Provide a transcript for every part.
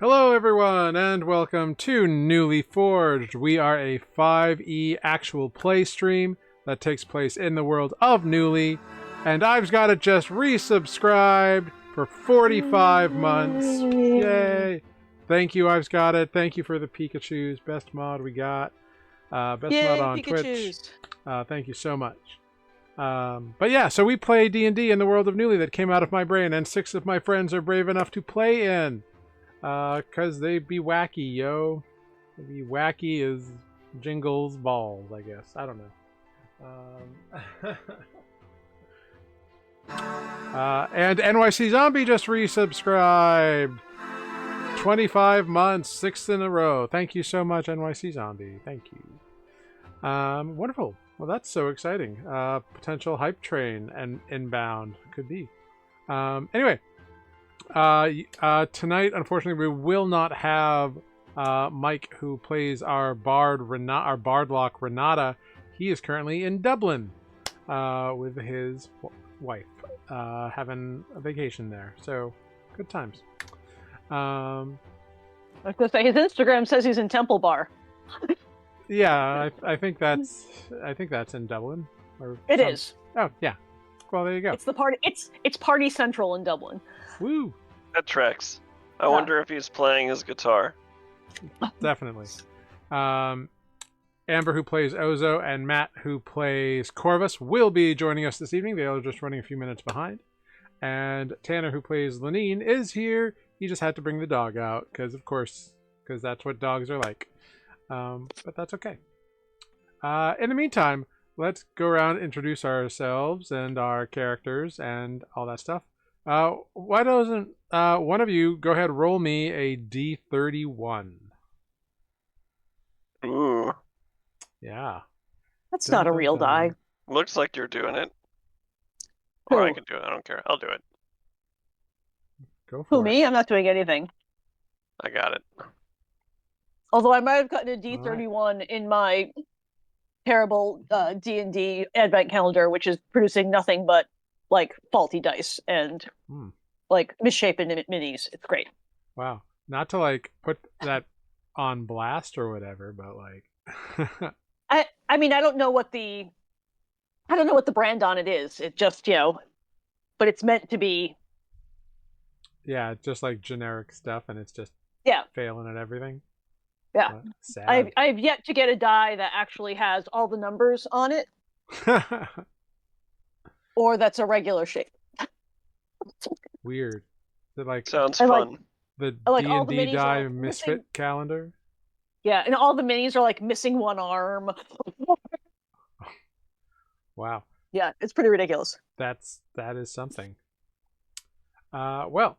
Hello, everyone, and welcome to Newly Forged. We are a 5e actual play stream that takes place in the world of Newly, and I've got it just resubscribed for 45 months. Yay! Thank you, I've got it. Thank you for the Pikachus. Best mod we got. Best mod Yay, on Twitch. Pikachus! Thank you so much. But yeah, so we play D&D in the world of Newly that came out of my brain, and 6 of my friends are brave enough to play in. Cause they be wacky, yo. They be wacky as Jingle's balls, I guess. I don't know. And NYC Zombie just resubscribed. 25 months, 6th in a row. Thank you so much, NYC Zombie. Thank you. Wonderful. Well, that's so exciting. Potential hype train and inbound could be. Anyway. Tonight, unfortunately, we will not have Mike, who plays our bardlock Renata. He is currently in Dublin with his wife, having a vacation there. So, good times. I was gonna say his Instagram says he's in Temple Bar. Yeah, I think that's in Dublin. It is. Oh yeah. Well, there you go. It's the party. It's Party Central in Dublin. Woo! That tracks. I wonder if he's playing his guitar. Definitely. Amber, who plays Ozo, and Matt, who plays Corvus, will be joining us this evening. They are just running a few minutes behind. And Tanner, who plays Lenine, is here. He just had to bring the dog out, because that's what dogs are like. But that's okay. In the meantime, let's go around and introduce ourselves and our characters and all that stuff. Why doesn't one of you go ahead and roll me a D31? Ooh. Yeah. That's not a real die. Looks like you're doing it. Or I can do it. I don't care. I'll do it. Go for it. Who, me? I'm not doing anything. I got it. Although I might have gotten a D31 in my terrible D&D advent calendar, which is producing nothing but like faulty dice and like misshapen minis. It's great. Wow. Not to like put that on blast or whatever, but like I mean I don't know what the brand on it is. It just, but it's meant to be. Yeah, just like generic stuff, and it's just failing at everything. Yeah. Sad. I've yet to get a die that actually has all the numbers on it. Or that's a regular shape. Weird. Is it like sounds fun. The D&D die misfit calendar? Yeah, and all the minis are like missing one arm. Wow. Yeah, it's pretty ridiculous. That is something. Well,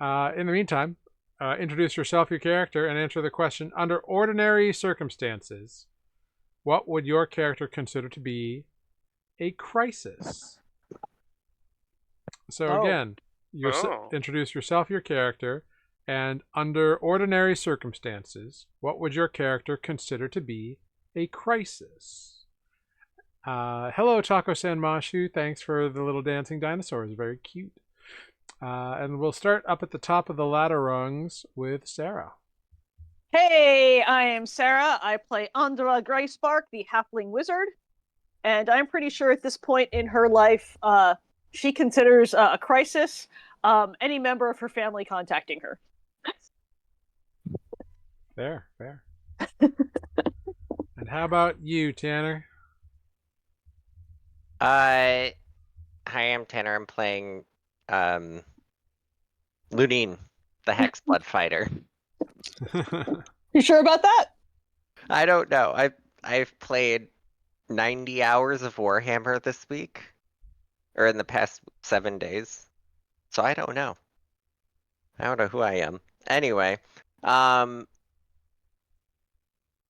in the meantime, introduce yourself, your character, and answer the question: under ordinary circumstances, what would your character consider to be a crisis? So again, introduce yourself, your character, and under ordinary circumstances, what would your character consider to be a crisis? Hello, Taco-san Mashu. Thanks for the little dancing dinosaurs. Very cute. And we'll start up at the top of the ladder rungs with Sarah. Hey, I am Sarah. I play Andra Greyspark, the halfling wizard. And I'm pretty sure at this point in her life, she considers a crisis any member of her family contacting her. Fair. And how about you, Tanner? Hi, I'm Tanner. I'm playing Lunine, the Hexblood fighter. You sure about that? I don't know. I've played 90 hours of Warhammer this week, or in the past 7 days. So I don't know. I don't know who I am. Anyway,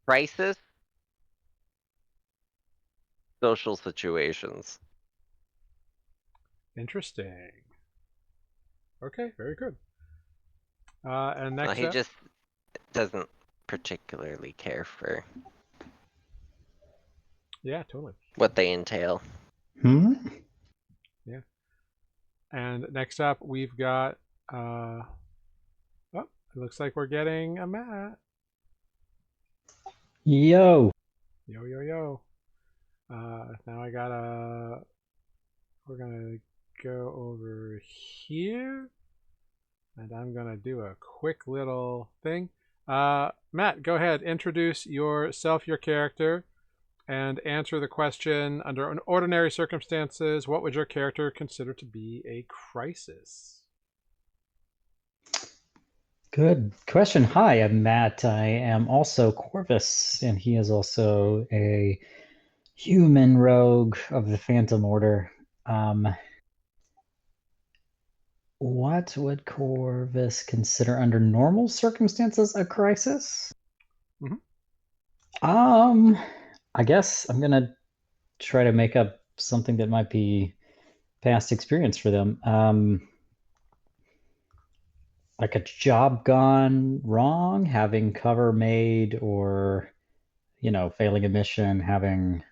crisis, social situations. Interesting. Okay, very good. And next he up... just doesn't particularly care for totally what they entail. Yeah. And next up, we've got it looks like we're getting a Matt. Yo. Yo, yo, yo. Now we're gonna go over here, and I'm gonna do a quick little thing. Matt, go ahead, introduce yourself, your character, and answer the question: under ordinary circumstances, what would your character consider to be a crisis? Good question. Hi, I'm Matt. I am also Corvus, and he is also a human rogue of the Phantom Order. What would Corvus consider under normal circumstances a crisis? Mhm. I guess I'm gonna try to make up something that might be past experience for them. Like a job gone wrong, having cover made, or failing a mission, having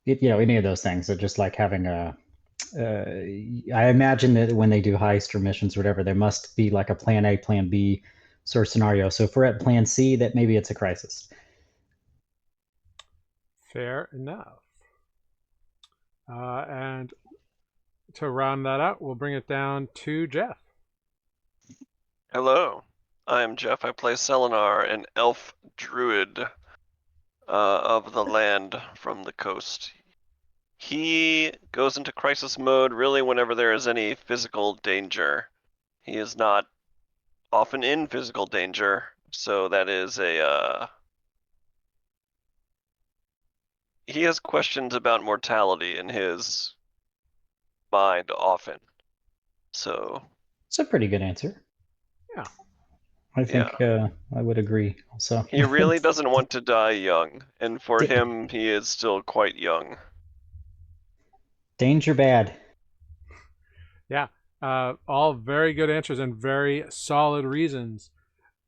any of those things. So just like having a I imagine that when they do heist or missions or whatever, there must be like a plan A, plan B sort of scenario. So if we're at plan C, that maybe it's a crisis. Fair enough. And to round that out, we'll bring it down to Jeff. Hello, I'm Jeff. I play Selenar, an elf druid of the land from the coast. He goes into crisis mode really whenever there is any physical danger. He is not often in physical danger, so that is he has questions about mortality in his mind often. So It's a pretty good answer. Yeah. I think I would agree also. he really doesn't want to die young, and for Da- him, he is still quite young. Danger bad. Yeah. All very good answers and very solid reasons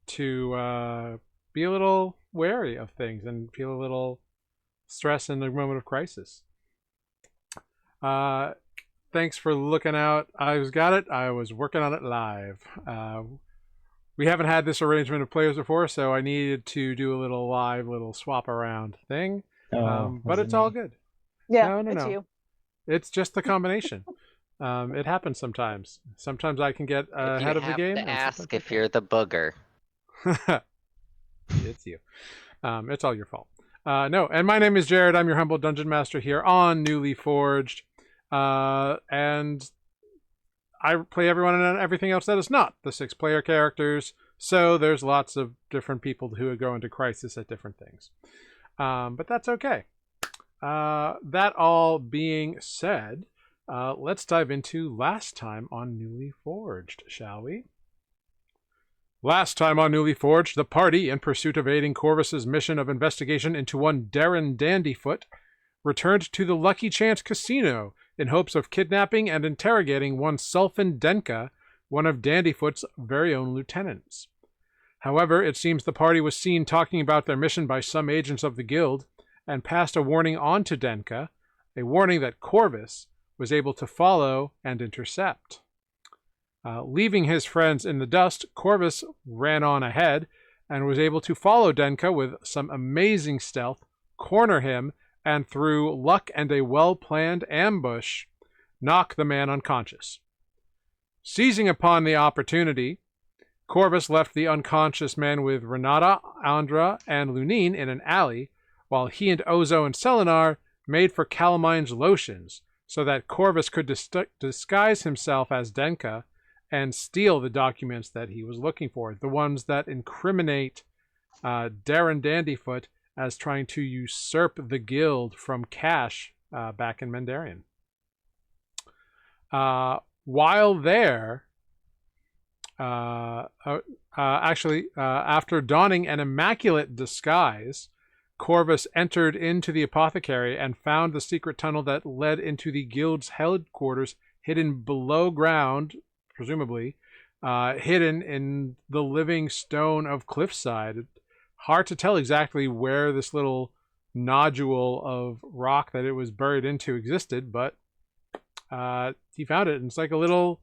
to be a little wary of things and feel a little stress in the moment of crisis. Thanks for looking out. I've got it. I was working on it live. We haven't had this arrangement of players before, so I needed to do a little live, little swap around thing. But it's all good. Yeah, No. it's you. It's just the combination. It happens sometimes. Sometimes I can get ahead of the game. You have to ask if you're the booger. It's you. It's all your fault. No, and my name is Jared. I'm your humble dungeon master here on Nuuli Forged. And I play everyone and everything else that is not the 6-player characters. So there's lots of different people who go into crisis at different things. But that's okay. That all being said, let's dive into last time on Nuuli Forged, shall we? Last time on Nuuli Forged, the party, in pursuit of aiding Corvus's mission of investigation into one Darren Dandyfoot, returned to the Lucky Chance Casino in hopes of kidnapping and interrogating one Sulfin Denka, one of Dandyfoot's very own lieutenants. However, it seems the party was seen talking about their mission by some agents of the guild, and passed a warning on to Denka, a warning that Corvus was able to follow and intercept. Leaving his friends in the dust, Corvus ran on ahead and was able to follow Denka with some amazing stealth, corner him, and through luck and a well-planned ambush, knock the man unconscious. Seizing upon the opportunity, Corvus left the unconscious man with Renata, Andra, and Lunine in an alley, while he and Ozo and Selenar made for Calamine's lotions, so that Corvus could disguise himself as Denka and steal the documents that he was looking for, the ones that incriminate Darren Dandyfoot as trying to usurp the guild from Cash back in Mandarian. While there, after donning an immaculate disguise, Corvus entered into the apothecary and found the secret tunnel that led into the guild's headquarters, hidden below ground, presumably, hidden in the living stone of Cliffside. Hard to tell exactly where this little nodule of rock that it was buried into existed, but he found it, and it's like a little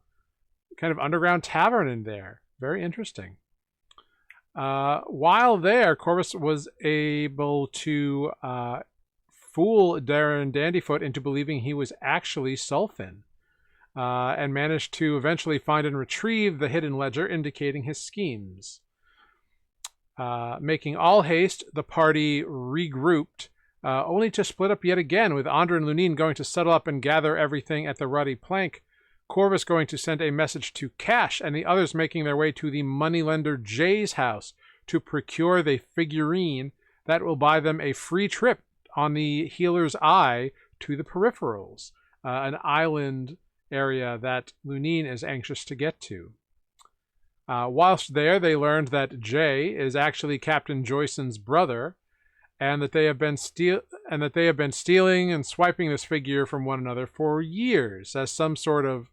kind of underground tavern in there. Very interesting. While there, Corvus was able to fool Darren Dandyfoot into believing he was actually Sulfin, and managed to eventually find and retrieve the hidden ledger indicating his schemes. Making all haste, the party regrouped, only to split up yet again, with Andra and Lunine going to settle up and gather everything at the Ruddy Plank, Corvus going to send a message to Cash, and the others making their way to the moneylender Jay's house to procure the figurine that will buy them a free trip on the Healer's Eye to the Peripherals, an island area that Lunine is anxious to get to. Whilst there, they learned that Jay is actually Captain Joyson's brother, and that they have been stealing and swiping this figure from one another for years as some sort of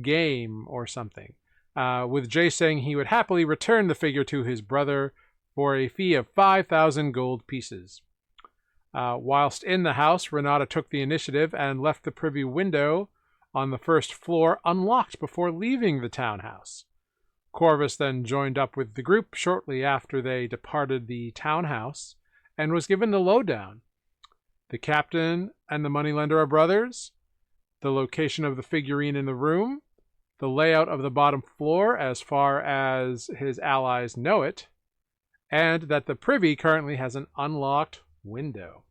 game or something. With Jay saying he would happily return the figure to his brother for a fee of 5,000 gold pieces. Whilst in the house, Renata took the initiative and left the privy window on the first floor unlocked before leaving the townhouse. Corvus then joined up with the group shortly after they departed the townhouse and was given the lowdown. The captain and the moneylender are brothers, the location of the figurine in the room, the layout of the bottom floor as far as his allies know it, and that the privy currently has an unlocked window.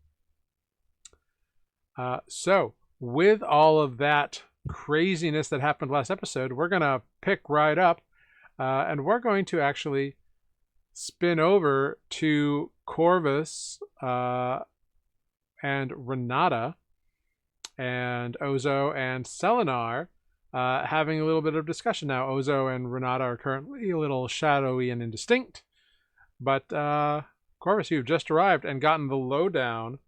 So, with all of that craziness that happened last episode, we're going to pick right up, and we're going to actually spin over to Corvus and Renata and Ozo and Selenar, having a little bit of discussion now. Ozo and Renata are currently a little shadowy and indistinct, but Corvus, you've just arrived and gotten the lowdown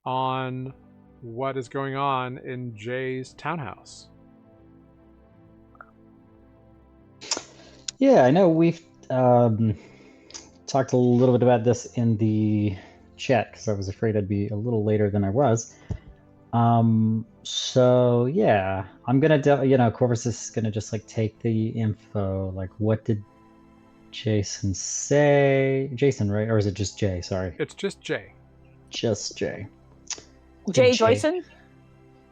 on what is going on in Jay's townhouse. Yeah, I know we've talked a little bit about this in the chat because I was afraid I'd be a little later than I was. So yeah, I'm gonna Corvus is gonna just like take the info. Like, what did Jason say? Jason, right? Or is it just Jay? Sorry. It's just Jay. Just Jay. Jay Jay. Joyson?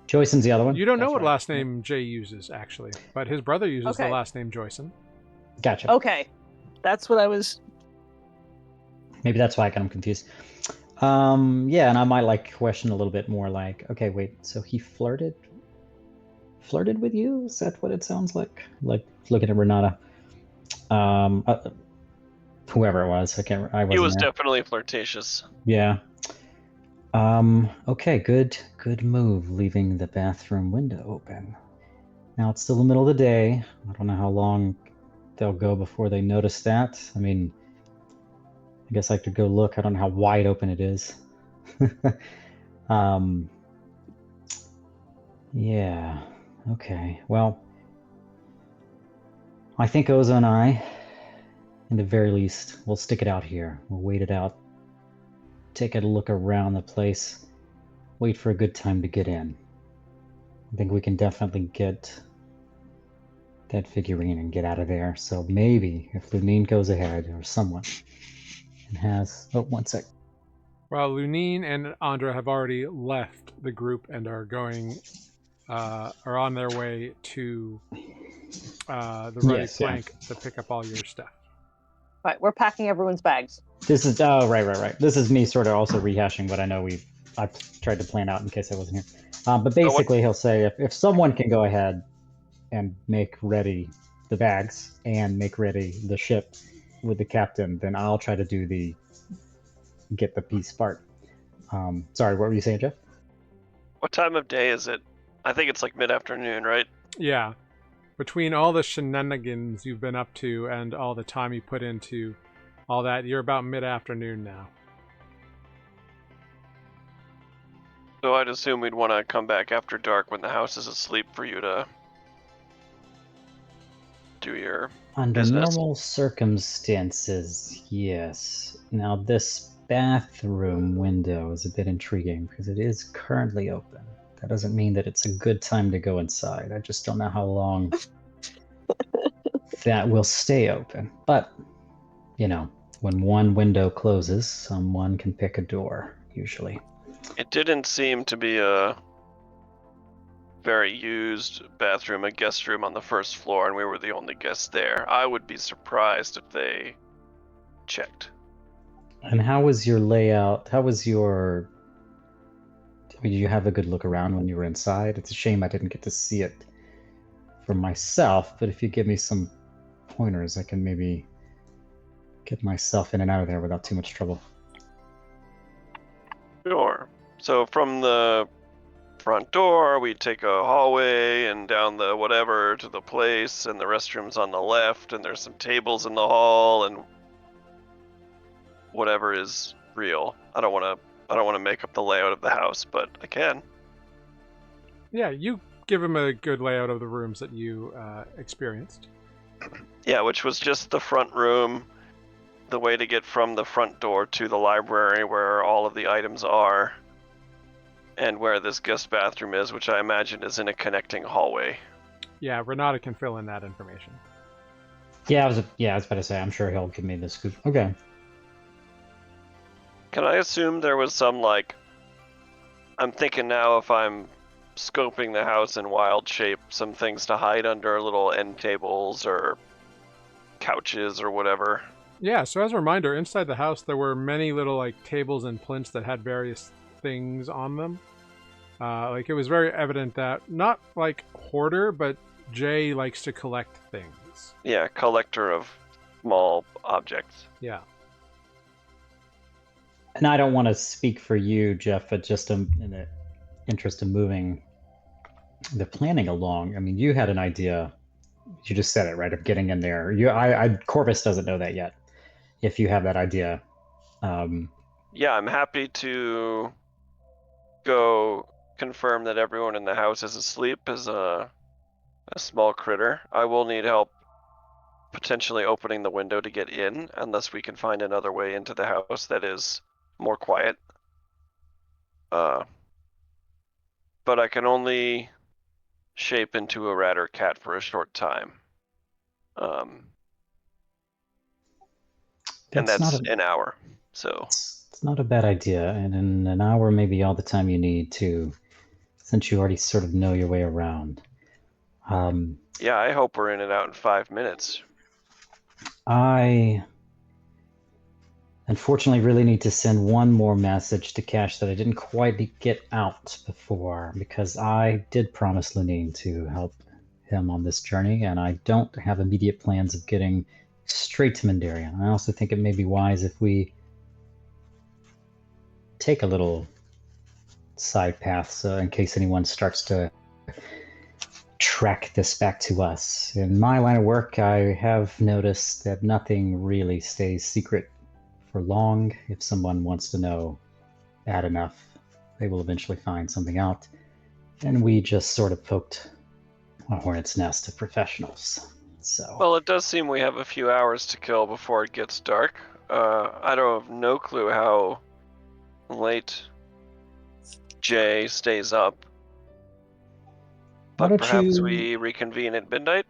Joyson's the other one? You don't know That's what right. last name Jay uses, actually, but his brother uses the Okay. last name Joyson. Gotcha. Okay. That's what I was... Maybe that's why I got him confused. Yeah, and I might like question a little bit more like, okay, wait, so he flirted with you? Is that what it sounds like? Like looking at Renata. Whoever it was, I wasn't He was there. definitely flirtatious. Yeah. Okay, good move leaving the bathroom window open. Now it's still the middle of the day. I don't know how long they'll go before they notice that. I mean, I guess I could go look. I don't know how wide open it is. Yeah. Okay. Well, I think Ozo and I, in the very least, we'll stick it out here. We'll wait it out. Take a look around the place. Wait for a good time to get in. I think we can definitely get that figurine and get out of there. So maybe if Lunine goes ahead or someone and has... Oh, one sec. Well, Lunine and Andra have already left the group and are going, are on their way to the Ruddy Yes, yeah. Plank to pick up all your stuff. Right, we're packing everyone's bags. This is right. This is me sort of also rehashing what I know I tried to plan out in case I wasn't here. But basically, he'll say if someone can go ahead and make ready the bags and make ready the ship with the captain, then I'll try to do get the peace part. Sorry, what were you saying, Jeff? What time of day is it? I think it's like mid-afternoon, right? Yeah. Between all the shenanigans you've been up to and all the time you put into all that, you're about mid-afternoon now. So I'd assume we'd want to come back after dark when the house is asleep for you to do your Under business. normal circumstances, yes. Now this bathroom window is a bit intriguing because it is currently open. That doesn't mean that it's a good time to go inside. I just don't know how long that will stay open. But, When one window closes, someone can pick a door, usually. It didn't seem to be a very used bathroom, a guest room on the first floor, and we were the only guests there. I would be surprised if they checked. And how was your layout? How was your... I mean, did you have a good look around when you were inside? It's a shame I didn't get to see it for myself, but if you give me some pointers, I can maybe get myself in and out of there without too much trouble. Sure. So from the front door, we take a hallway and down the whatever to the place, and the restroom's on the left, and there's some tables in the hall, and whatever is real. I don't want to make up the layout of the house, but I can. Yeah, you give him a good layout of the rooms that you experienced. Yeah, which was just the front room, the way to get from the front door to the library where all of the items are, and where this guest bathroom is, which I imagine is in a connecting hallway. Yeah, Renata can fill in that information. Yeah, I was about to say, I'm sure he'll give me the scoop. Okay. Can I assume there was some, like, I'm thinking now if I'm scoping the house in wild shape, some things to hide under little end tables or couches or whatever. Yeah, so as a reminder, inside the house there were many little like tables and plinths that had various things on them. Like it was very evident that not like hoarder, but Jay likes to collect things. Yeah, collector of small objects. Yeah. And I don't want to speak for you, Jeff, but just in the interest of moving the planning along. I mean, you had an idea. You just said it, right? Of getting in there. Corvus doesn't know that yet. If you have that idea. Yeah, I'm happy to go confirm that everyone in the house is asleep as a small critter. I will need help potentially opening the window to get in, unless we can find another way into the house that is more quiet. But I can only shape into a rat or cat for a short time. And that's an hour. So it's not a bad idea, and in an hour maybe all the time you need to, since you already sort of know your way around. Yeah, I hope we're in and out in 5 minutes. I unfortunately really need to send one more message to Cash that I didn't quite get out before, because I did promise Lunine to help him on this journey, and I don't have immediate plans of getting straight to Mandarian. I also think it may be wise if we take a little side path, so in case anyone starts to track this back to us. In my line of work, I have noticed that nothing really stays secret for long. If someone wants to know bad enough, they will eventually find something out. And we just sort of poked a hornet's nest of professionals. So. Well, it does seem we have a few hours to kill before it gets dark. I don't have no clue how late Jay stays up. But perhaps we reconvene at midnight?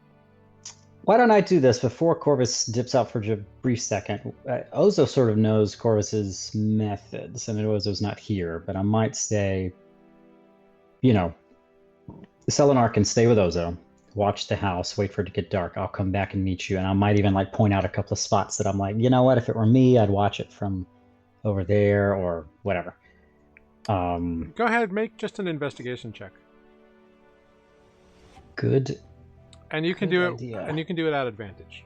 Why don't I do this before Corvus dips out for a brief second? Ozo sort of knows Corvus's methods, and Ozo's not here, but I might say, Selenar can stay with Ozo, watch the house, wait for it to get dark. I'll come back and meet you, and I might even point out a couple of spots that I'm like, you know what, if it were me, I'd watch it from over there or whatever. Go ahead, make just an investigation check. Good. And you can do it. And you can do it at advantage.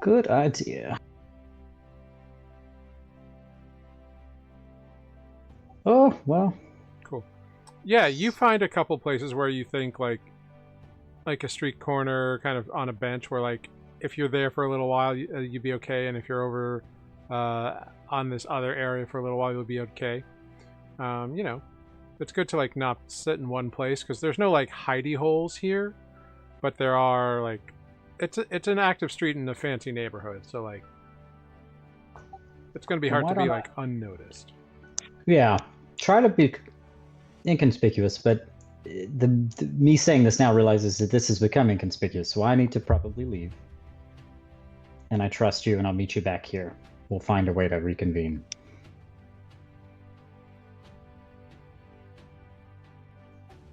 Good idea. Oh well. Cool. Yeah, you find a couple places where you think like a street corner, kind of on a bench, where if you're there for a little while, you'd be okay, and if you're over on this other area for a little while, you'll be okay. It's good to not sit in one place, because there's no hidey holes here, but there are it's an active street in a fancy neighborhood, so it's going to be hard to be unnoticed. Yeah, try to be inconspicuous, but me saying this now realizes that this has become inconspicuous, so I need to probably leave. and I trust you, and I'll meet you back here. We'll find a way to reconvene.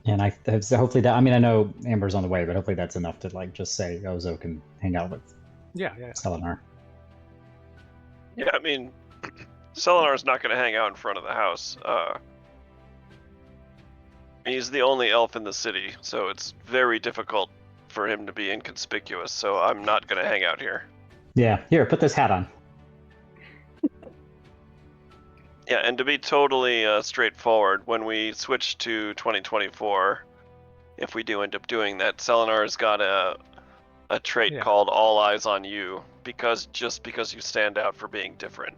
And hopefully that, I mean, I know Amber's on the way, but hopefully that's enough to like just say Ozo can hang out with Yeah. Selenar. Yeah, I mean, Selenar's not going to hang out in front of the house. He's the only elf in the city, so it's very difficult for him to be inconspicuous, so I'm not going to hang out here. Yeah, here, put this hat on. Yeah, and to be totally straightforward, when we switch to 2024, if we do end up doing that, Selenar's got a trait called All Eyes on You, because you stand out for being different.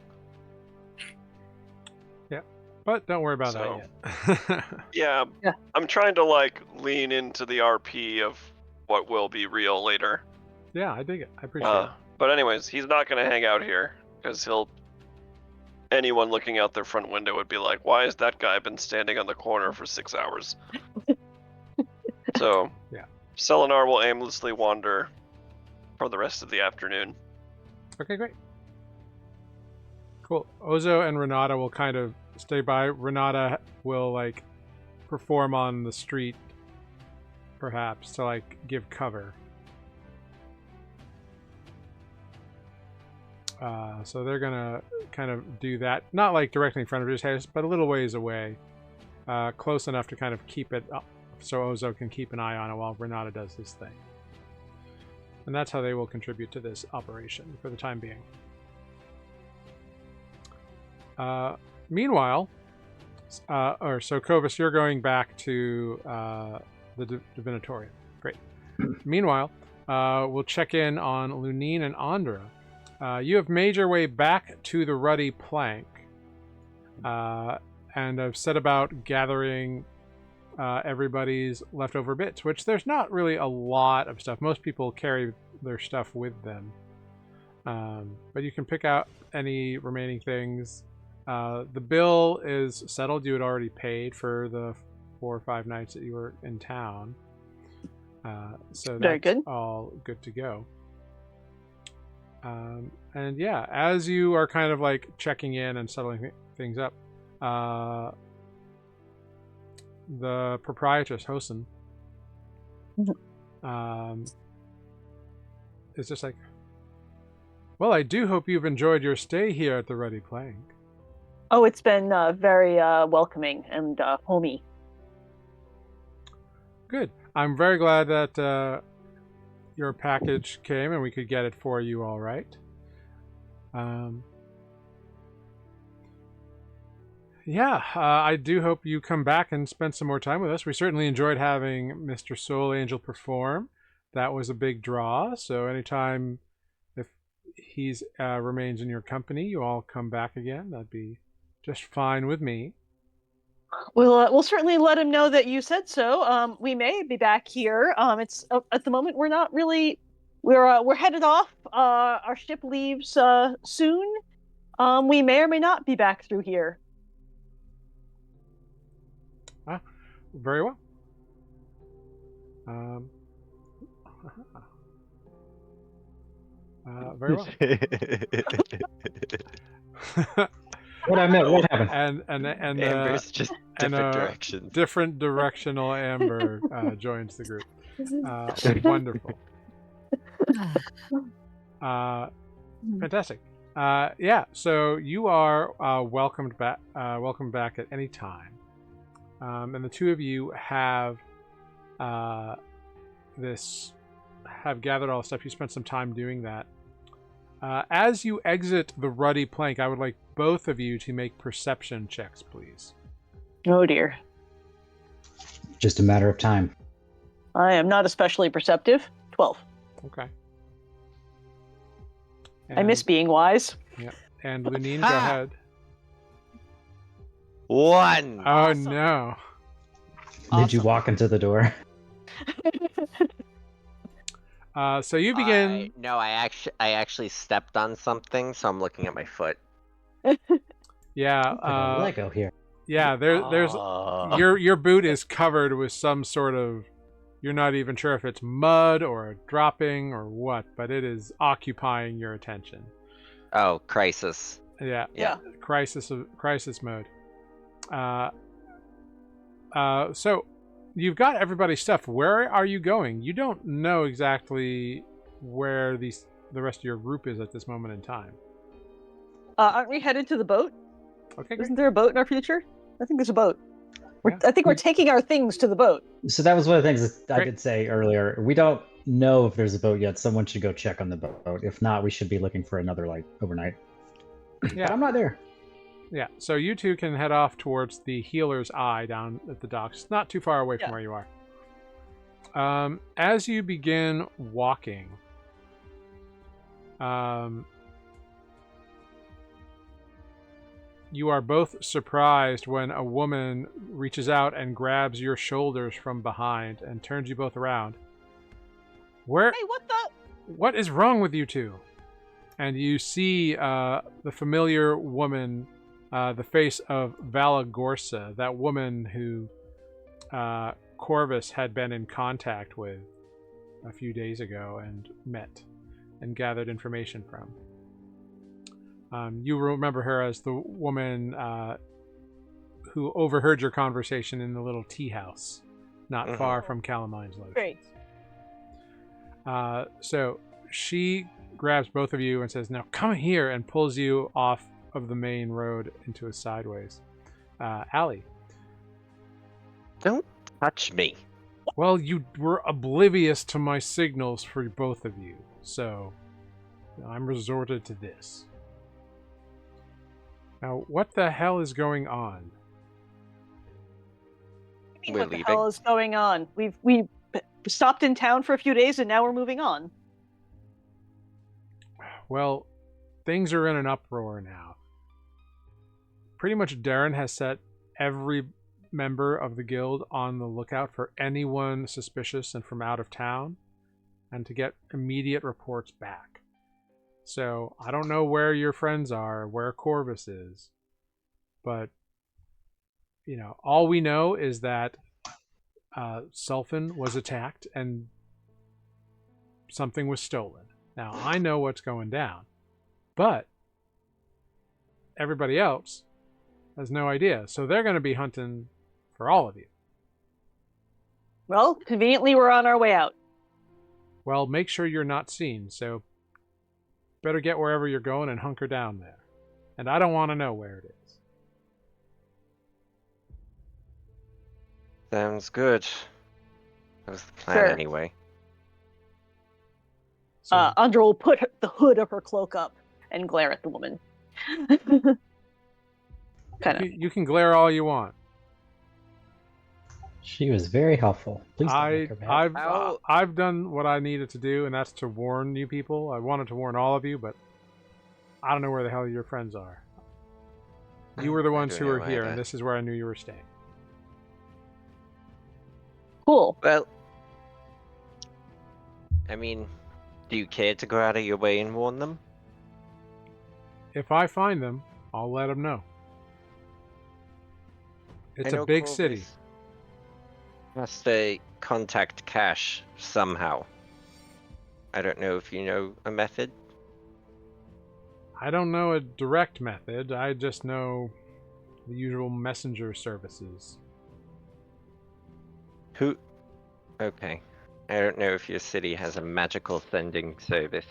Yeah, but don't worry about that yet. Yeah, I'm trying to like lean into the RP of what will be real later. Yeah, I dig it. I appreciate it. But anyways, he's not going to hang out here, because anyone looking out their front window would be like, why has that guy been standing on the corner for 6 hours? So, yeah, Selenar will aimlessly wander for the rest of the afternoon. Okay, great. Cool. Ozo and Renata will kind of stay by. Renata will like perform on the street, perhaps, to like give cover. So they're gonna kind of do that, not like directly in front of his house, but a little ways away, close enough to kind of keep it up, so Ozo can keep an eye on it while Renata does his thing. And that's how they will contribute to this operation for the time being. Meanwhile, so Kovas, you're going back to the Divinatorium. Great. Meanwhile, we'll check in on Lunine and Andra. You have made your way back to the Ruddy Plank, and have set about gathering everybody's leftover bits, which there's not really a lot of stuff. Most people carry their stuff with them, but you can pick out any remaining things. The bill is settled. You had already paid for the 4 or 5 nights that you were in town, so Very that's good. all good to go. And yeah, as you are kind of like checking in and settling things up, the proprietress, Hosen, is just like, well, I do hope you've enjoyed your stay here at the Ruddy Plank. Oh, it's been very welcoming and homey. Good. I'm very glad that your package came and we could get it for you all right. Yeah, I do hope you come back and spend some more time with us. We certainly enjoyed having Mr. Soul Angel perform. That was a big draw, so anytime if he's remains in your company, you all come back again. That'd be just fine with me. We'll certainly let him know that you said so. We may be back here. It's at the moment we're not really. We're headed off. Our ship leaves soon. We may or may not be back through here. Very well. Very well. What happened? And Amber's just different directions. Different directional Amber joins the group. Wonderful. Fantastic. Yeah. So you are welcomed back. Welcome back at any time. And the two of you have gathered all the stuff. You spent some time doing that. As you exit the Ruddy Plank, I would like both of you to make perception checks, please. Oh dear. Just a matter of time. I am not especially perceptive. 12. Okay. I miss being wise. Yeah. And Lunine, go ahead. 1. Oh, Awesome. no. Did you walk into the door? So you begin. No, I actually stepped on something, so I'm looking at my foot. Yeah. Lego here. Yeah. There's your boot is covered with some sort of. You're not even sure if it's mud or dropping or what, but it is occupying your attention. Oh, crisis. Yeah. Yeah. Crisis mode. So you've got everybody's stuff. Where are you going? You don't know exactly where the rest of your group is at this moment in time. Aren't we headed to the boat? Okay, great. Isn't there a boat in our future? I think there's a boat. Yeah. I think we're taking our things to the boat. So that was one of the things that I Great. did say earlier. We don't know if there's a boat yet. Someone should go check on the boat. If not, we should be looking for another like overnight. Yeah. But I'm not there. Yeah, so you two can head off towards the Healer's Eye down at the docks. Not too far away from Yeah. where you are. As you begin walking, you are both surprised when a woman reaches out and grabs your shoulders from behind and turns you both around. Where? Hey, what the? What is wrong with you two? And you see the familiar woman, the face of Vala Gorsa, that woman who Corvus had been in contact with a few days ago and met and gathered information from. You remember her as the woman who overheard your conversation in the little tea house not far from Calamine's location. Great. So she grabs both of you and says, "Now come here," and pulls you off of the main road into a sideways alley. Don't touch me. Well, you were oblivious to my signals for both of you, so I'm resorted to this. Now, what the hell is going on? What We're the leaving. hell is going on? We stopped in town for a few days and now we're moving on. Well, things are in an uproar now. Pretty much Darren has set every member of the guild on the lookout for anyone suspicious and from out of town, and to get immediate reports back. So, I don't know where your friends are, where Corvus is, but, you know, all we know is that Sulfin was attacked and something was stolen. Now, I know what's going down, but everybody else has no idea. So they're going to be hunting for all of you. Well, conveniently we're on our way out. Well, make sure you're not seen, so better get wherever you're going and hunker down there. And I don't want to know where it is. Sounds good. That was the plan Sure. anyway. So, Andra will put the hood of her cloak up and glare at the woman. Kind of. you can glare all you want. She was very helpful. Please don't make her mad. I've done what I needed to do, and that's to warn you people. I wanted to warn all of you, but I don't know where the hell your friends are. You were the ones who were here, and this is where I knew you were staying. Cool. Well, I mean, do you care to go out of your way and warn them? If I find them, I'll let them know. It's I a know big Corvus city. Has to contact Cash somehow. I don't know if you know a method. I don't know a direct method. I just know the usual messenger services. Who? Okay. I don't know if your city has a magical sending service.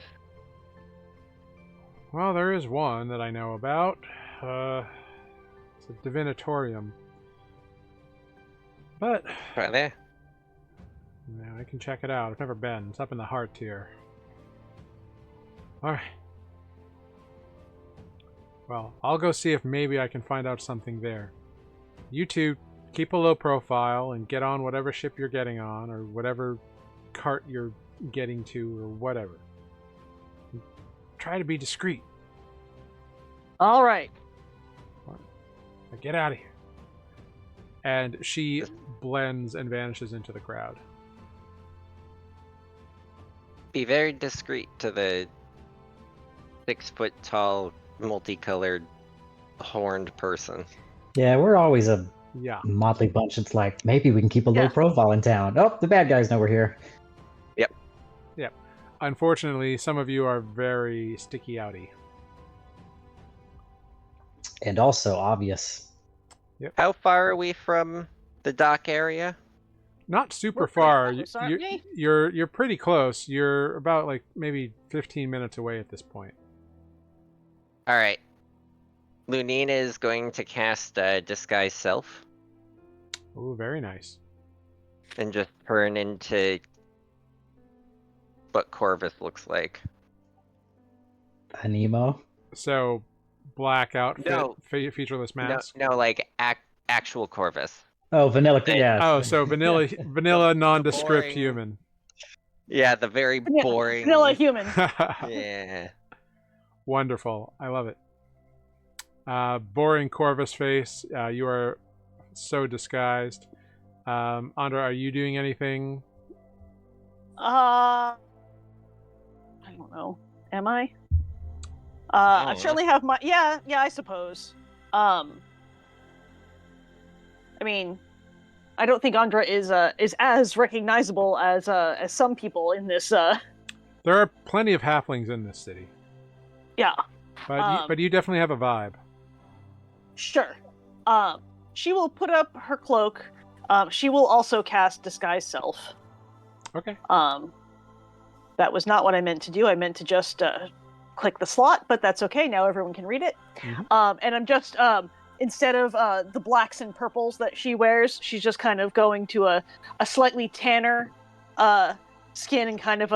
Well, there is one that I know about. It's a divinatorium. But Right there. yeah, I can check it out. I've never been. It's up in the heart tier. Alright. Well, I'll go see if maybe I can find out something there. You two keep a low profile and get on whatever ship you're getting on, or whatever cart you're getting to, or whatever. Try to be discreet. All right. Now get out of here. And she blends and vanishes into the crowd. Be very discreet to the 6-foot tall, multicolored, horned person. Yeah, we're always a Yeah. motley bunch. It's like, maybe we can keep a low Yeah. profile in town. Oh, the bad guys know we're here. Unfortunately, some of you are very sticky outy. And also obvious. How far are we from the dock area? Not super We're pretty far. close, aren't we? You're pretty close. You're about like maybe 15 minutes away at this point. All right. Lunine is going to cast Disguise Self Oh, very nice. and just turn into what Corvus looks like. An emo. So, black outfit, No. featureless mask. No, like actual Corvus. Oh, vanilla. Hey. Yeah. Oh, so vanilla nondescript boring- human. Yeah, the very boring. Vanilla human. Yeah. Wonderful. I love it. Boring Corvus face. You are so disguised. Andra, are you doing anything? I don't know. Am I? I Oh. certainly have my. Yeah, I suppose. I mean, I don't think Andra is as recognizable as some people in this. There are plenty of halflings in this city, Yeah, but you definitely have a vibe. sure. She will put up her cloak. She will also cast Disguise Self. Okay. That was not what I meant to do. I meant to just click the slot, but that's okay. Now everyone can read it. Mhm. And I'm just instead of the blacks and purples that she wears, she's just kind of going to a slightly tanner skin and kind of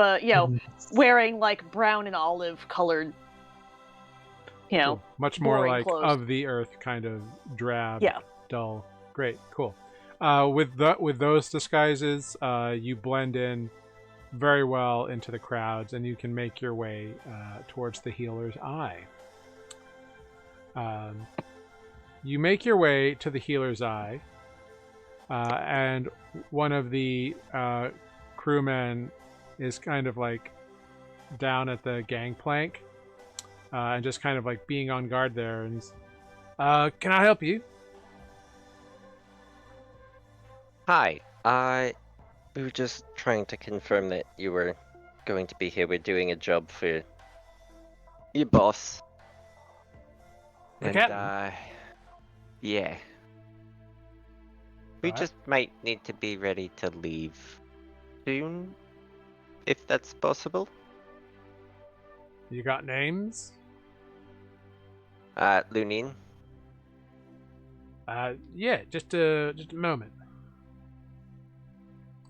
wearing like brown and olive colored, Cool. Much more boring like clothes. of the earth kind of drab, Yeah. dull. Great, cool. With those disguises, you blend in very well into the crowds, and you can make your way towards the healer's eye. You make your way to the healer's eye, and one of the crewmen is kind of like down at the gangplank, and just kind of like being on guard there. And he's, "Can I help you?" Hi. We were just trying to confirm that you were going to be here. We're doing a job for your boss. The captain? Yeah. We Right. just might need to be ready to leave soon, if that's possible. You got names? Lunine. Yeah, just a moment.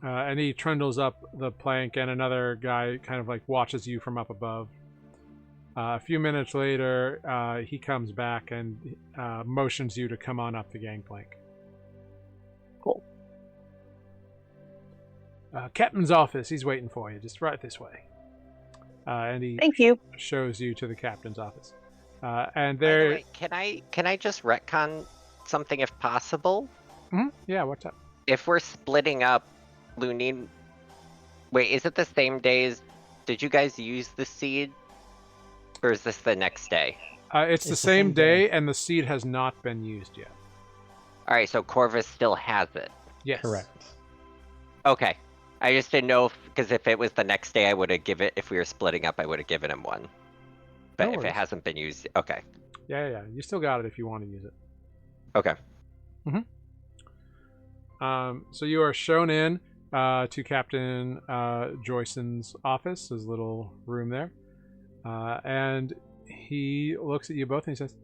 And he trundles up the plank, and another guy kind of like watches you from up above. A few minutes later, he comes back and motions you to come on up the gangplank. Cool. Captain's office. He's waiting for you. Just right this way. And he Thank you. shows you to the captain's office. And By the there, way, can I just retcon something if possible? Mhm. Yeah, what's up? If we're splitting up, Lunine. Wait, is it the same day as? Did you guys use the seed? Or is this the next day? It's the same day, and the seed has not been used yet. Alright, so Corvus still has it. Yes. Correct. Okay. I just didn't know because if it was the next day, I would have given. If we were splitting up, I would have given him one. But No if it worries. hasn't been used, okay. Yeah. You still got it if you want to use it. Okay. So you are shown in to Captain Joyson's office, his little room there. And he looks at you both and he says,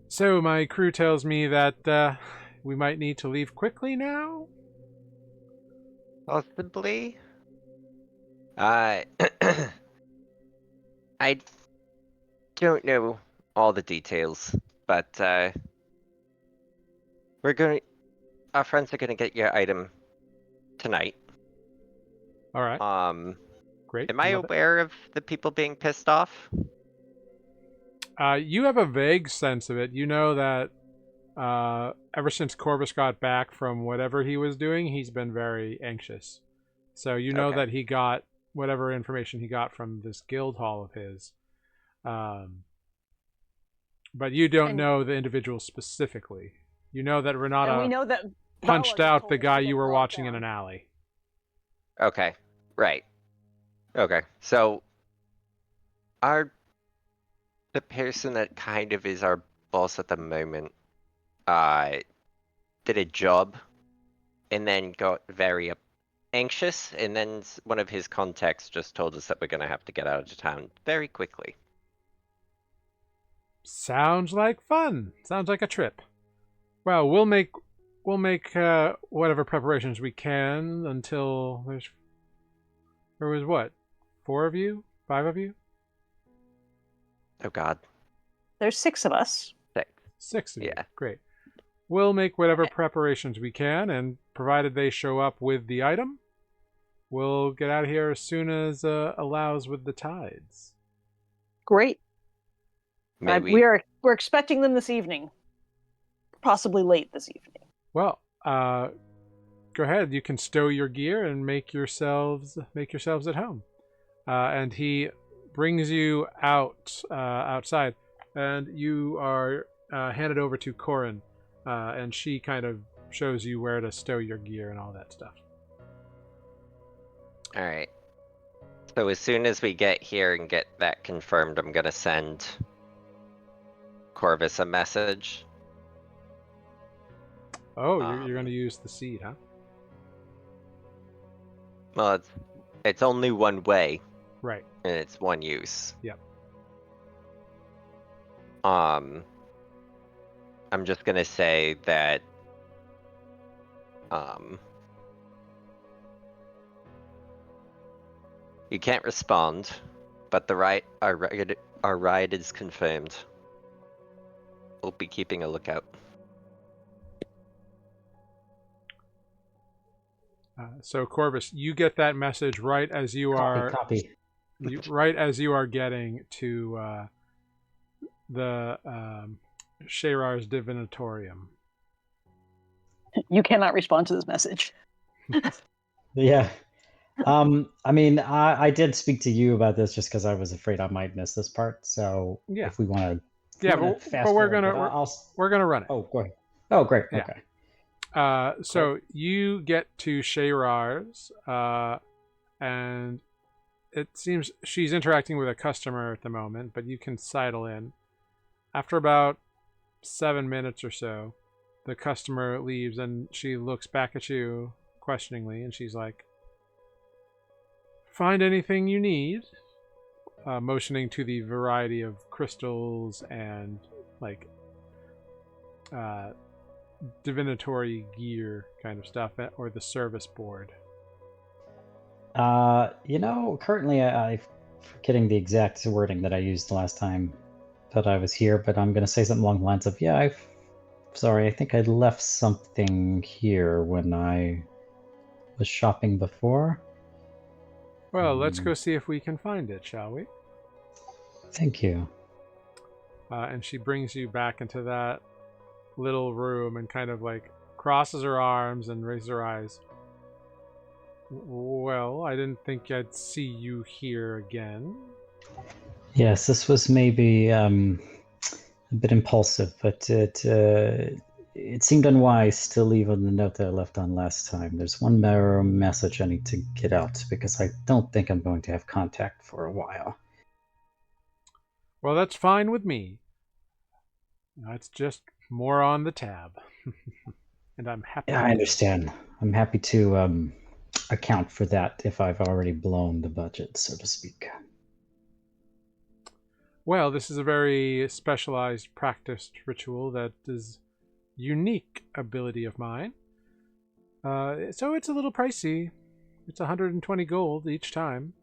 "So my crew tells me that we might need to leave quickly now?" Possibly. I don't know all the details, but we're going. Our friends are gonna get your item tonight. All right. Great. Am I love it. aware of the people being pissed off? You have a vague sense of it. You know that ever since Corvus got back from whatever he was doing, he's been very anxious. So you know Okay. that he got whatever information he got from this guild hall of his. But you don't And- know the individual specifically. You know that And we Renata know that punched Vala out told the us to guy get you were locked watching in down. an alley. Okay, right. Okay, so the person that kind of is our boss at the moment, did a job and then got very anxious, and then one of his contacts just told us that we're gonna have to get out of town very quickly. Sounds like fun. Sounds like a trip. Well, we'll make whatever preparations we can until there was what? 4 of you? 5 of you? Oh God. There's 6 of us. 6. 6 of you. Yeah. Great. We'll make whatever preparations we can, and provided they show up with the item, we'll get out of here as soon as allows with the tides. Great. Maybe. We're expecting them this evening, possibly late this evening. Well, go ahead. You can stow your gear and make yourselves at home. And he brings you outside, and you are handed over to Corin, and she kind of shows you where to stow your gear and all that stuff. Alright. So as soon as we get here and get that confirmed, I'm gonna send Corvus a message. Oh, you're going to use the seed, huh? Well, it's only one way, Right. and it's one use. Yep. I'm just gonna say that you can't respond, but our ride is confirmed. We'll be keeping a lookout. So Corvus, you get that message right as you are Copy. right as you are getting to the Sherar's Divinatorium. You cannot respond to this message. Yeah. I mean, I did speak to you about this just because I was afraid I might miss this part. So Yeah. if we want to, Yeah, but we're gonna run it. Oh, go ahead. Oh, great. Yeah. Okay. So you get to Sherar's, and it seems she's interacting with a customer at the moment, but you can sidle in. After about 7 minutes or so, the customer leaves and she looks back at you questioningly, and she's like, "Find anything you need?" Motioning to the variety of crystals and like divinatory gear kind of stuff, or the service board. Currently I'm forgetting the exact wording that I used the last time that I was here, but I'm going to say something along the lines of, sorry, I think I left something here when I was shopping before. Well, let's go see if we can find it, shall we? Thank you. And she brings you back into that little room and kind of like crosses her arms and raises her eyes. Well, I didn't think I'd see you here again. Yes, this was maybe a bit impulsive, but it seemed unwise to leave on the note that I left on last time. There's one more message I need to get out because I don't think I'm going to have contact for a while. Well, that's fine with me. That's just more on the tab. And I'm happy. Yeah, I understand. I'm happy to account for that if I've already blown the budget, so to speak. Well, this is a very specialized, practiced ritual that is unique ability of mine. So it's a little pricey. It's 120 gold each time.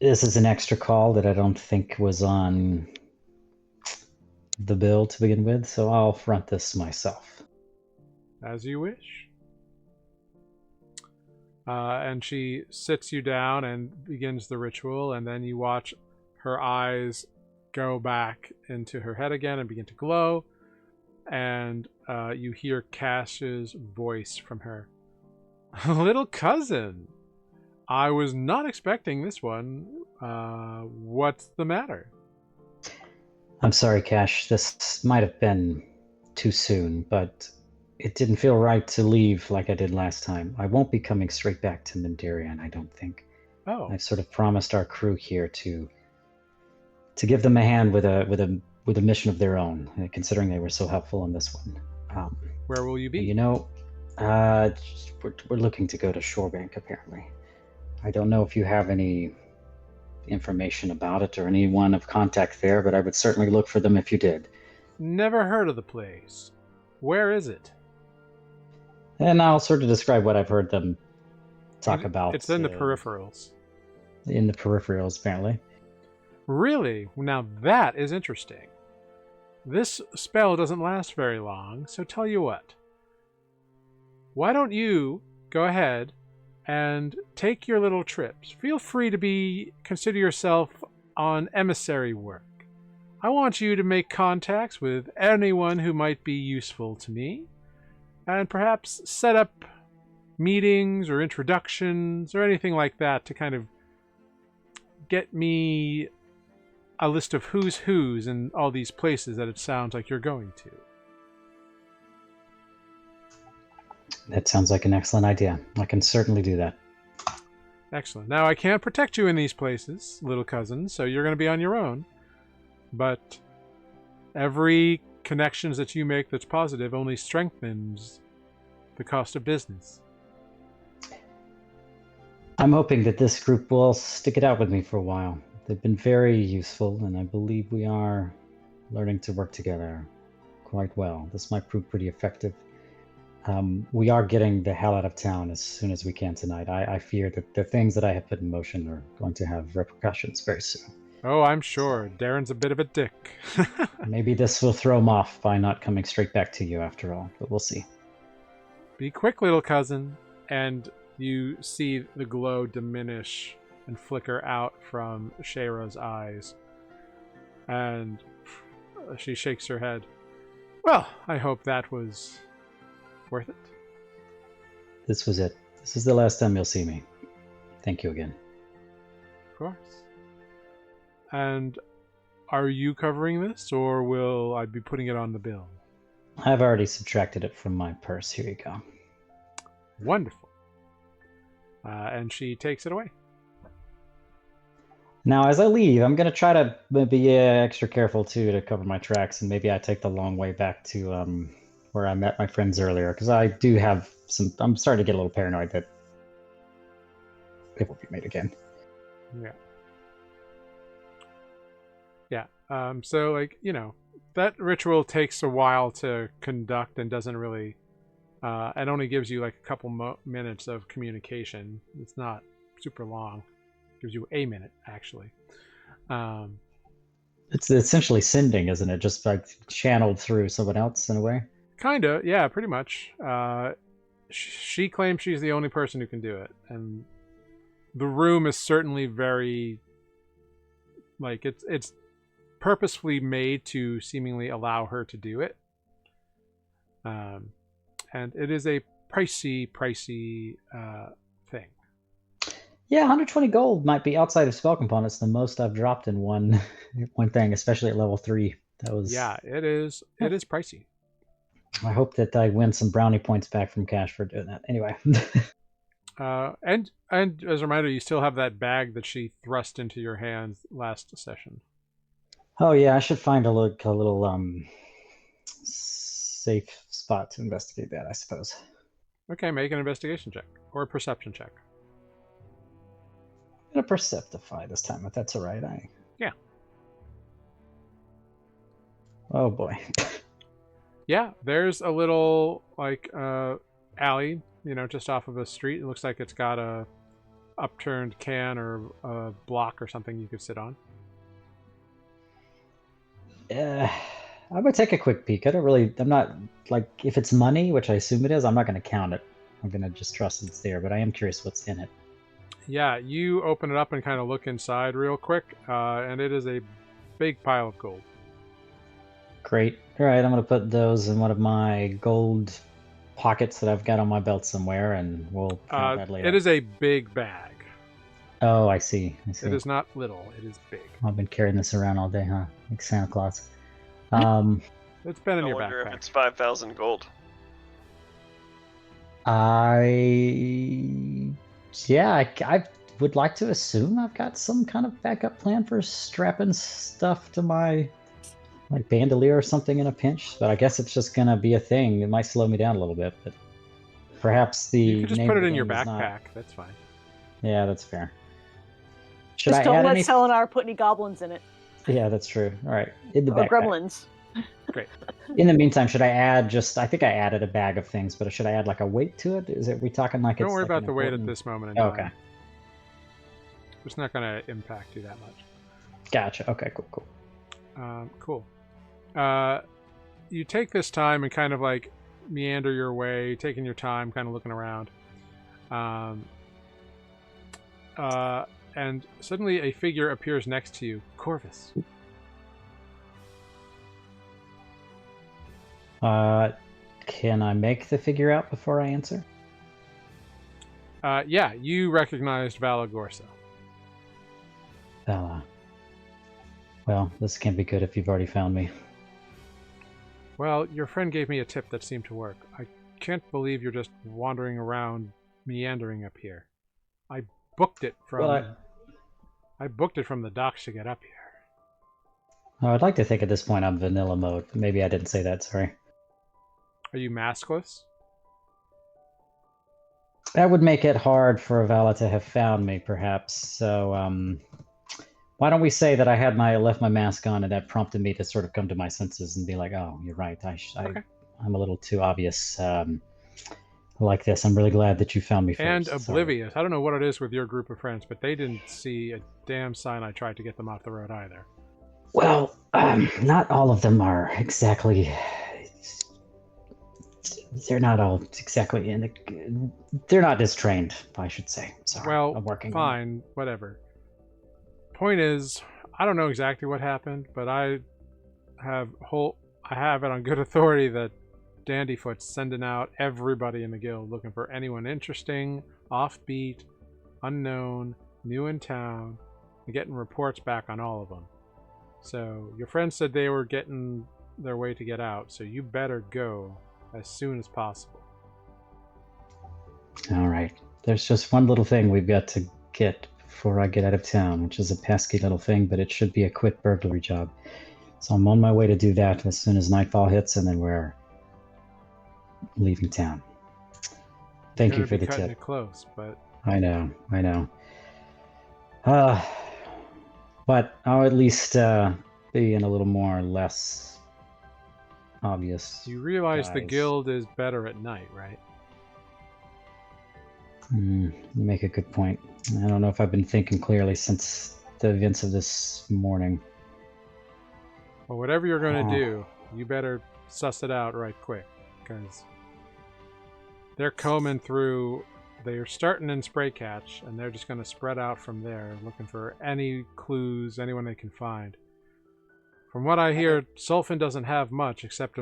This is an extra call that I don't think was on the bill to begin with, so I'll front this myself. As you wish. And she sits you down and begins the ritual, and then you watch her eyes go back into her head again and begin to glow, and you hear Cash's voice from her. Little cousin, I was not expecting this one. What's the matter? I'm sorry, Cash. This might have been too soon, but it didn't feel right to leave like I did last time. I won't be coming straight back to Mandarian, I don't think. Oh, I've sort of promised our crew here to give them a hand with a mission of their own, considering they were so helpful in this one. where will you be? You know, we're looking to go to Shorebank, apparently. I don't know if you have any information about it or anyone of contact there, but I would certainly look for them if you did. Never heard of the place. Where is it? And I'll sort of describe what I've heard them talk about. It's in the peripherals. In the peripherals, apparently. Really? Now that is interesting. This spell doesn't last very long, so tell you what. Why don't you go ahead and take your little trips? Feel free to consider yourself on emissary work. I want you to make contacts with anyone who might be useful to me, and perhaps set up meetings or introductions or anything like that to kind of get me a list of who's who's in all these places that it sounds like you're going to. That sounds like an excellent idea. I can certainly do that. Excellent. Now, I can't protect you in these places, little cousin, so you're going to be on your own. But every connections that you make that's positive only strengthens the cost of business. I'm hoping that this group will stick it out with me for a while. They've been very useful, and I believe we are learning to work together quite well. This might prove pretty effective. We are getting the hell out of town as soon as we can tonight. I fear that the things that I have put in motion are going to have repercussions very soon. Oh, I'm sure. Darren's a bit of a dick. Maybe this will throw him off by not coming straight back to you after all, but we'll see. Be quick, little cousin. And you see the glow diminish and flicker out from Shayra's eyes. And she shakes her head. Well, I hope that was worth it. This was it. This is the last time you'll see me. Thank you again. Of course. And are you covering this, or will I be putting it on the bill? I've already subtracted it from my purse. Here you go. Wonderful. And she takes it away. Now, as I leave, I'm going to try to be extra careful, too, to cover my tracks, and maybe I take the long way back to where I met my friends earlier, because I do have some... I'm starting to get a little paranoid that it will be made again. Yeah. Yeah. So, like, you know, that ritual takes a while to conduct and doesn't really... it only gives you, like, a couple minutes of communication. It's not super long. It gives you a minute, actually. It's essentially sending, isn't it? Just, like, channeled through someone else in a way? Kinda, yeah, pretty much. She claims she's the only person who can do it. And the room is certainly very... Like, it's purposefully made to seemingly allow her to do it. And it is a pricey thing. Yeah, 120 gold might be, outside of spell components, the most I've dropped in one thing, especially at level 3. That was... Yeah, it is pricey. I hope that I win some brownie points back from Cash for doing that. Anyway. And as a reminder, you still have that bag that she thrust into your hands last session. Oh yeah, I should find a little safe spot to investigate that, I suppose. Okay, make an investigation check or a perception check. I'm gonna perceptify this time, if that's all right. Yeah. Oh boy. Yeah, there's a little like alley, you know, just off of a street. It looks like it's got a upturned can or a block or something you could sit on. I'm gonna take a quick peek. I'm not, like, if it's money, which I assume it is, I'm not gonna count it. I'm gonna just trust it's there, but I am curious what's in it. Yeah, you open it up and kind of look inside real quick, and it is a big pile of gold. Great. All right, I'm gonna put those in one of my gold pockets that I've got on my belt somewhere, and we'll count that later. It is a big bag. Oh, I see. I see. It is not little. It is big. I've been carrying this around all day, huh? Like Santa Claus. It's been in I your wonder if backpack. it's 5,000 gold. I would like to assume I've got some kind of backup plan for strapping stuff to my like bandolier or something in a pinch, but I guess it's just gonna be a thing. It might slow me down a little bit, but perhaps the You could just name put of it the in your game is not. backpack. That's fine. Yeah, that's fair. Should Just I don't add let any? Selenar put any goblins in it. Yeah, that's true. All right, in the Or backpack. gremlins. In the meantime, should I add just? I think I added a bag of things, but should I add like a weight to it? Is it? We talking like Don't it's worry like about an the weight at important- this moment in time. Okay, It's not going to impact you that much. gotcha. Okay, cool. Cool. You take this time and kind of like meander your way, taking your time, kind of looking around. And suddenly a figure appears next to you. Corvus. Can I make the figure out before I answer? Yeah, you recognized Vala Gorsa. Well, this can't be good if you've already found me. Well, your friend gave me a tip that seemed to work. I can't believe you're just wandering around, meandering up here. I booked it from. Well, I booked it from the docks to get up here. I'd like to think at this point I'm vanilla mode, but maybe I didn't say that. Sorry. Are you maskless? That would make it hard for Vala to have found me, perhaps. So, why don't we say that I had left my mask on, and that prompted me to sort of come to my senses and be like, "Oh, you're right. Okay. I'm a little too obvious like this. I'm really glad that you found me first." And Sorry. oblivious. I don't know what it is with your group of friends, but they didn't see a damn sign I tried to get them off the road either. Well, not all of them are exactly. They're not all exactly in the. They're not as trained, I should say. Sorry. Well, I'm working. fine, whatever. Point is, I don't know exactly what happened, but I have it on good authority that Dandyfoot's sending out everybody in the guild looking for anyone interesting, offbeat, unknown, new in town, and getting reports back on all of them. So your friend said they were getting their way to get out, so you better go as soon as possible. All right. There's just one little thing we've got to get before I get out of town, which is a pesky little thing, but it should be a quick burglary job. So I'm on my way to do that as soon as nightfall hits, and then we're leaving town. Thank you for the cutting tip. it close, but I know. But I'll at least be in a little more or less obvious. you realize the guise. guild is better at night, right? You make a good point. I don't know if I've been thinking clearly since the events of this morning. Well, whatever you're going Oh. to do, you better suss it out right quick, because they're combing through. They're starting in Spray Catch, and they're just going to spread out from there, looking for any clues, anyone they can find. From what I hear, Sulfin doesn't have much, except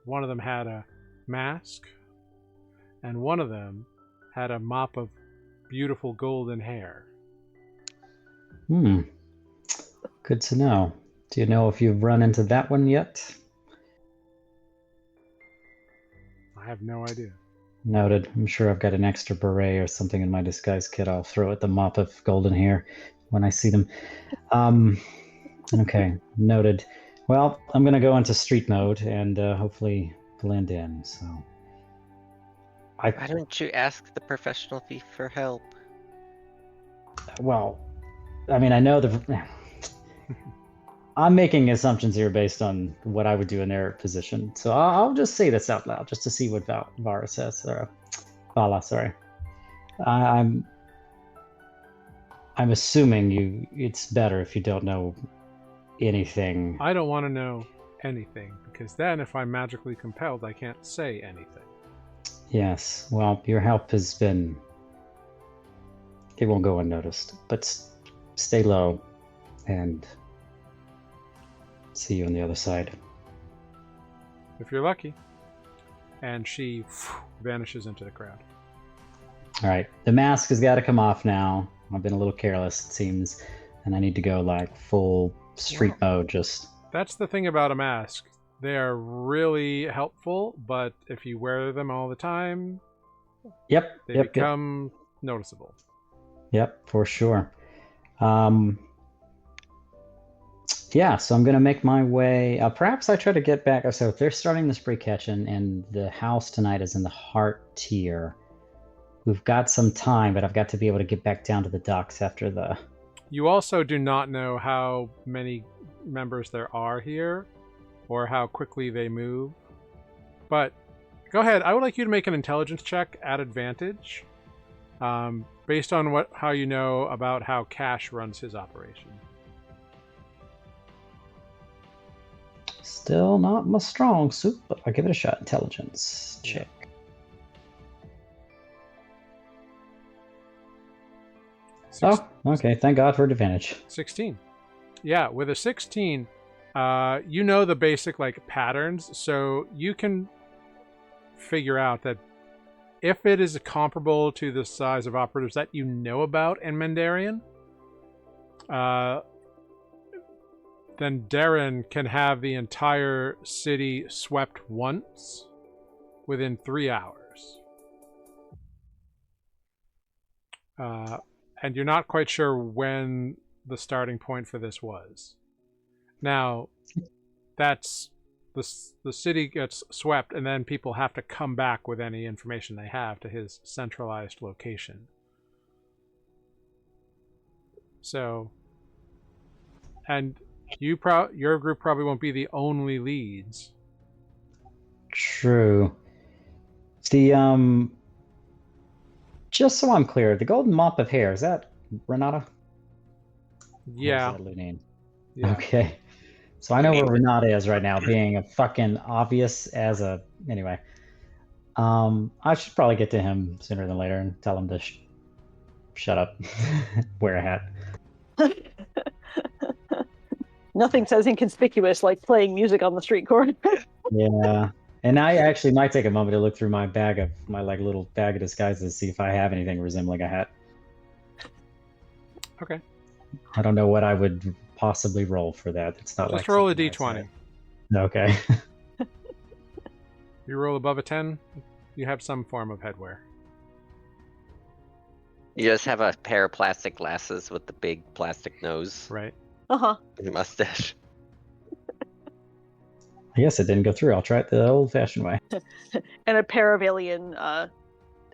one of them had a mask, and one of them had a mop of beautiful golden hair. Good to know. Do you know if you've run into that one yet? I have no idea. Noted. I'm sure I've got an extra beret or something in my disguise kit. I'll throw at the mop of golden hair when I see them. Okay, noted. Well, I'm going to go into street mode and hopefully blend in. So, Why don't you ask the professional thief for help? well, I mean, I know I'm making assumptions here based on what I would do in their position. So I'll just say this out loud just to see what Vara says. Or Vala, sorry. I'm assuming it's better if you don't know anything. I don't want to know anything, because then if I'm magically compelled, I can't say anything. Yes, well, your help has been... It won't go unnoticed, but stay low and see you on the other side. If you're lucky. And she vanishes into the crowd. All right, the mask has got to come off now. I've been a little careless, it seems, and I need to go like full street mode. Just That's the thing about a mask. They are really helpful, but if you wear them all the time, yep, they yep, become noticeable. yep, for sure. Yeah, so I'm gonna make my way. Perhaps I try to get back. So if they're starting the spree catch and the house tonight is in the heart tier, we've got some time, but I've got to be able to get back down to the docks after the. You also do not know how many members there are here or how quickly they move. But go ahead. I would like you to make an intelligence check at advantage based on how you know about how Cash runs his operation. Still not my strong suit, but I'll give it a shot. Intelligence check. Oh, okay. Thank God for advantage. 16. Yeah, with a 16, you know the basic patterns, so you can figure out that if it is comparable to the size of operatives that you know about in Mendarian, then Darren can have the entire city swept once within 3 hours. And you're not quite sure when the starting point for this was. Now, that's the city gets swept, and then people have to come back with any information they have to his centralized location. So, and your group probably won't be the only leads. True. Just so I'm clear, the golden mop of hair, is that Renata? Yeah. Or is that Lunine? Yeah. Okay. So I know where Renata is right now, being a fucking obvious as a. Anyway. I should probably get to him sooner than later and tell him to shut up. Wear a hat. Nothing says inconspicuous like playing music on the street corner. Yeah. And I actually might take a moment to look through my little bag of disguises, see if I have anything resembling a hat. Okay. I don't know what I would possibly roll for that. It's not Just like roll a something d20. Okay. You roll above a 10, you have some form of headwear. You just have a pair of plastic glasses with the big plastic nose Right. Uh-huh. and mustache. I guess it didn't go through. I'll try it the old-fashioned way. And a pair of alien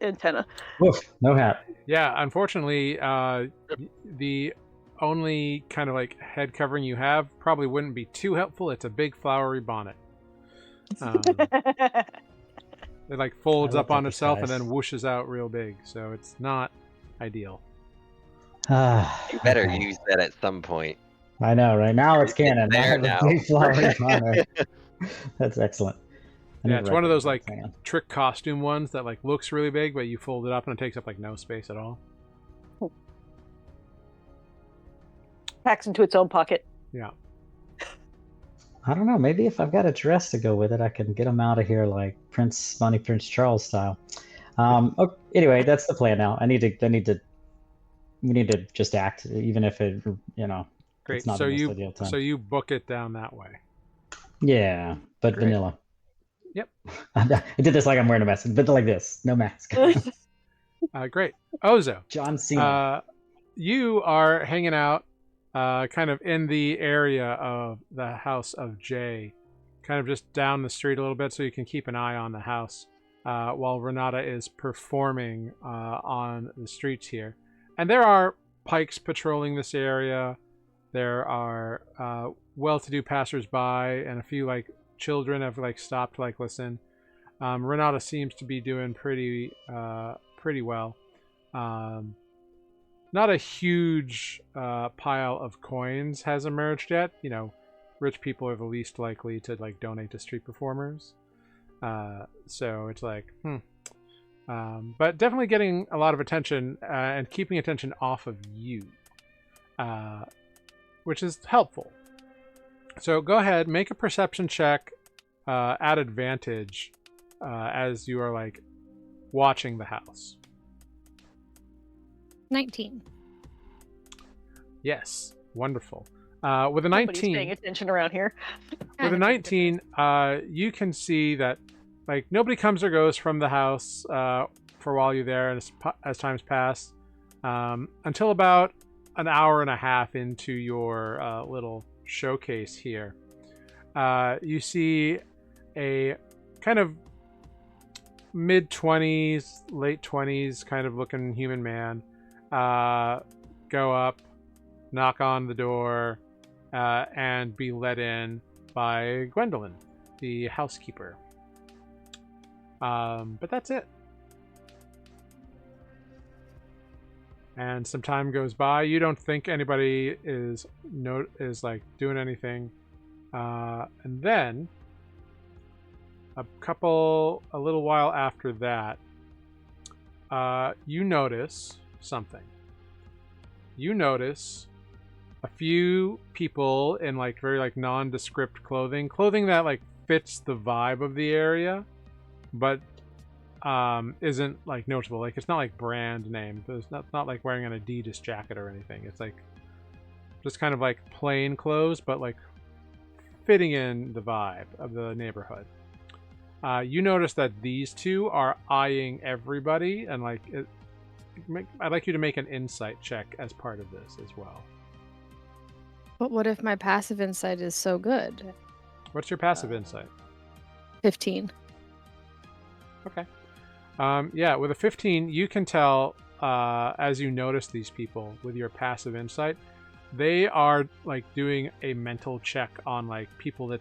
antenna. Woof, no hat. Yeah, unfortunately, the only kind of head covering you have probably wouldn't be too helpful. It's a big flowery bonnet. It folds up on itself and then whooshes out real big, so it's not ideal. You better use that at some point. I know, right now it's canon. There I have now. a big flowery bonnet. That's excellent. Yeah, it's one of those trick costume ones that looks really big, but you fold it up and it takes up no space at all. Packs into its own pocket. Yeah. I don't know. Maybe if I've got a dress to go with it, I can get them out of here like Prince Charles style. Okay, anyway, that's the plan now. We need to just act, even if it, Great. it's not So the most ideal time. so you book it down that way. Yeah, but Great. vanilla. Yep. I did this like I'm wearing a mask, but like this, no mask. Great. Ozo. John Cena. You are hanging out kind of in the area of the house of Jay, kind of just down the street a little bit so you can keep an eye on the house while Renata is performing on the streets here. And there are pikes patrolling this area. There are well-to-do passersby, and a few children have stopped to listen. Renata seems to be doing pretty well. Not a huge pile of coins has emerged yet. Rich people are the least likely to donate to street performers. So it's but definitely getting a lot of attention and keeping attention off of you, which is helpful. So go ahead, make a perception check at advantage as you are watching the house. 19. Yes, wonderful. With a Nobody's paying 19, attention around here. with a 19, you can see that like nobody comes or goes from the house for while you're there, and as times pass, until about an hour and a half into your little showcase here. You see a kind of mid-20s, late 20s kind of looking human man go up, knock on the door, and be let in by Gwendolyn, the housekeeper. But that's it. And some time goes by. You don't think anybody is like doing anything. And then a little while after that, you notice something. You notice a few people in like very like nondescript clothing that like fits the vibe of the area, but isn't like notable. Like it's not like brand name. It's not like wearing an Adidas jacket or anything. It's like just kind of like plain clothes, but like fitting in the vibe of the neighborhood. You notice that these two are eyeing everybody, and like I'd like you to make an insight check as part of this as well. But what if my passive insight is so good? What's your passive insight? 15. Okay. Yeah, with a 15, you can tell as you notice these people with your passive insight, they are like doing a mental check on like people that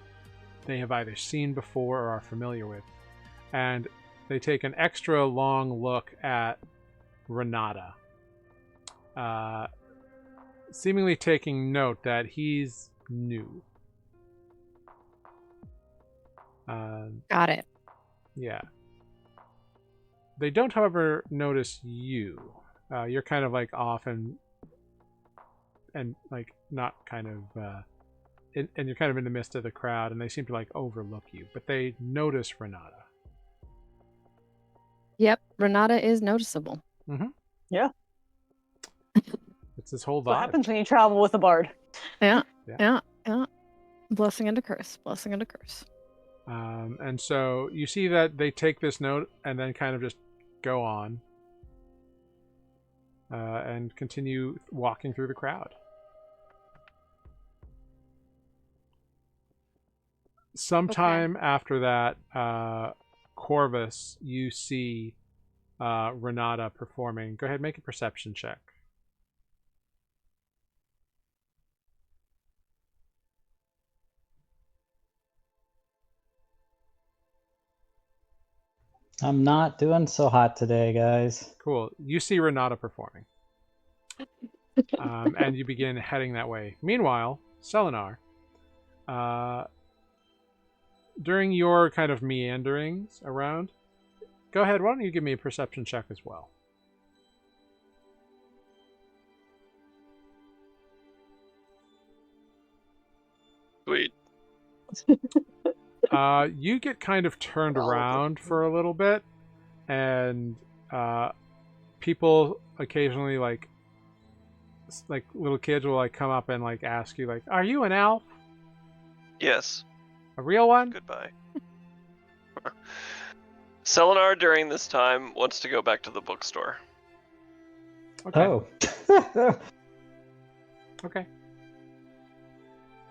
they have either seen before or are familiar with. And they take an extra long look at Renata, seemingly taking note that he's new. Got it. Yeah. They don't, however, notice you. You're kind of like off and like not kind of and you're kind of in the midst of the crowd, and they seem to like overlook you, but they notice Renata. Yep, Renata is noticeable. Mm-hmm. Yeah. It's this whole vibe. What happens when you travel with a bard? Yeah. Yeah. Blessing and a curse. Blessing and a curse. And so you see that they take this note and then kind of just go on and continue walking through the crowd. Sometime after that, Corvus, you see Renata performing. Go ahead, make a perception check. I'm not doing so hot today, guys. Cool. You see Renata performing. And you begin heading that way. Meanwhile, Selenar, during your kind of meanderings around, go ahead, why don't you give me a perception check as well? Sweet. You get kind of turned around for a little bit, and people occasionally like little kids will like come up and like ask you like, "Are you an elf? Yes. A real one?" Goodbye. Selenar during this time wants to go back to the bookstore. Okay. Oh. Okay.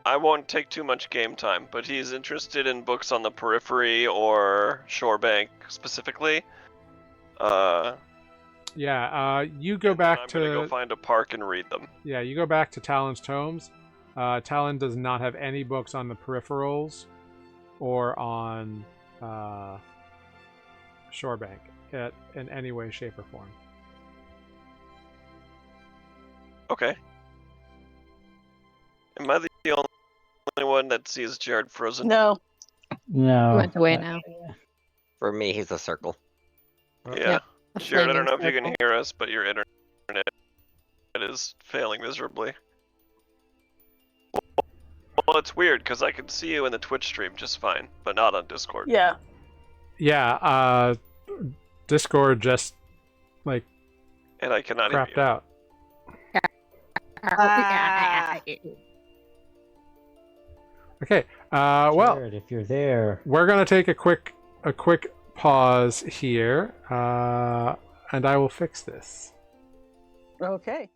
I won't take too much game time, but he's interested in books on the periphery or Shorebank specifically. Yeah. You go back to. I'm gonna go find a park and read them. Yeah, you go back to Talon's tomes. Talon does not have any books on the peripherals or on Shorebank in any way, shape, or form. Okay. Am I the only one that sees Jared frozen? No. No. He went away now. For me, he's a circle. Yeah. A Jared, I don't know flaming if you can circle. hear us, but your internet is failing miserably. Well, it's weird because I can see you in the Twitch stream just fine, but not on Discord. Yeah. Yeah. Discord just like And I cannot hear crapped you. out. Okay. Well, Jared, if you're there, we're gonna take a quick pause here, and I will fix this. Okay.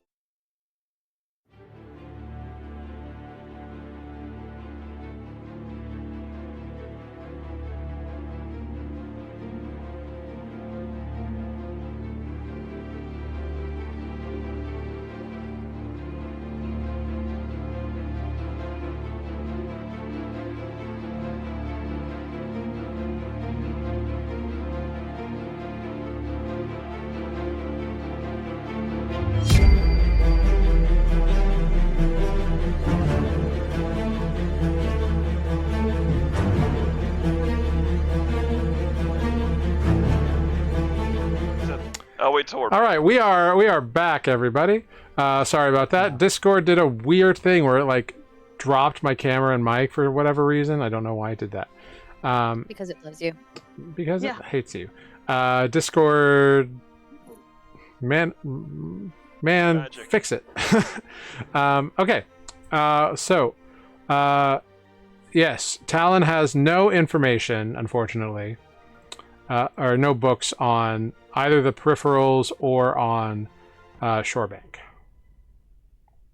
I'll wait till we're All right, we are back, everybody. Sorry about that. Discord did a weird thing where it like dropped my camera and mic for whatever reason. I don't know why it did that. Because it loves you. Because Yeah. it hates you. Discord, man, Magic. fix it. Okay. So, yes, Talon has no information, unfortunately, or no books on either the peripherals or on Shorebank.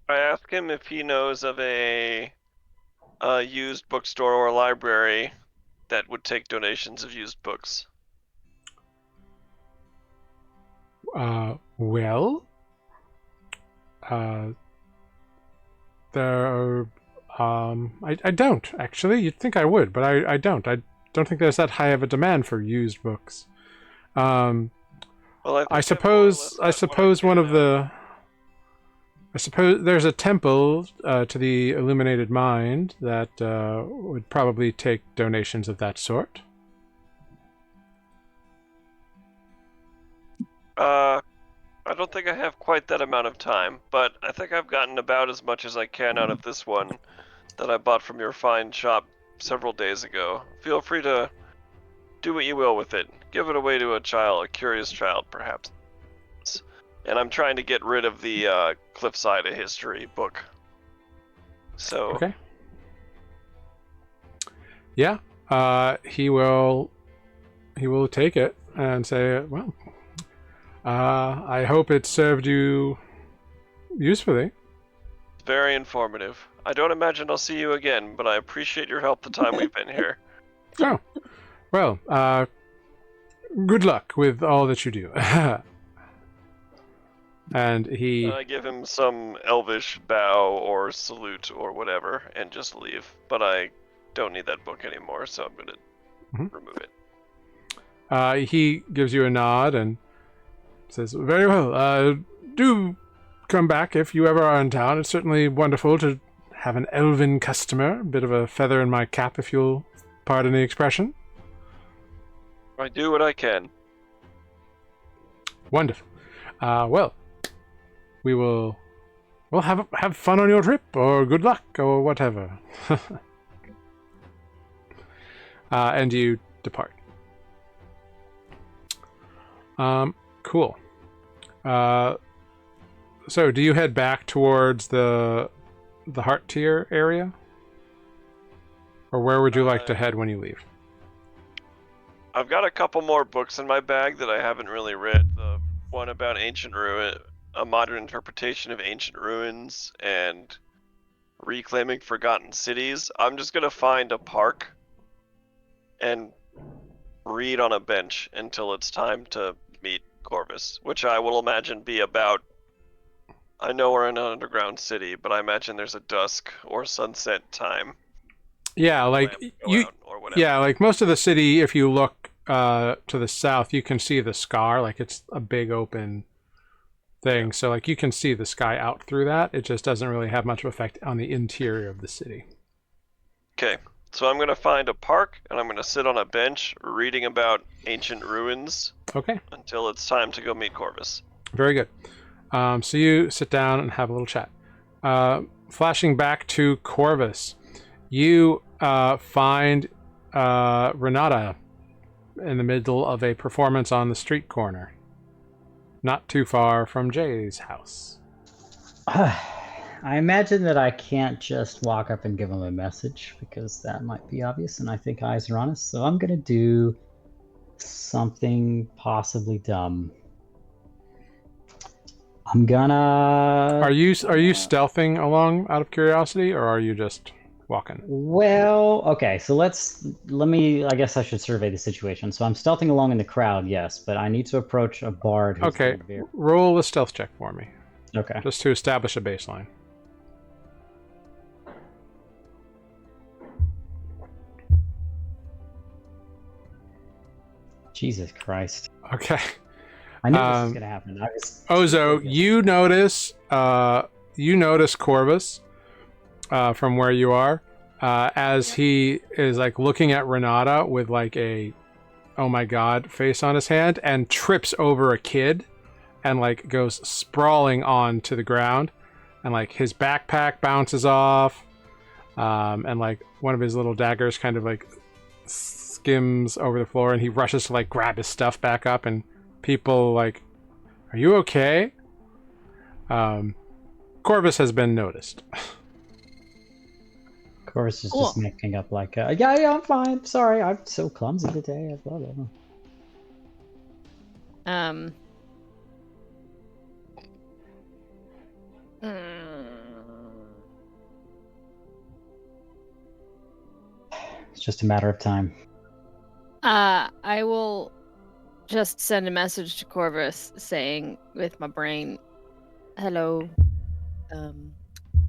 I ask him if he knows of a used bookstore or library that would take donations of used books. Well, there. I don't actually. You'd think I would, but I don't. I don't think there's that high of a demand for used books. Well, I suppose one of the. I suppose there's a temple to the Illuminated Mind that would probably take donations of that sort. I don't think I have quite that amount of time, but I think I've gotten about as much as I can out of this one that I bought from your fine shop several days ago. Feel free to do what you will with it. Give it away to a child, a curious child, perhaps. And I'm trying to get rid of the Cliffside of History book. So. Okay. Yeah. He will take it and say, well, I hope it served you usefully. Very informative. I don't imagine I'll see you again, but I appreciate your help the time we've been here. Oh, well, good luck with all that you do. And he... I give him some elvish bow or salute or whatever and just leave. But I don't need that book anymore, so I'm going to remove it. He gives you a nod and says, very well, do come back if you ever are in town. It's certainly wonderful to have an elven customer. A bit of a feather in my cap, if you'll pardon the expression. I do what I can. Wonderful. Well, we'll have fun on your trip, or good luck, or whatever. And you depart. Cool. So do you head back towards the heart tier area? Or where would you like to head when you leave? I've got a couple more books in my bag that I haven't really read. The one about ancient ruin, a modern interpretation of ancient ruins, and reclaiming forgotten cities. I'm just gonna find a park and read on a bench until it's time to meet Corvus, which I will imagine be about. I know we're in an underground city, but I imagine there's a dusk or sunset time. Yeah, like yeah, like most of the city, if you look to the south, you can see the scar. Like it's a big open thing, so like you can see the sky out through that. It just doesn't really have much of effect on the interior of the city. Okay, so I'm gonna find a park and I'm gonna sit on a bench reading about ancient ruins. Okay. Until it's time to go meet Corvus. Very good. So you sit down and have a little chat. Flashing back to Corvus, you find Renata in the middle of a performance on the street corner, not too far from Jay's house. I imagine that I can't just walk up and give him a message because that might be obvious, and I think eyes are on us. So I'm gonna do something possibly dumb. I'm gonna. Are you stealthing along out of curiosity, or are you just walking? Well, okay, so let me, I guess I should survey the situation. So I'm stealthing along in the crowd, yes, but I need to approach a bard who's Okay, very... roll a stealth check for me, Okay. just to establish a baseline. Jesus Christ. Okay. I knew this was gonna happen. I was... Ozo, you notice Corvus from where you are as he is like looking at Renata with like a oh my god face on his hand and trips over a kid and like goes sprawling onto the ground, and like his backpack bounces off, and like one of his little daggers kind of like skims over the floor, and he rushes to like grab his stuff back up, and people like, are you okay? Corvus has been noticed. Corvus is Cool. just making up like, yeah, I'm fine. Sorry, I'm so clumsy today. Blah, blah, blah. It's just a matter of time. I will just send a message to Corvus saying with my brain, hello.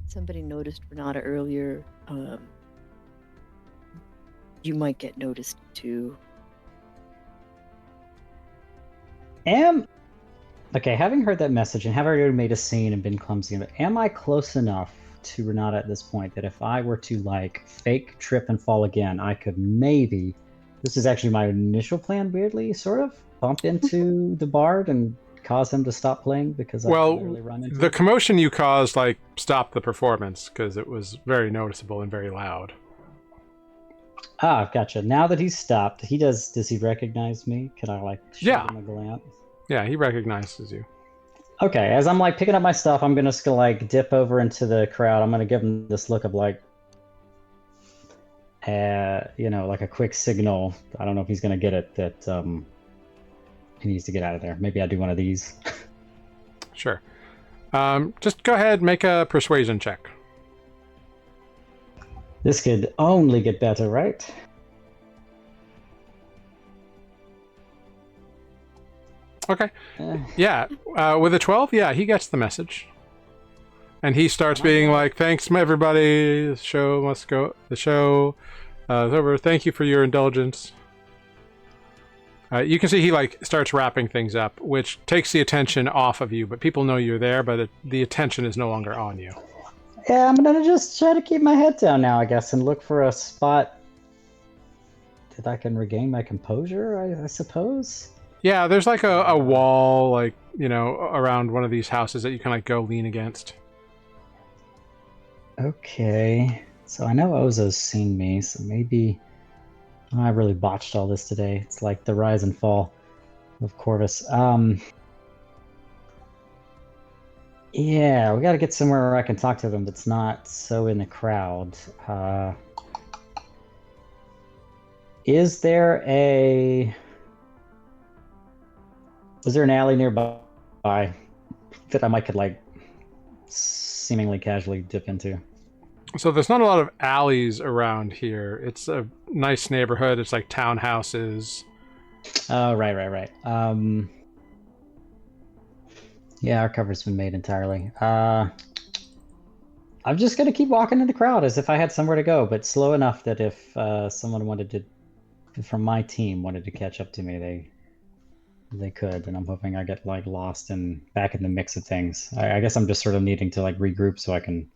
Somebody noticed Renata earlier. You might get noticed too. Okay, having heard that message and having already made a scene and been clumsy, but am I close enough to Renata at this point that if I were to like fake trip and fall again, I could maybe, this is actually my initial plan, weirdly, sort of bump into the bard and cause him to stop playing because I literally run into the him? commotion you caused like stopped the performance because it was very noticeable and very loud. Ah, gotcha. Now that he's stopped, does he recognize me? Can I like shoot Yeah. him a glance? Yeah, he recognizes you. Okay, as I'm like picking up my stuff, I'm just gonna like dip over into the crowd. I'm gonna give him this look of like, like a quick signal. I don't know if he's gonna get it that he needs to get out of there. Maybe I do one of these. Sure. Just go ahead, make a persuasion check. This could only get better, right? Okay. Yeah, with a 12, yeah, he gets the message. And he starts being like, thanks, everybody. The show must go. The show is over. Thank you for your indulgence. You can see he like starts wrapping things up, which takes the attention off of you. But people know you're there, but the attention is no longer on you. Yeah, I'm gonna just try to keep my head down now, I guess, and look for a spot that I can regain my composure, I suppose. Yeah, there's like a wall, like, around one of these houses that you can like go lean against. Okay, so I know Ozo's seen me, so maybe I really botched all this today. It's like the rise and fall of Corvus. Yeah, we gotta get somewhere where I can talk to them that's not so in the crowd. Is there an alley nearby that I could like seemingly casually dip into? So there's not a lot of alleys around here. It's a nice neighborhood. It's like townhouses. Oh, right. Yeah, our cover's been made entirely. I'm just gonna keep walking in the crowd as if I had somewhere to go, but slow enough that if someone from my team wanted to catch up to me, they could, and I'm hoping I get like lost and back in the mix of things. I guess I'm just sort of needing to like regroup so I can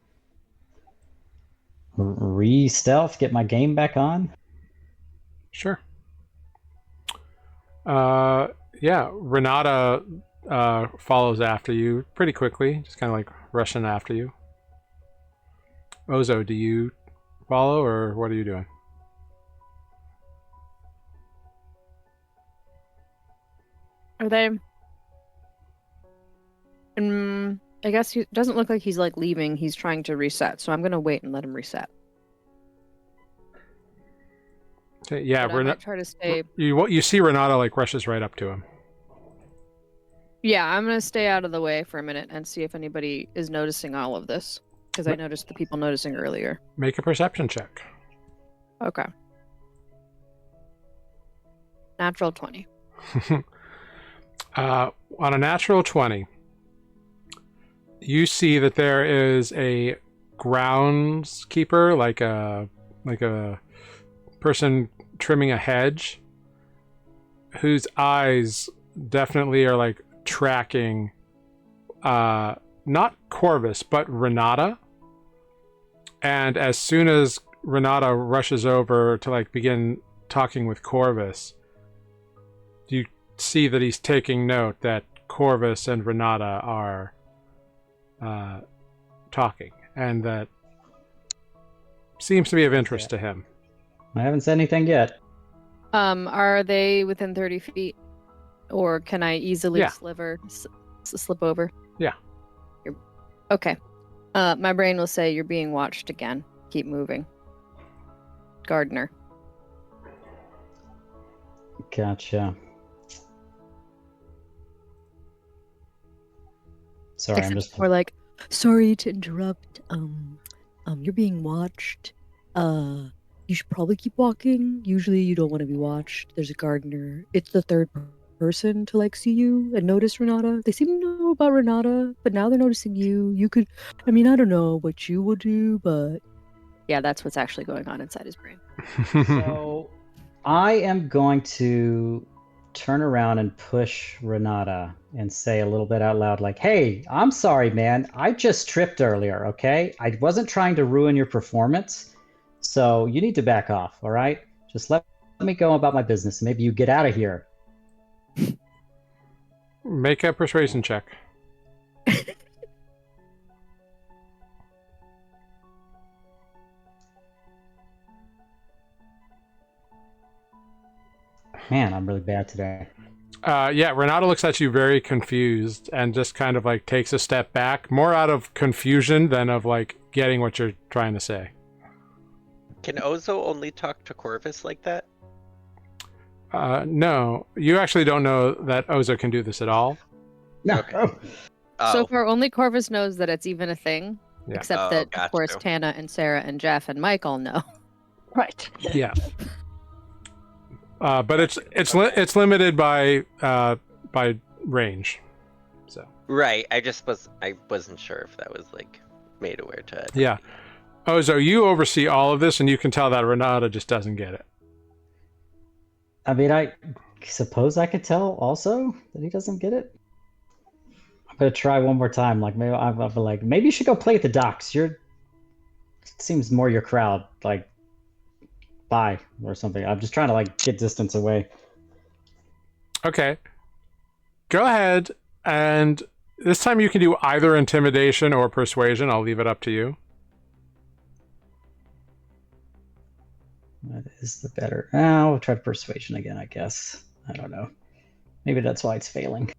re-stealth, get my game back on. Sure. Yeah, Renata follows after you pretty quickly, just kind of like rushing after you. Ozo, do you follow, or what are you doing? Are they in I guess he doesn't look like he's like leaving. He's trying to reset, so I'm gonna wait and let him reset. Okay, yeah, But I might try to stay. You see Renata like rushes right up to him. Yeah, I'm gonna stay out of the way for a minute and see if anybody is noticing all of this, because I noticed the people noticing earlier. Make a perception check. Okay. Natural 20. On a natural 20, you see that there is a groundskeeper, like a person trimming a hedge, whose eyes definitely are like tracking not Corvus but Renata. And as soon as Renata rushes over to like begin talking with Corvus, you see that he's taking note that Corvus and Renata are talking, and that seems to be of interest to him. I haven't said anything yet. Are they within 30 feet? Or can I easily Yeah. slip over? Yeah. Okay. My brain will say you're being watched again. Keep moving. Gardener. Gotcha. Sorry, I'm just. Or like, sorry to interrupt. You're being watched. You should probably keep walking. Usually, you don't want to be watched. There's a gardener. It's the third person to like see you and notice Renata. They seem to know about Renata, but now they're noticing you. You could, I mean, I don't know what you will do, but Yeah, that's what's actually going on inside his brain. So, I am going to turn around and push Renata and say a little bit out loud, like, "Hey, I'm sorry, man. I just tripped earlier. Okay, I wasn't trying to ruin your performance. So you need to back off, all right? Just let me go about my business. Maybe you get out of here." Make a persuasion check. Man, I'm really bad today. Yeah, Renata looks at you very confused and just kind of like takes a step back, more out of confusion than of like getting what you're trying to say. Can Ozo only talk to Corvus like that? No, you actually don't know that Ozo can do this at all. No. Okay. So Oh, far, only Corvus knows that it's even a thing. Yeah. Except Oh, that, got of course, you. Tana and Sarah and Jeff and Mike all know. Right. Yeah. But it's limited by range. So right. I wasn't sure if that was like made aware to it. yeah. Ozo, you oversee all of this, and you can tell that Renata just doesn't get it. I mean, I suppose I could tell also that he doesn't get it. I'm gonna try one more time. Like maybe I'm like, maybe you should go play at the docks. It seems more your crowd. Like, bye or something. I'm just trying to like get distance away. Okay. Go ahead, and this time you can do either intimidation or persuasion. I'll leave it up to you. What is the better? I'll try persuasion again, I guess. I don't know. Maybe that's why it's failing.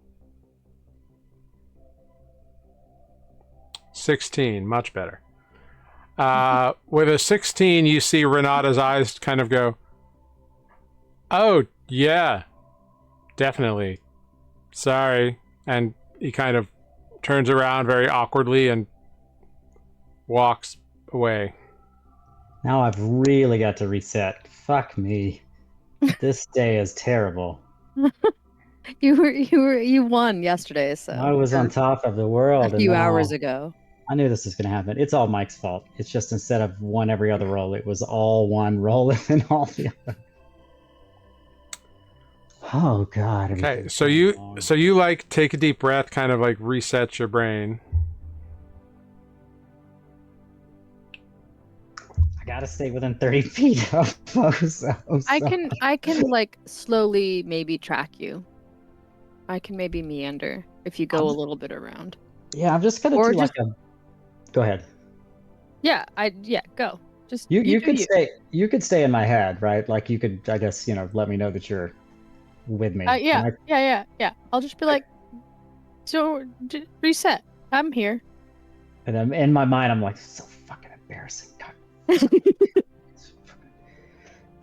16, much better. With a 16, you see Renata's eyes kind of go, "Oh, yeah, definitely. Sorry." And he kind of turns around very awkwardly and walks away. Now I've really got to reset. Fuck me. This day is terrible. You won yesterday, so I was on top of the world. a few and now hours ago. I knew this was going to happen. It's all Mike's fault. It's just instead of one every other roll, it was all one roll and then all the other. Oh God. Okay, everything's so going wrong. you like take a deep breath, kind of like reset your brain. I gotta stay within 30 feet of Ozo. I can like slowly maybe track you. I can maybe meander if you go a little bit around. Yeah, I'm just gonna Or do like a. Go ahead. Yeah, go. Just You do could stay. You could stay in my head, right? Like you could, I guess, let me know that you're with me. Yeah. And I'll just be like, so reset. I'm here. And I'm, in my mind, I'm like, so fucking embarrassing. God.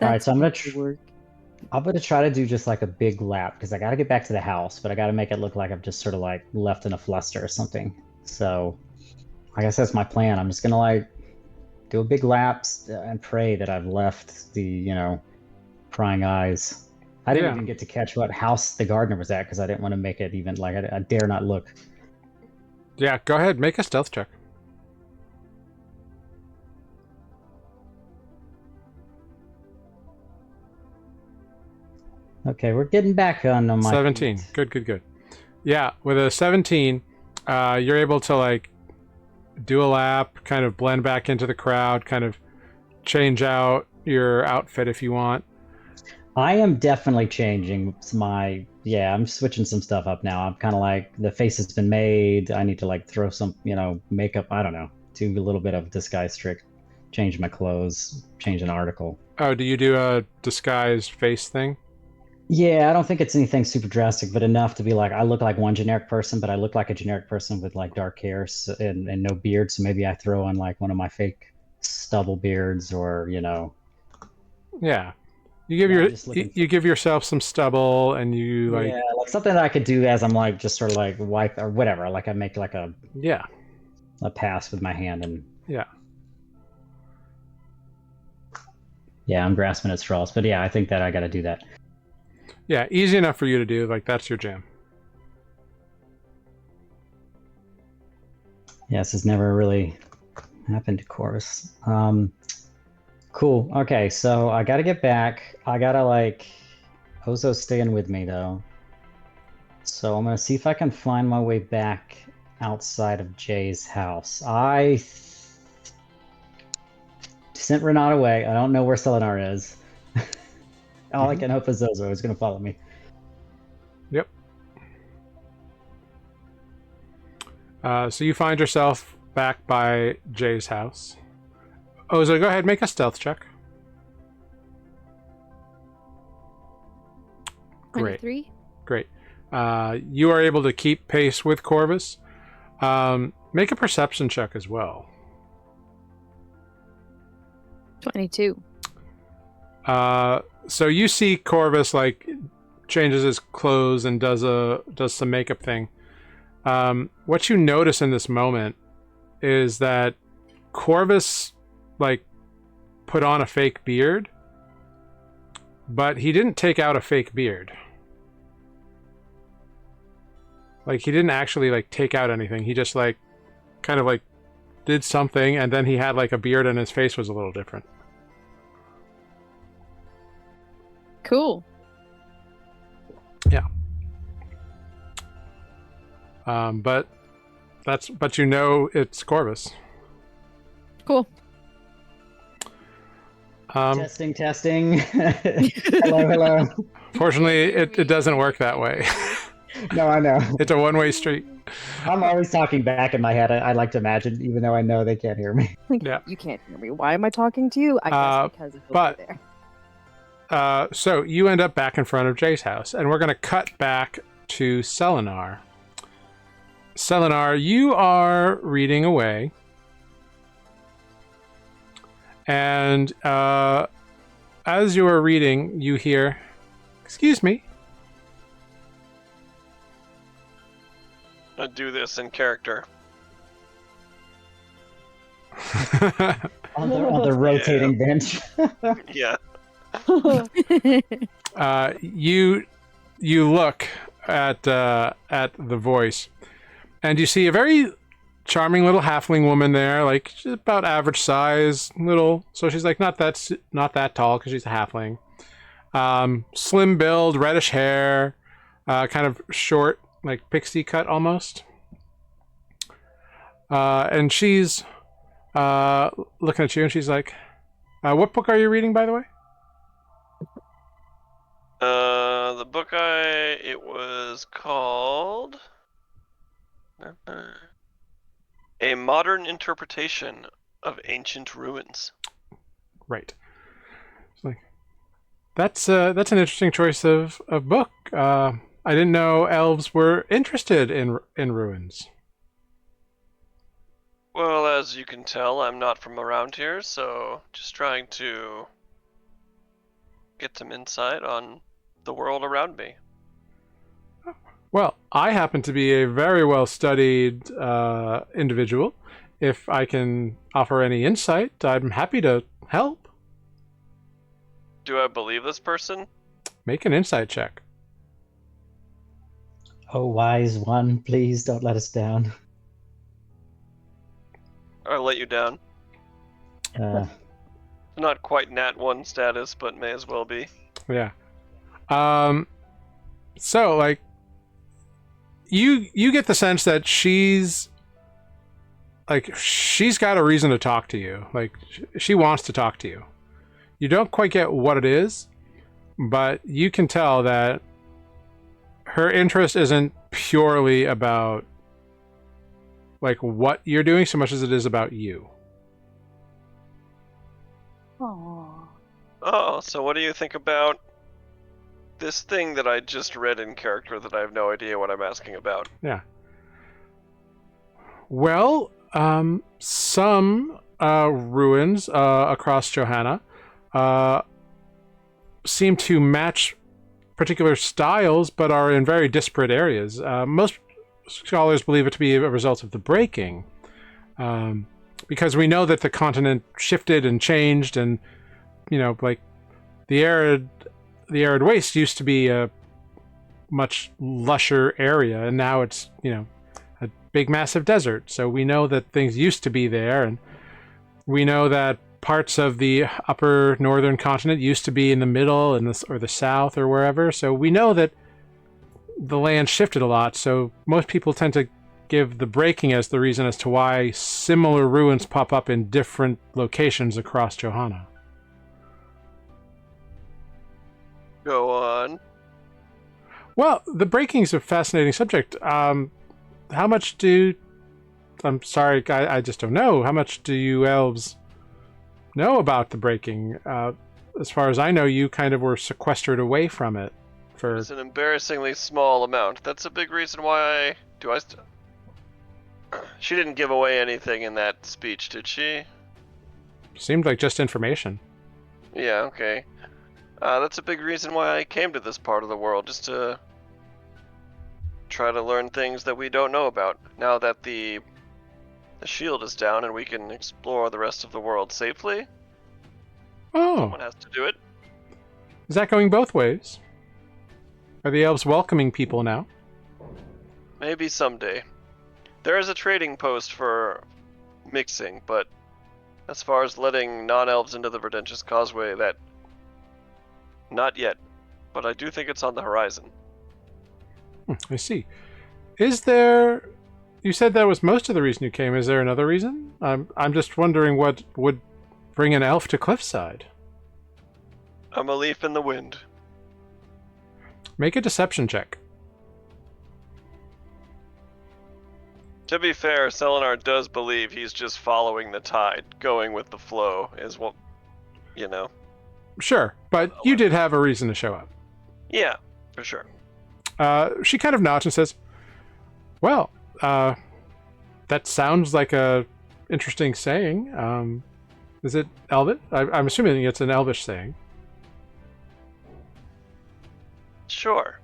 All right, so I'm gonna try to do just like a big lap because I gotta get back to the house, but I gotta make it look like I'm just sort of like left in a fluster or something. So I guess that's my plan. I'm just gonna like do a big lap and pray that I've left the, prying eyes. I didn't even get to catch what house the gardener was at because I didn't want to make it even like I dare not look. Yeah, go ahead, make a stealth check. Okay, we're getting back on my 17. feet. Good. Yeah, with a 17, you're able to like do a lap, kind of blend back into the crowd, kind of change out your outfit if you want. I am definitely changing I'm switching some stuff up now. I'm kind of like, the face has been made. I need to like throw some, makeup, I don't know, do a little bit of disguise trick, change my clothes, change an article. Oh, do you do a disguised face thing? Yeah, I don't think it's anything super drastic, but enough to be like, I look like one generic person, but I look like a generic person with like dark hair and no beard. So maybe I throw on like one of my fake stubble beards or, Yeah. You give yourself some stubble and you like something that I could do as I'm like just sort of like wipe or whatever. Like I make like a pass with my hand and I'm grasping at straws. But yeah, I think that I got to do that. Yeah, easy enough for you to do. Like that's your jam. Yeah, this has never really happened to Corvus. Cool. Okay, so I gotta get back. I gotta like Ozo's staying with me though. So I'm gonna see if I can find my way back outside of Jay's house. I sent Renata away. I don't know where Selenar is. All I can hope is Ozo is gonna follow me. Yep. So you find yourself back by Jay's house. Ozo, go ahead, make a stealth check. Great. 23? Great. You are able to keep pace with Corvus. Make a perception check as well. 22. So you see Corvus like changes his clothes and does some makeup thing. What you notice in this moment is that Corvus like put on a fake beard, but he didn't take out a fake beard. Like he didn't actually like take out anything. He just like kind of like did something and then he had like a beard and his face was a little different. Cool. Yeah. But it's Corvus. Cool. Testing. Hello. Fortunately, it doesn't work that way. No, I know. It's a one-way street. I'm always talking back in my head. I like to imagine, even though I know they can't hear me. Yeah. You can't hear me. Why am I talking to you? I guess because it's over there. So you end up back in front of Jay's house, and we're going to cut back to Selenar. Selenar, you are reading away. And as you are reading, you hear, "Excuse me." I do this in character. on the rotating bench. Yeah. You look at the voice, and you see a very charming little halfling woman there, like she's about average size, little. So she's like not that tall because she's a halfling. Slim build, reddish hair, kind of short, like pixie cut almost. And she's looking at you, and she's like, "What book are you reading, by the way?" The book it was called A Modern Interpretation of Ancient Ruins. Right. It's like that's an interesting choice of book. I didn't know elves were interested in ruins. Well, as you can tell, I'm not from around here, so just trying to get some insight on the world around me. Well, I happen to be a very well-studied individual. If I can offer any insight, I'm happy to help. Do I believe this person? Make an insight check. Oh, wise one, please don't let us down. Or let you down? Uh, Not quite Nat 1 status, but may as well be. Yeah. So, like, you get the sense that she's got a reason to talk to you. Like, she wants to talk to you. You don't quite get what it is, but you can tell that her interest isn't purely about like what you're doing so much as it is about you. Oh. Oh, so what do you think about this thing that I just read in character that I have no idea what I'm asking about? Yeah. Well, some ruins across Johanna seem to match particular styles, but are in very disparate areas. Most scholars believe it to be a result of the breaking, because we know that the continent shifted and changed, and like the arid waste used to be a much lusher area, and now it's a big massive desert. So we know that things used to be there, and we know that parts of the upper northern continent used to be in the middle and or the south or wherever. So we know that the land shifted a lot. So most people tend to give the breaking as the reason as to why similar ruins pop up in different locations across Johanna. Go on. Well, the breaking is a fascinating subject. How much I'm sorry, I just don't know. How much do you elves know about the breaking? As far as I know, you kind of were sequestered away from it. It's an embarrassingly small amount. That's a big reason why She didn't give away anything in that speech, did she? Seemed like just information. Yeah, okay. That's a big reason why I came to this part of the world, just to try to learn things that we don't know about. Now that the shield is down and we can explore the rest of the world safely, someone Oh, has to do it. is that going both ways? Are the elves welcoming people now? Maybe someday. There is a trading post for mixing, but as far as letting non-elves into the Verdentious Causeway, that... not yet. But I do think it's on the horizon. I see. Is there... You said that was most of the reason you came. Is there another reason? I'm just wondering what would bring an elf to Cliffside. I'm a leaf in the wind. Make a deception check. To be fair, Selenar does believe he's just following the tide, going with the flow, is what, Sure, but you did have a reason to show up. Yeah, for sure. She kind of nods and says, well, that sounds like a interesting saying. Is it Elvish? I'm assuming it's an Elvish saying. Sure.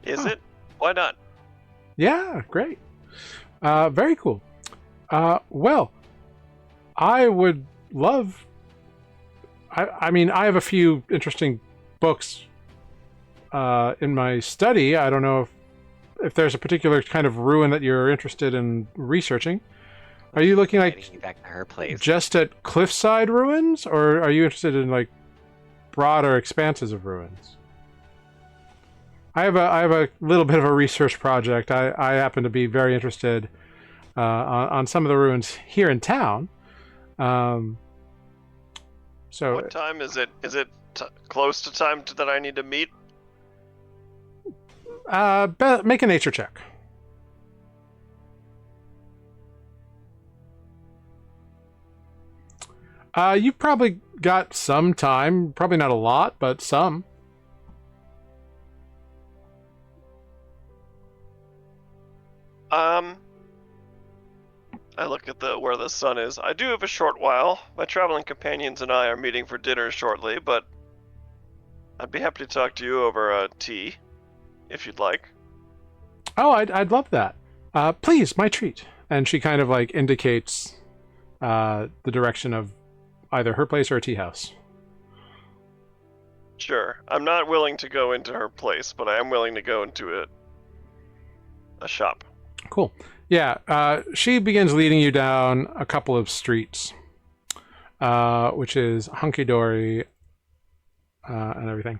Is Huh. it? Why not? Yeah, great. Very cool. Well, I would love... I mean, I have a few interesting books in my study. I don't know if there's a particular kind of ruin that you're interested in researching. Are you looking like Getting back to her place. just at cliffside ruins, or are you interested in like broader expanses of ruins? I have a little bit of a research project. I happen to be very interested on some of the ruins here in town. So What time is it? Is it close to time that I need to meet? make a nature check. You've probably got some time. Probably not a lot, but some. I look at where the sun is. I do have a short while. My traveling companions and I are meeting for dinner shortly, but I'd be happy to talk to you over tea, if you'd like. Oh, I'd love that. Please, my treat. And she kind of like indicates the direction of either her place or a tea house. Sure. I'm not willing to go into her place, but I am willing to go into a shop. Cool. Yeah, she begins leading you down a couple of streets, which is hunky-dory and everything.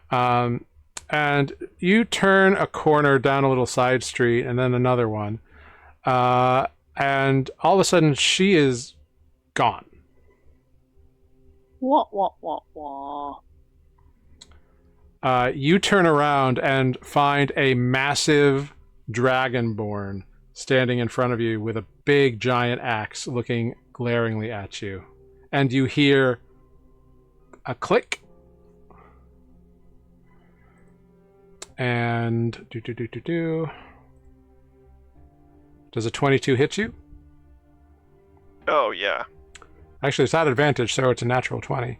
And you turn a corner down a little side street and then another one. And all of a sudden, she is gone. Wah, wah, wah, wah. You turn around and find a massive dragonborn standing in front of you with a big giant axe looking glaringly at you. And you hear a click. And Does a 22 hit you? Oh, yeah. Actually, it's at advantage, so it's a natural 20.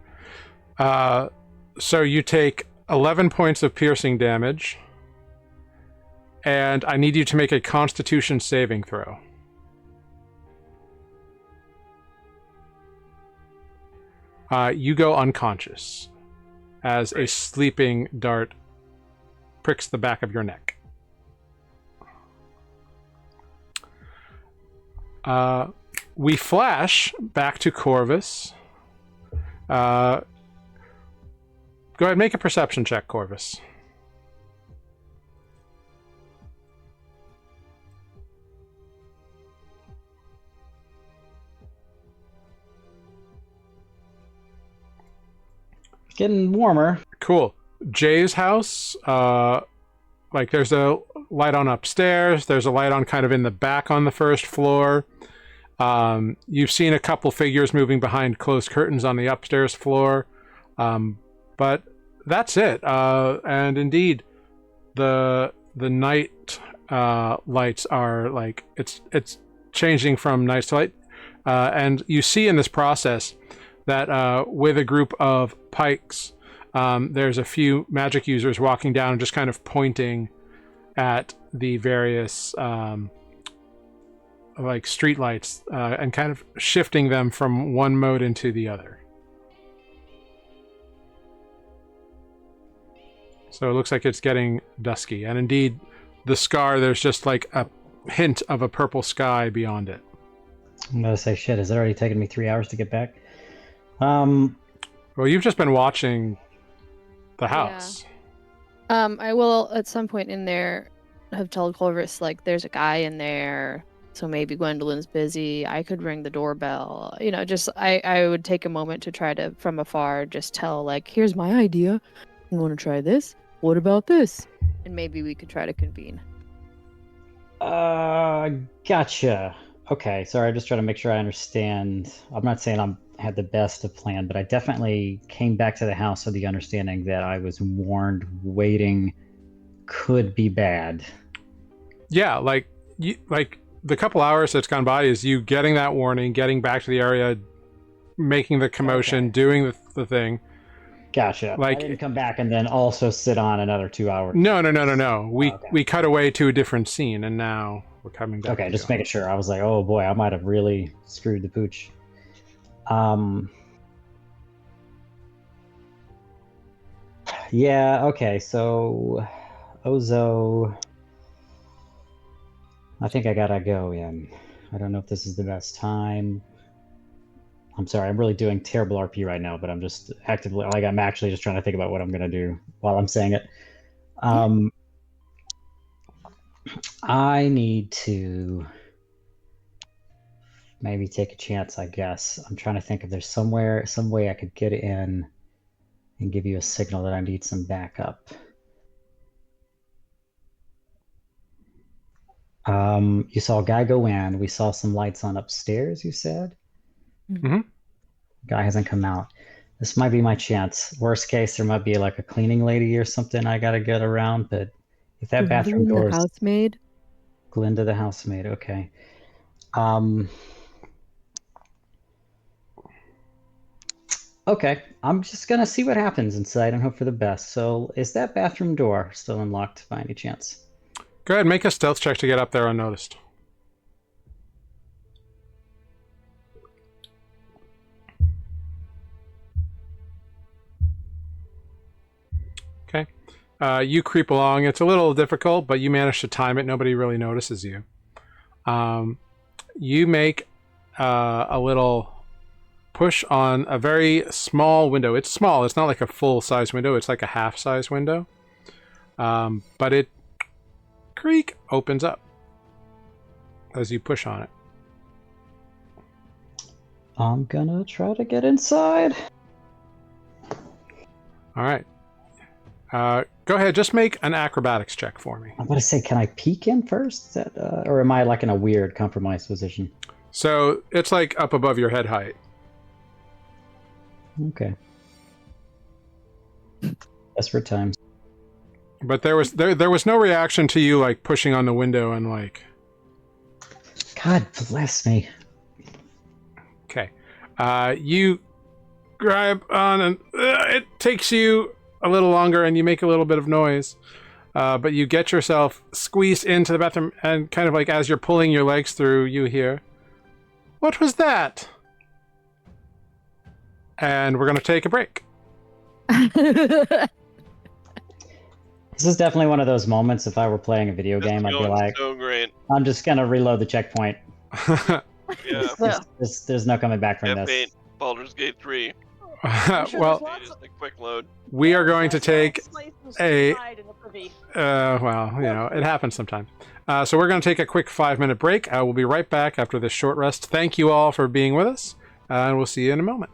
So you take 11 points of piercing damage, and I need you to make a Constitution saving throw. You go unconscious as a sleeping dart pricks the back of your neck. We flash back to Corvus. Go ahead and make a perception check, Corvus. Getting warmer. Cool. Jay's house, like there's a light on upstairs. There's a light on kind of in the back on the first floor. You've seen a couple figures moving behind closed curtains on the upstairs floor. But that's it. And indeed, the night lights are like it's changing from night to light. And you see in this process that with a group of pikes, there's a few magic users walking down and just kind of pointing at the various like street lights and kind of shifting them from one mode into the other. So it looks like it's getting dusky. And indeed, the scar, there's just like a hint of a purple sky beyond it. I'm gonna say, shit, has it already taken me 3 hours to get back? Well, you've just been watching the house. I will, at some point in there, have told Corvus, like, there's a guy in there, so maybe Gwendolyn's busy. I could ring the doorbell. You know, just, I would take a moment to try to, from afar, just tell, like, here's my idea. You want to try this? What about this? And maybe we could try to convene. Gotcha. Okay, sorry, I'm just trying to make sure I understand. I'm not saying I had the best of plan, but I definitely came back to the house with the understanding that I was warned waiting could be bad. Yeah, like the couple hours that's gone by is you getting that warning, getting back to the area, making the commotion, doing the thing. Gotcha. Like, I didn't come back and then also sit on another 2 hours. No. We cut away to a different scene, and now we're coming back. Okay, just making sure. I was like, oh boy, I might have really screwed the pooch. Yeah, okay, so Ozo, I think I gotta go in. I don't know if this is the best time. I'm sorry, I'm really doing terrible RP right now, but I'm just actively, like, I'm actually just trying to think about what I'm gonna do while I'm saying it. I need to maybe take a chance, I guess. I'm trying to think if there's some way I could get in and give you a signal that I need some backup. You saw a guy go in. We saw some lights on upstairs, you said? Mm-hmm. Guy hasn't come out. This might be my chance. Worst case, there might be like a cleaning lady or something I gotta get around, but if that bathroom door is... the housemaid? Glinda the housemaid, okay. Okay, I'm just gonna see what happens inside and hope for the best. So, is that bathroom door still unlocked by any chance? Go ahead, make a stealth check to get up there unnoticed. Okay. You creep along. It's a little difficult, but you manage to time it. Nobody really notices you. You make a little push on a very small window. It's small. It's not like a full-size window. It's like a half-size window. But it creak opens up as you push on it. I'm gonna try to get inside. All right. Go ahead. Just make an acrobatics check for me. I'm gonna say, can I peek in first? Is that, or am I like in a weird compromised position? So it's like up above your head height. Okay. Desperate times. But there was no reaction to you like pushing on the window and like. God bless me. Okay. You grab on and it takes you a little longer and you make a little bit of noise. But you get yourself squeezed into the bathroom and kind of like as you're pulling your legs through, you hear, "What was that?" And we're going to take a break. This is definitely one of those moments. If I were playing a video This is game, I'd be going like, so great. I'm just gonna reload the checkpoint. Yeah. There's no coming back from F8, this. Baldur's Gate 3. Well, It is a quick load. we are going to take a. Hide in the privy. Well, you know, it happens sometimes. So we're going to take a quick 5-minute break. We'll be right back after this short rest. Thank you all for being with us, and we'll see you in a moment.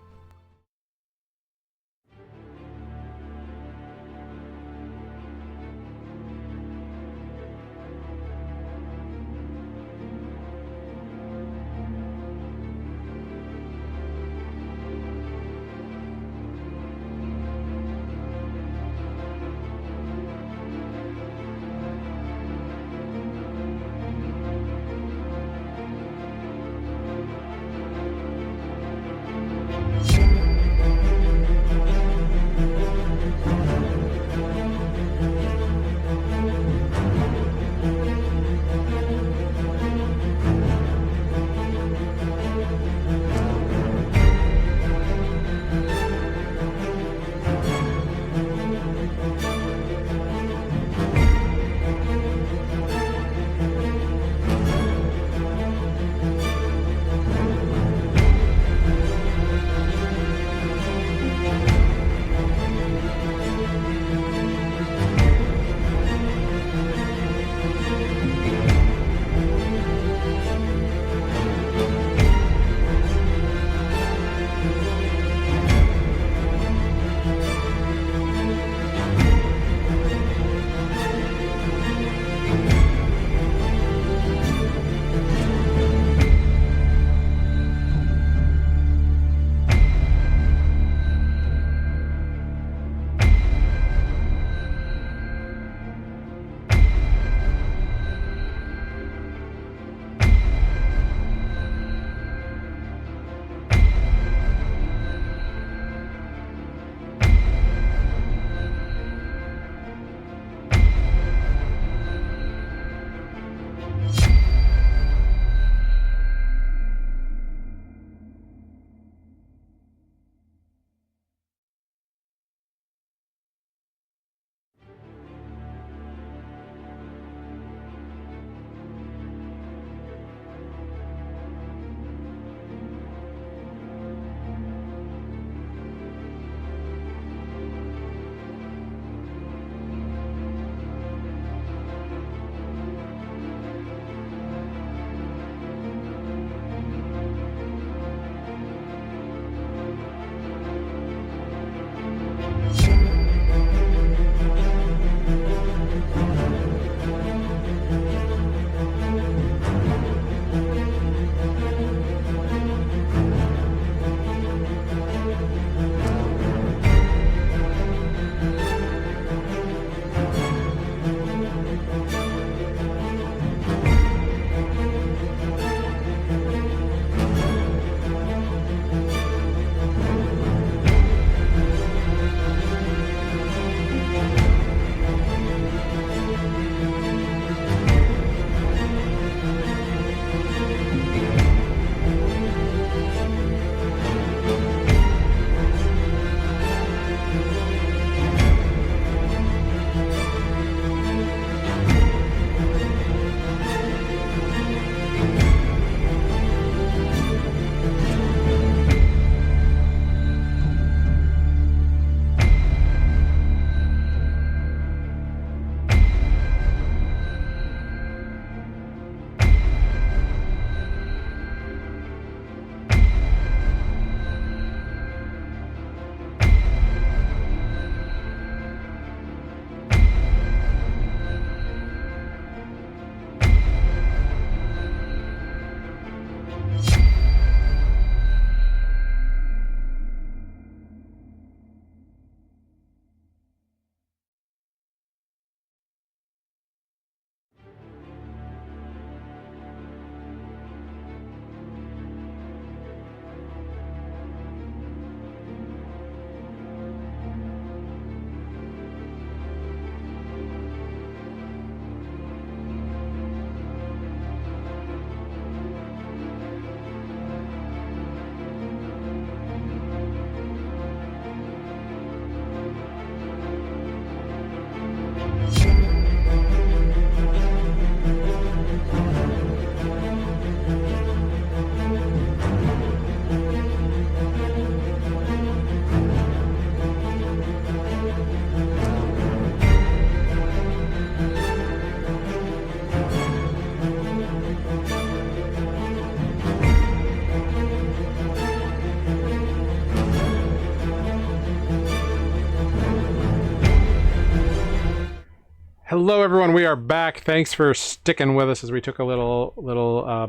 Hello, everyone. We are back. Thanks for sticking with us as we took a little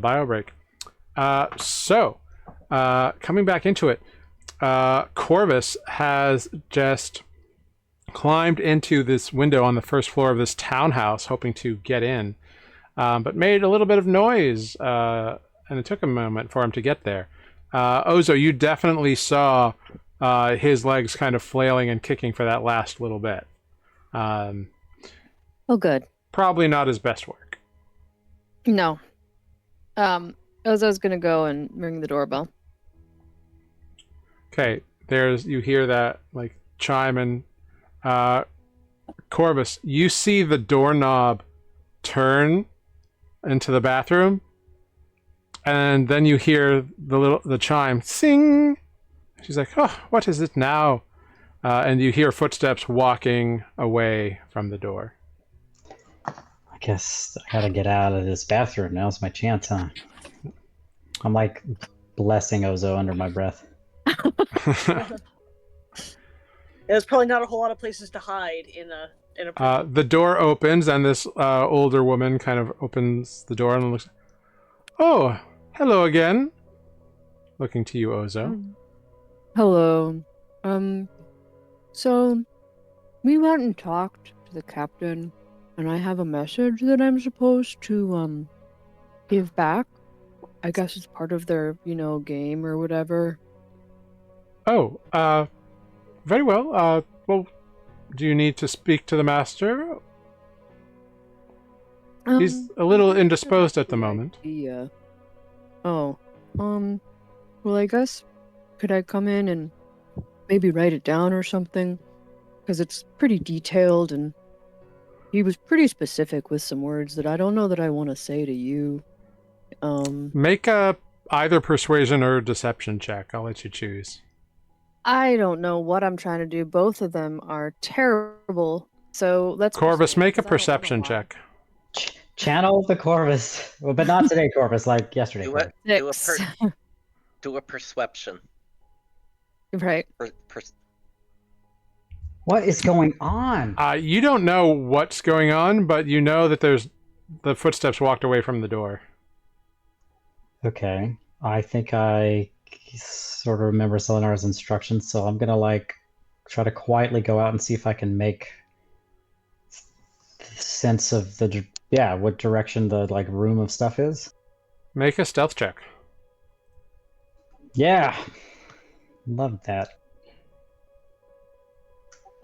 bio break. Coming back into it, Corvus has just climbed into this window on the first floor of this townhouse, hoping to get in, but made a little bit of noise, and it took a moment for him to get there. Ozo, you definitely saw his legs kind of flailing and kicking for that last little bit. Oh, good. Probably not his best work. No. Ozo's gonna go and ring the doorbell. Okay, you hear that like chime, and Corvus, you see the doorknob turn into the bathroom, and then you hear the chime sing. She's like, "Oh, what is it now?" And you hear footsteps walking away from the door. I guess I gotta get out of this bathroom. Now's my chance, huh? I'm like blessing Ozo under my breath. There's probably not a whole lot of places to hide in a. The door opens, and this older woman kind of opens the door and looks. Oh, hello again. Looking to you, Ozo. Hello. So we went and talked to the captain, and I have a message that I'm supposed to give back. I guess it's part of their, game or whatever. Oh, very well. Well, do you need to speak to the master? He's a little indisposed at the moment. Yeah. Oh. Well, I guess could I come in and maybe write it down or something? Because it's pretty detailed, and he was pretty specific with some words that I don't know that I want to say to you. Make a either persuasion or deception check. I'll let you choose. I don't know what I'm trying to do. Both of them are terrible. So let's. Corvus, make a because I don't perception know why. check. Channel the Corvus. Well, but not today, Corvus, like yesterday. Do Corvus. it. Do a perception. Right. What is going on? You don't know what's going on, but you know that the footsteps walked away from the door. Okay. I think I sort of remember Selenar's instructions, so I'm gonna try to quietly go out and see if I can make sense of what direction the room of stuff is. Make a stealth check. Yeah. Love that.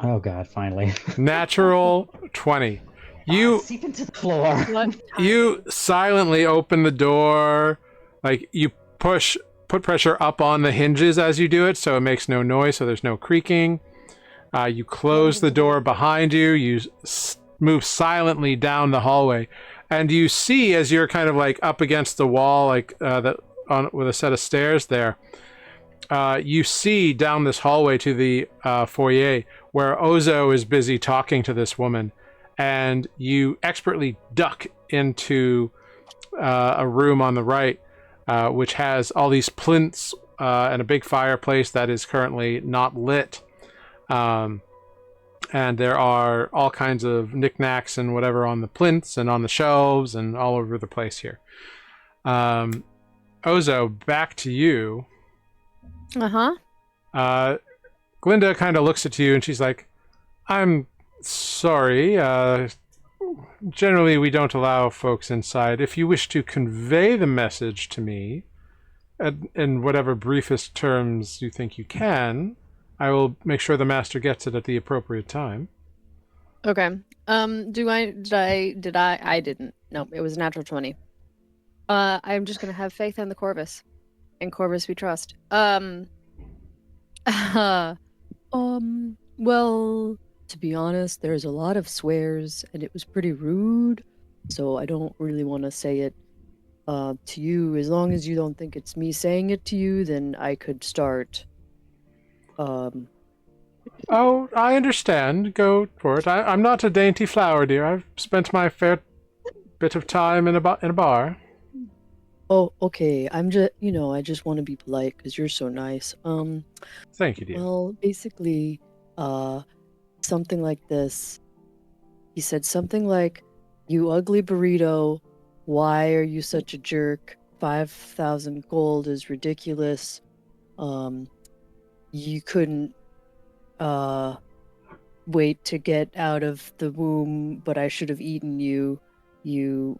Oh god, finally. Natural 20. You seep into the floor. You silently open the door, you put pressure up on the hinges as you do it, so it makes no noise, so there's no creaking. You close the door behind you. You move silently down the hallway, and you see as you're kind of up against the wall, with a set of stairs there. You see down this hallway to the foyer where Ozo is busy talking to this woman, and you expertly duck into a room on the right, which has all these plinths and a big fireplace that is currently not lit. And there are all kinds of knickknacks and whatever on the plinths and on the shelves and all over the place here. Ozo, back to you. Glinda kind of looks at you and she's like, I'm sorry. Generally, we don't allow folks inside. If you wish to convey the message to me in whatever briefest terms you think you can, I will make sure the master gets it at the appropriate time. Okay. I didn't. No, it was a natural 20. I'm just gonna have faith in the Corvus. In Corvus we trust. Well, to be honest, there's a lot of swears, and it was pretty rude, so I don't really want to say it to you. As long as you don't think it's me saying it to you, then I could start. Oh, I understand. Go for it. I'm not a dainty flower, dear. I've spent my fair bit of time in a bar. Oh, okay. I'm just, I just want to be polite because you're so nice. Thank you, dear. Well, basically, something like this. He said something like, "You ugly burrito, why are you such a jerk? 5,000 gold is ridiculous. You couldn't wait to get out of the womb, but I should have eaten you. You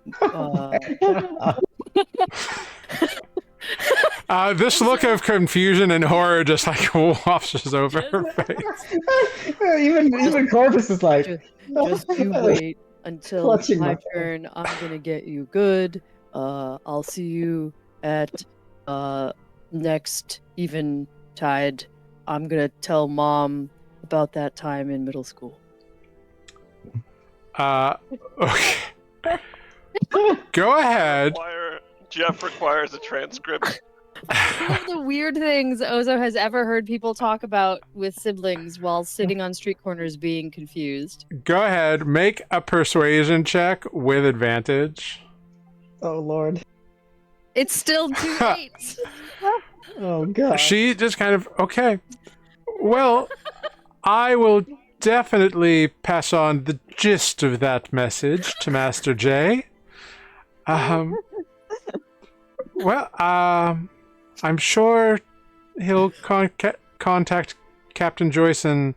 This look of confusion and horror just like washes over her face. even Corvus is like, just you wait until it's Clutching my my turn. I'm gonna get you good. I'll see you at next eventide. I'm gonna tell Mom about that time in middle school." Okay. Go ahead. Jeff requires a transcript. One of the weird things Ozo has ever heard people talk about with siblings while sitting on street corners being confused. Go ahead. Make a persuasion check with advantage. Oh Lord. It's still too late. Oh God. She just kind of, okay. Well, I will definitely pass on the gist of that message to Master J. I'm sure he'll contact Captain Joyson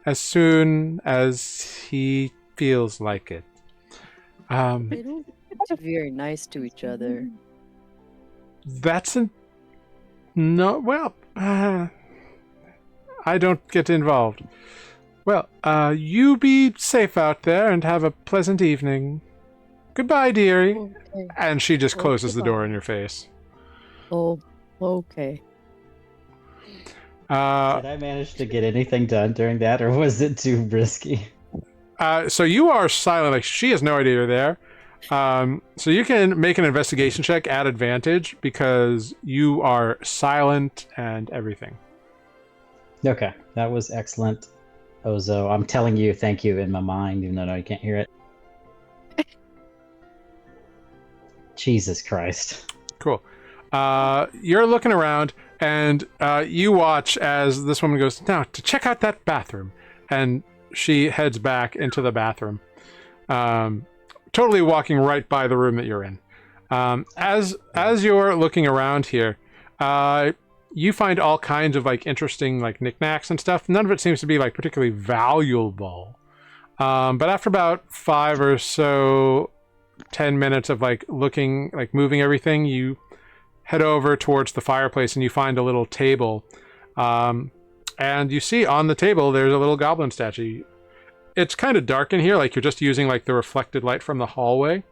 as soon as he feels like it. They don't seem very nice to each other. That's no. Well, I don't get involved. Well, you be safe out there and have a pleasant evening. Goodbye, dearie. Okay. And she just closes the door goodbye. in your face. Oh, okay. Did I manage to get anything done during that, or was it too risky? So you are silent. Like, she has no idea you're there. So you can make an investigation check at advantage because you are silent and everything. Okay, that was excellent, Ozo. I'm telling you thank you in my mind, even though you can't hear it. Jesus Christ. Cool. You're looking around, and you watch as this woman goes, "Now, to check out that bathroom." And she heads back into the bathroom, totally walking right by the room that you're in. As you're looking around here, you find all kinds of like interesting like knickknacks and stuff. None of it seems to be like particularly valuable. But after about 5 or so 10 minutes of like looking, like moving everything, you head over towards the fireplace and you find a little table. And you see on the table there's a little goblin statue. It's kind of dark in here, like you're just using like the reflected light from the hallway.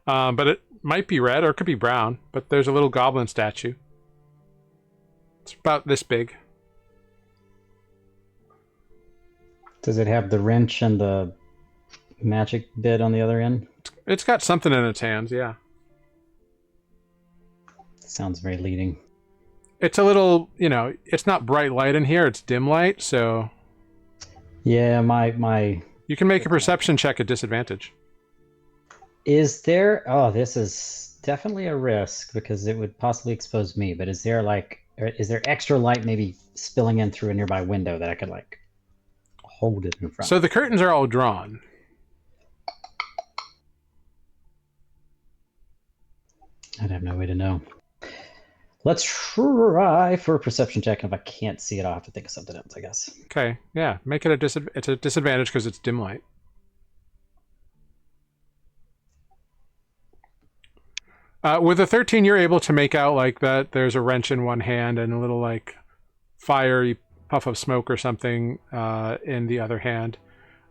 But it might be red or it could be brown, but there's a little goblin statue. It's about this big. Does it have the wrench and the magic bit on the other end? It's got something in its hands, yeah. Sounds very leading. It's a little, it's not bright light in here, it's dim light, so... Yeah, my... You can make a perception check at disadvantage. Is there... Oh, this is definitely a risk, because it would possibly expose me, but is there extra light maybe spilling in through a nearby window that I could, like, hold it in front? So the curtains are all drawn. I'd have no way to know. Let's try for a perception check, and if I can't see it, I'll have to think of something else, I guess. Okay, yeah. Make it it's a disadvantage because it's dim light. With a 13, you're able to make out like that there's a wrench in one hand and a little like fiery puff of smoke or something in the other hand.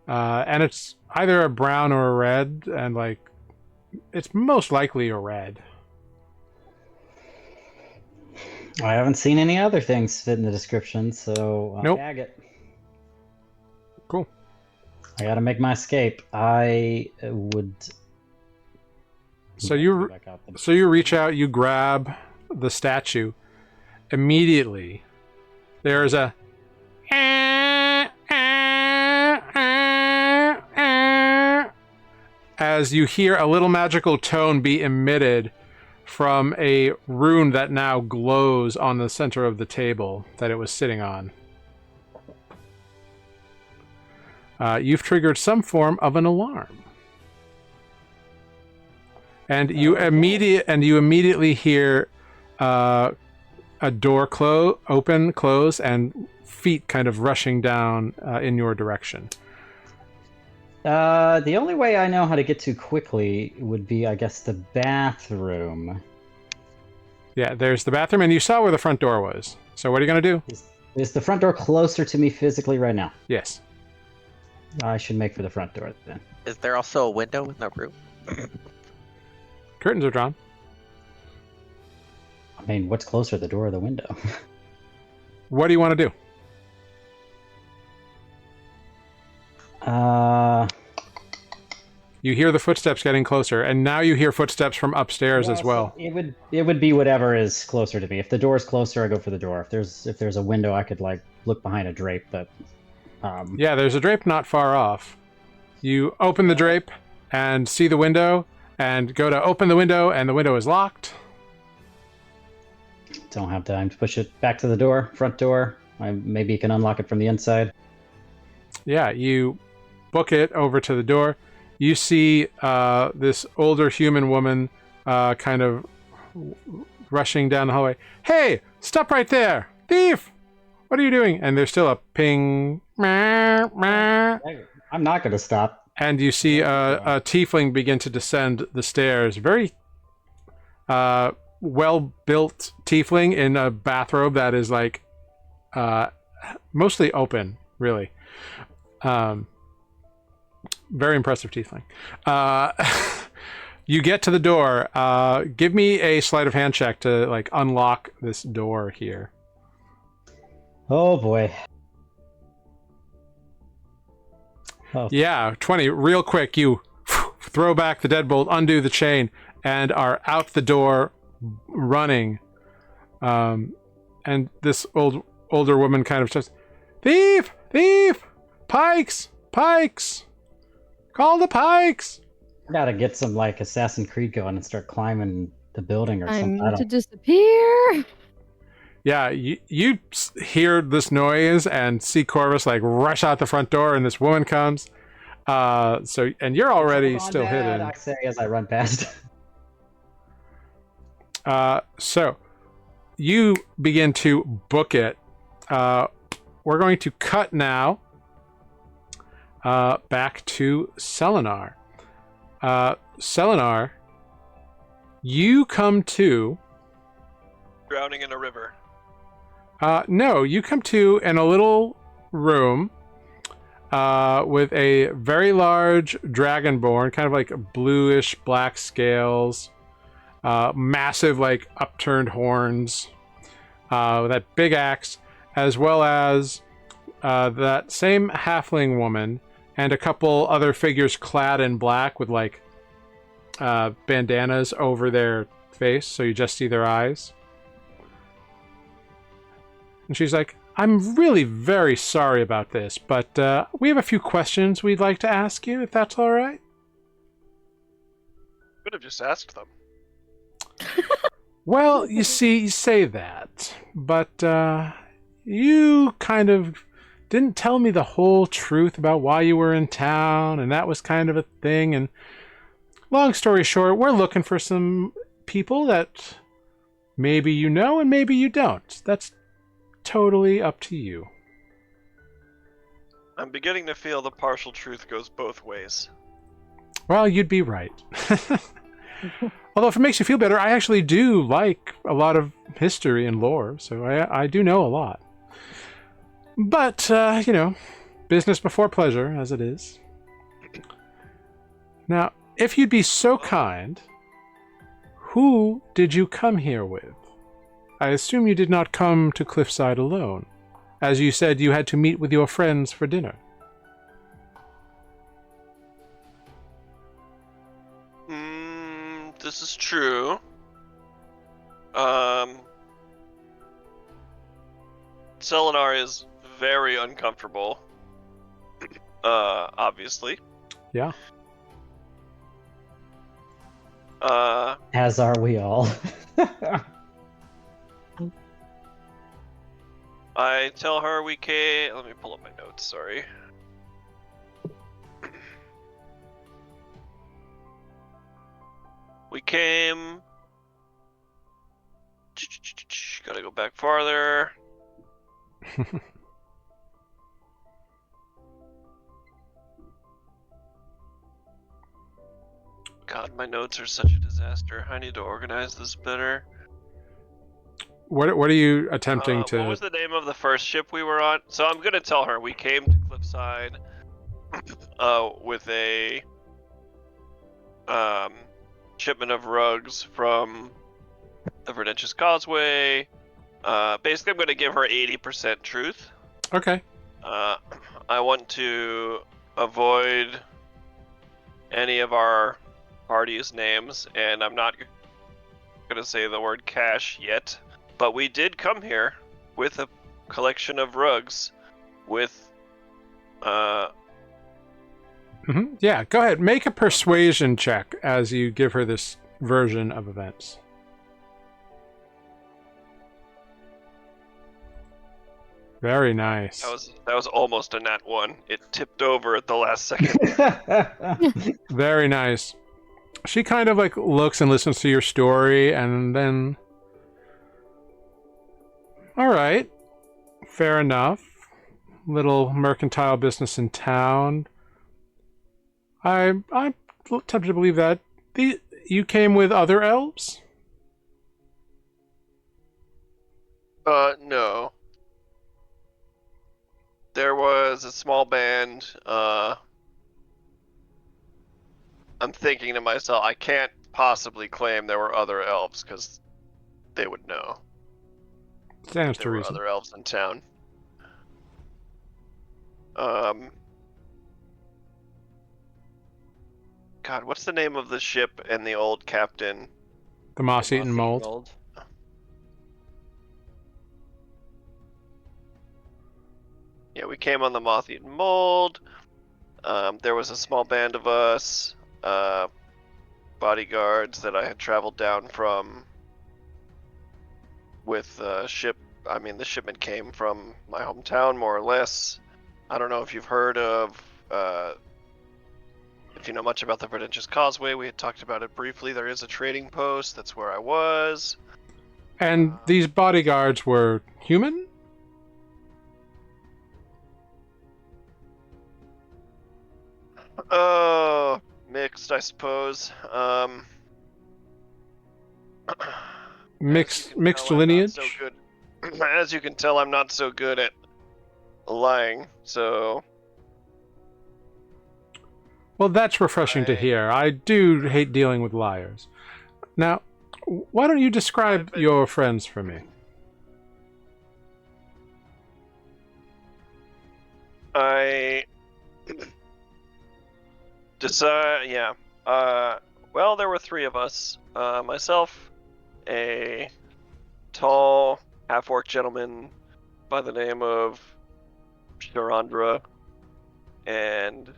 And it's either a brown or a red, and like it's most likely a red. I haven't seen any other things fit in the description, so Nope. Tag it. Cool. I gotta make my escape. I would... So you reach out, you grab the statue. Immediately, there is a... as you hear a little magical tone be emitted from a rune that now glows on the center of the table that it was sitting on. you've triggered some form of an alarm. And you immediately hear a door open, close, and feet kind of rushing down in your direction. The only way I know how to get to quickly would be, I guess, the bathroom. Yeah, there's the bathroom, and you saw where the front door was. So what are you going to do? Is the front door closer to me physically right now? Yes. I should make for the front door then. Is there also a window in the room? Curtains are drawn. I mean, what's closer, the door or the window? What do you want to do? You hear the footsteps getting closer, and now you hear footsteps from upstairs as well. So it would be whatever is closer to me. If the door is closer, I go for the door. If there's a window, I could like look behind a drape, but yeah, there's a drape not far off. You open the drape and see the window, and go to open the window, and the window is locked. Don't have time to push it back to the door, front door. Maybe you can unlock it from the inside. Yeah, you book it over to the door. You see this older human woman kind of rushing down the hallway. Hey, stop right there! Thief! What are you doing? And there's still a ping. I'm not going to stop. And you see a tiefling begin to descend the stairs. Very well-built tiefling in a bathrobe that is like mostly open, really. Very impressive tiefling. You get to the door. Give me a sleight of hand check to like unlock this door here. Oh boy. Oh. Yeah, 20. Real quick, you throw back the deadbolt, undo the chain, and are out the door running. And this older woman kind of says, "Thief! Thief! Pikes! Pikes! Call the pikes!" Gotta get some like Assassin's Creed going and start climbing the building or something. I'm to disappear. Yeah, you hear this noise and see Corvus like rush out the front door, and this woman comes. And you're already still hidden. I say as I run past. So you begin to book it. We're going to cut now back to Selenar. Selenar, you come to... Drowning in a river. No, you come to in a little room with a very large dragonborn, kind of like bluish black scales, massive like upturned horns, with that big axe, as well as that same halfling woman and a couple other figures clad in black with like bandanas over their face, so you just see their eyes. And she's like, "I'm really very sorry about this, but we have a few questions we'd like to ask you, if that's all right." Could have just asked them. Well, you see, you say that, but you kind of didn't tell me the whole truth about why you were in town, and that was kind of a thing. And long story short, we're looking for some people that maybe you know and maybe you don't. That's totally up to you. I'm beginning to feel the partial truth goes both ways. Well, you'd be right. Although if it makes you feel better, I actually do like a lot of history and lore, so I do know a lot. But, business before pleasure, as it is. Now, if you'd be so kind, who did you come here with? I assume you did not come to Cliffside alone. As you said, you had to meet with your friends for dinner. This is true. Selenar is very uncomfortable. Obviously. Yeah. As are we all. I tell her we came... Let me pull up my notes, sorry. We came. Gotta go back farther. God, my notes are such a disaster. I need to organize this better. What are you attempting to? What was the name of the first ship we were on? So I'm gonna tell her we came to Cliffside with a shipment of rugs from the Verdentious Causeway. Basically, I'm gonna give her 80% truth. Okay. I want to avoid any of our party's names, and I'm not gonna say the word cash yet. But we did come here with a collection of rugs with Yeah, go ahead. Make a persuasion check as you give her this version of events. Very nice. that was almost a nat 1. It tipped over at the last second. Very nice. She kind of like looks and listens to your story, and then, all right, fair enough. Little mercantile business in town. I'm tempted to believe that you came with other elves. No. There was a small band. I'm thinking to myself, I can't possibly claim there were other elves because they would know. Stands to There were reason. other elves in town. God, what's the name of the ship and the old captain? The moss-eaten mold. Yeah, we came on the moth-eaten mold. There was a small band of us, bodyguards that I had traveled down from with the ship. I mean, the shipment came from my hometown, more or less. I don't know if you've heard of, if you know much about the Verdentious Causeway. We had talked about it briefly. There is a trading post. That's where I was. And these bodyguards were human? Oh, mixed, I suppose. Mixed I'm not lineage? so good. As you can tell, I'm not so good at lying. So Well, that's refreshing to hear. I do hate dealing with liars. Now, why don't you describe your friends for me? I decide. Yeah. Well, there were 3 of us. Myself, a tall half-orc gentleman by the name of Sharandra, and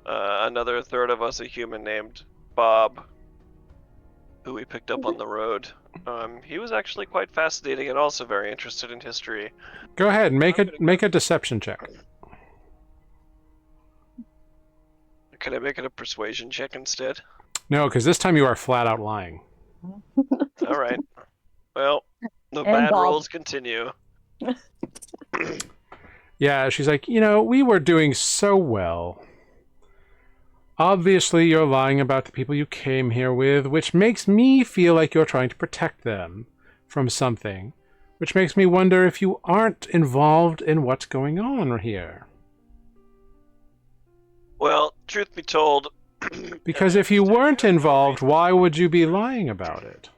another third of us, a human named Bob, who we picked up on the road. He was actually quite fascinating and also very interested in history. Go ahead, make a deception check. Can I make it a persuasion check instead? No, because this time you are flat out lying. All right. Well, the And bad Bob. rolls continue. Yeah, she's like, we were doing so well. Obviously, you're lying about the people you came here with, which makes me feel like you're trying to protect them from something, which makes me wonder if you aren't involved in what's going on here. Well, truth be told... Because if you weren't involved, why would you be lying about it?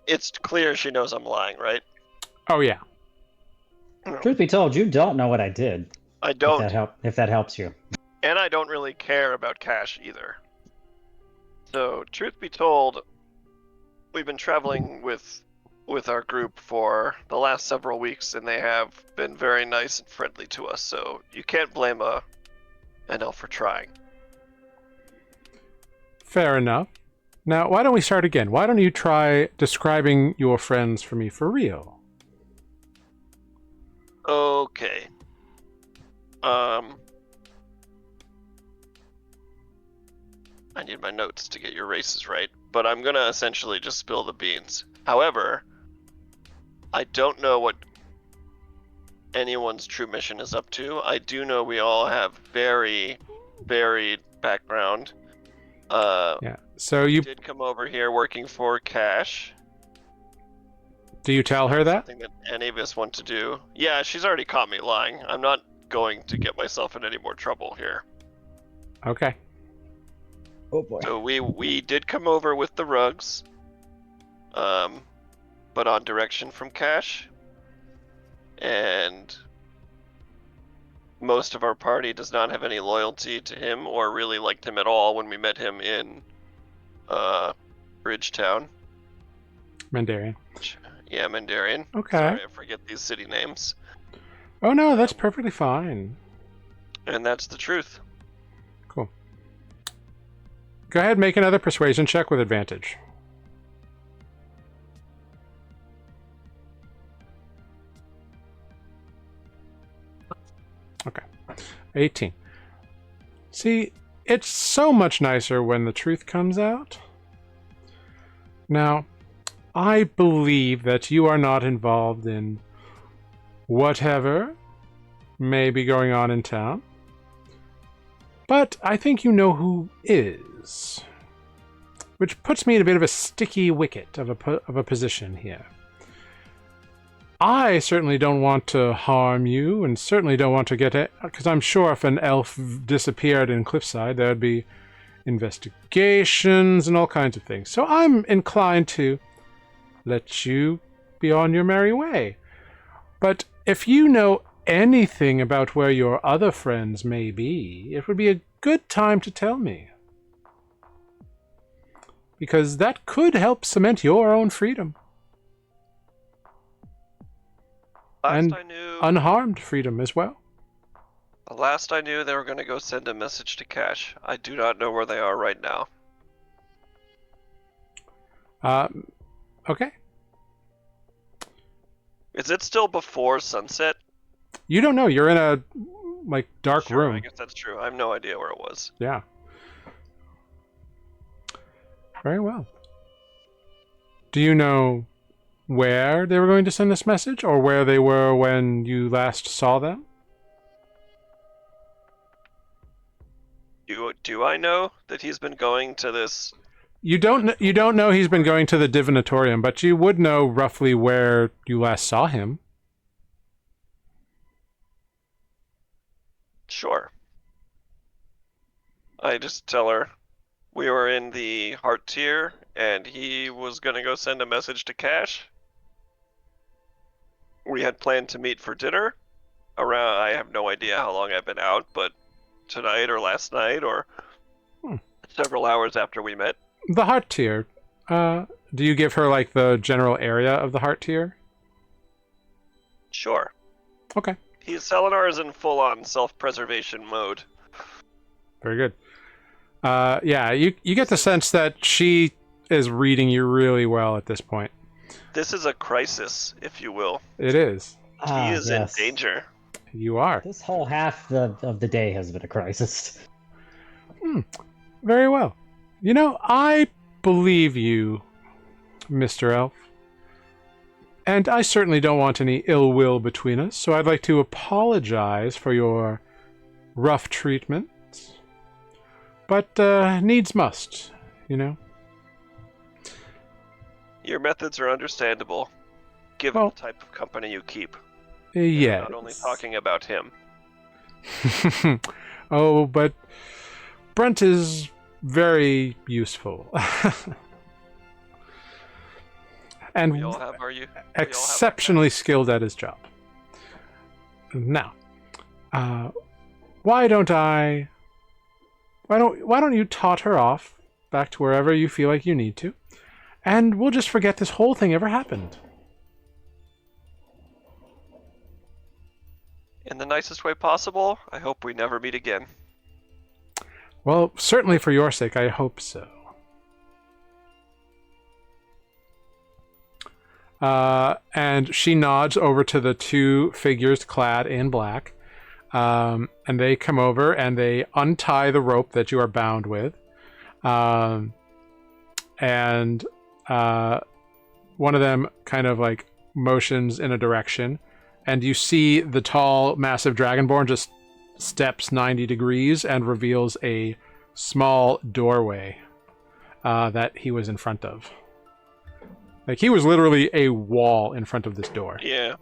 It's clear she knows I'm lying, right? Oh, yeah. Truth be told, you don't know what I did. I don't. If that helps you. And I don't really care about cash either. So, truth be told, we've been traveling with our group for the last several weeks, and they have been very nice and friendly to us, so you can't blame an elf for trying. Fair enough. Now, why don't we start again? Why don't you try describing your friends for me for real? Okay. I need my notes to get your races right, but I'm gonna essentially just spill the beans. However, I don't know what anyone's true mission is up to. I do know we all have very varied background. Yeah. So you did come over here working for cash. do you tell her that? Something that any of us want to do. Yeah, she's already caught me lying. I'm not going to get myself in any more trouble here. Okay. Oh boy. So we did come over with the rugs, but on direction from Cash, and most of our party does not have any loyalty to him or really liked him at all when we met him in Bridgetown. Mandarian. Yeah, Mandarian. Okay. Sorry, I forget these city names. Oh no, that's perfectly fine. And that's the truth. Cool. Go ahead, make another persuasion check with advantage. Okay. 18. See, it's so much nicer when the truth comes out. Now, I believe that you are not involved in whatever may be going on in town. But I think you know who is. Which puts me in a bit of a sticky wicket of a position here. I certainly don't want to harm you, and certainly don't want to get it, because I'm sure if an elf disappeared in Cliffside, there'd be investigations and all kinds of things. So I'm inclined to let you be on your merry way. But if you know anything about where your other friends may be, it would be a good time to tell me. Because that could help cement your own freedom. And unharmed freedom as well. Last I knew, they were going to go send a message to Cash. I do not know where they are right now. Okay. Is it still before sunset? You don't know. You're in a, dark Sure, room. I guess that's true. I have no idea where it was. Yeah. Very well. Do you know where they were going to send this message, or where they were when you last saw them? Do I know that he's been going to this? You don't know he's been going to the divinatorium, but you would know roughly where you last saw him. Sure. I just tell her we were in the heart tier, and he was gonna go send a message to Cash. We had planned to meet for dinner around, I have no idea how long I've been out, but tonight or last night or several hours after we met. The heart tier. Do you give her the general area of the heart tier? Sure. Okay. Selenar is in full-on self-preservation mode. Very good. Yeah, you get the sense that she is reading you really well at this point. This is a crisis, if you will. It is. He is yes. in danger. You are. This whole half of the day has been a crisis. Very well. I believe you, Mr. Elf. And I certainly don't want any ill will between us, so I'd like to apologize for your rough treatment. But needs must, Your methods are understandable, given the type of company you keep. Yeah. Not only talking about him. Oh, but Brent is very useful. And We all have exceptionally skilled at his job. Now, why don't you tot her off back to wherever you feel like you need to, and we'll just forget this whole thing ever happened. In the nicest way possible, I hope we never meet again. Well, certainly for your sake, I hope so. And she nods over to the two figures clad in black. And they come over and they untie the rope that you are bound with. And one of them kind of like motions in a direction, and you see the tall, massive dragonborn just steps 90 degrees and reveals a small doorway that he was in front of. Like, he was literally a wall in front of this door. Yeah.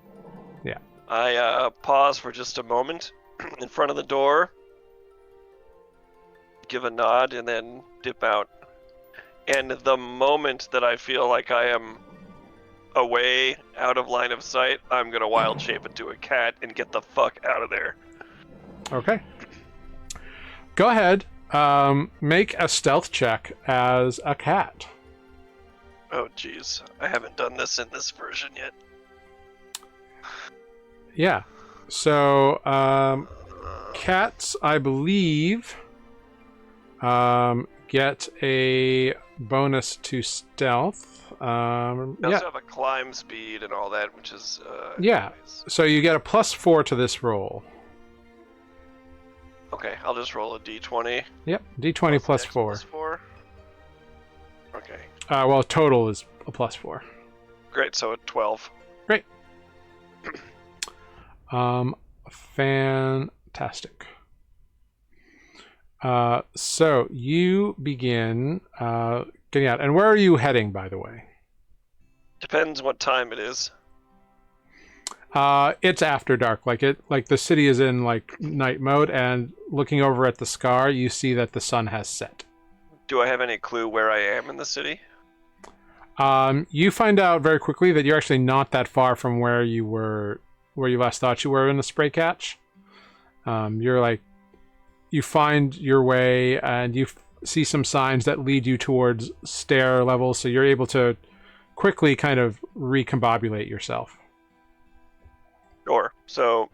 Yeah. I pause for just a moment in front of the door, give a nod, and then dip out. And the moment that I feel like I am away, out of line of sight, I'm gonna wild shape into a cat and get the fuck out of there. Okay. Go ahead. Make a stealth check as a cat. Oh jeez, I haven't done this in this version yet. Yeah. So, cats, I believe, get a bonus to stealth. I Yeah. also have a climb speed and all that, which is Yeah. nice. So you get a +4 to this roll. Okay, I'll just roll a d20. Yep. D20 plus X 4. plus 4. Okay, Well, total is a +4. great. So a 12. Great. Fantastic. So you begin getting out. And where are you heading, by the way? Depends what time it is. It's after dark. Like the city is in like night mode, and looking over at the scar, you see that the sun has set. Do I have any clue where I am in the city? You find out very quickly that you're actually not that far from where you last thought you were in the spray catch. You find your way, and you see some signs that lead you towards stair level, so you're able to quickly kind of recombobulate yourself. Sure. So,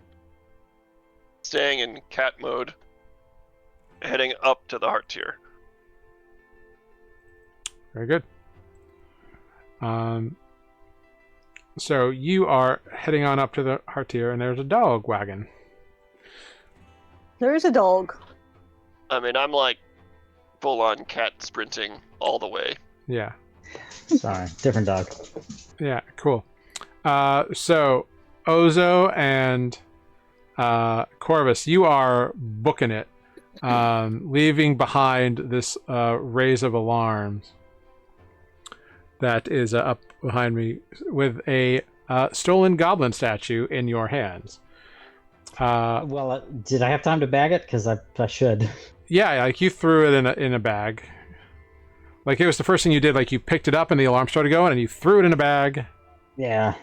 staying in cat mode, heading up to the heart tier. Very good. So you are heading on up to the heart tier, and there's a dog wagon. There is a dog. I mean, I'm like full-on cat sprinting all the way. Yeah. Sorry, different dog. Yeah, cool. So Ozo and Corvus, you are booking it, leaving behind this raise of alarms that is up behind me with a stolen goblin statue in your hands. Well, did I have time to bag it? Because I should. Yeah, like you threw it in a bag. Like it was the first thing you did. Like you picked it up and the alarm started going, and you threw it in a bag. Yeah.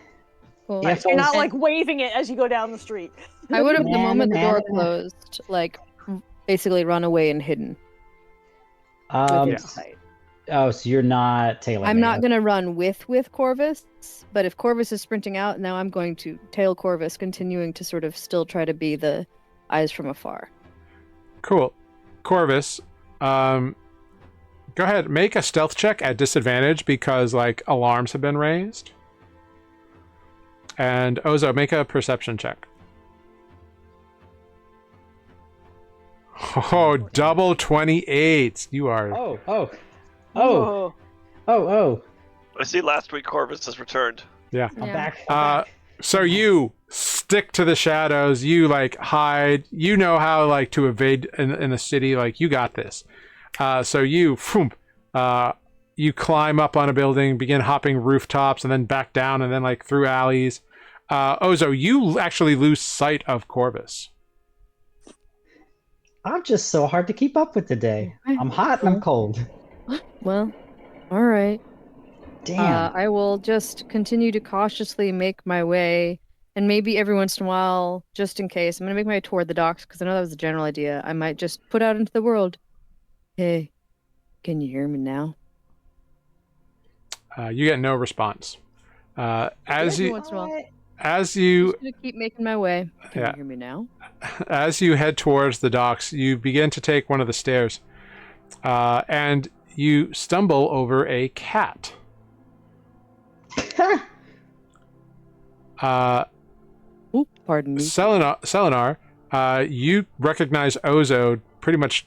Cool. Yeah, You're not And like waving it as you go down the street. I would have, the Nah, moment the nah, door nah. closed, like basically run away and hidden. Um. Yeah. Right. Oh, so you're not tailing I'm me. not gonna run with Corvus, but if Corvus is sprinting out, now I'm going to tail Corvus, continuing to sort of still try to be the eyes from afar. Cool. Corvus, go ahead, make a stealth check at disadvantage because like alarms have been raised. And Ozo, make a perception check. Oh, double 28. You are. Oh. I see last week Corvus has returned. Yeah. I'm Yeah. back. So you stick to the shadows. You like hide. You know how like to evade in the city. Like you got this. So you, you climb up on a building, begin hopping rooftops, and then back down, and then like through alleys. Ozo, you actually lose sight of Corvus. I'm just so hard to keep up with today. I'm hot and I'm cold. Well, all right. Damn. I will just continue to cautiously make my way, and maybe every once in a while, just in case, I'm gonna make my way toward the docks because I know that was the general idea. I might just put out into the world. Hey, can you hear me now? You get no response. As Every you once in a while. as you Just gonna keep making my way. Can Yeah. you hear me now? as you head towards the docks, you begin to take one of the stairs, and you stumble over a cat. Oop, pardon me. Selenar, you recognize Ozo pretty much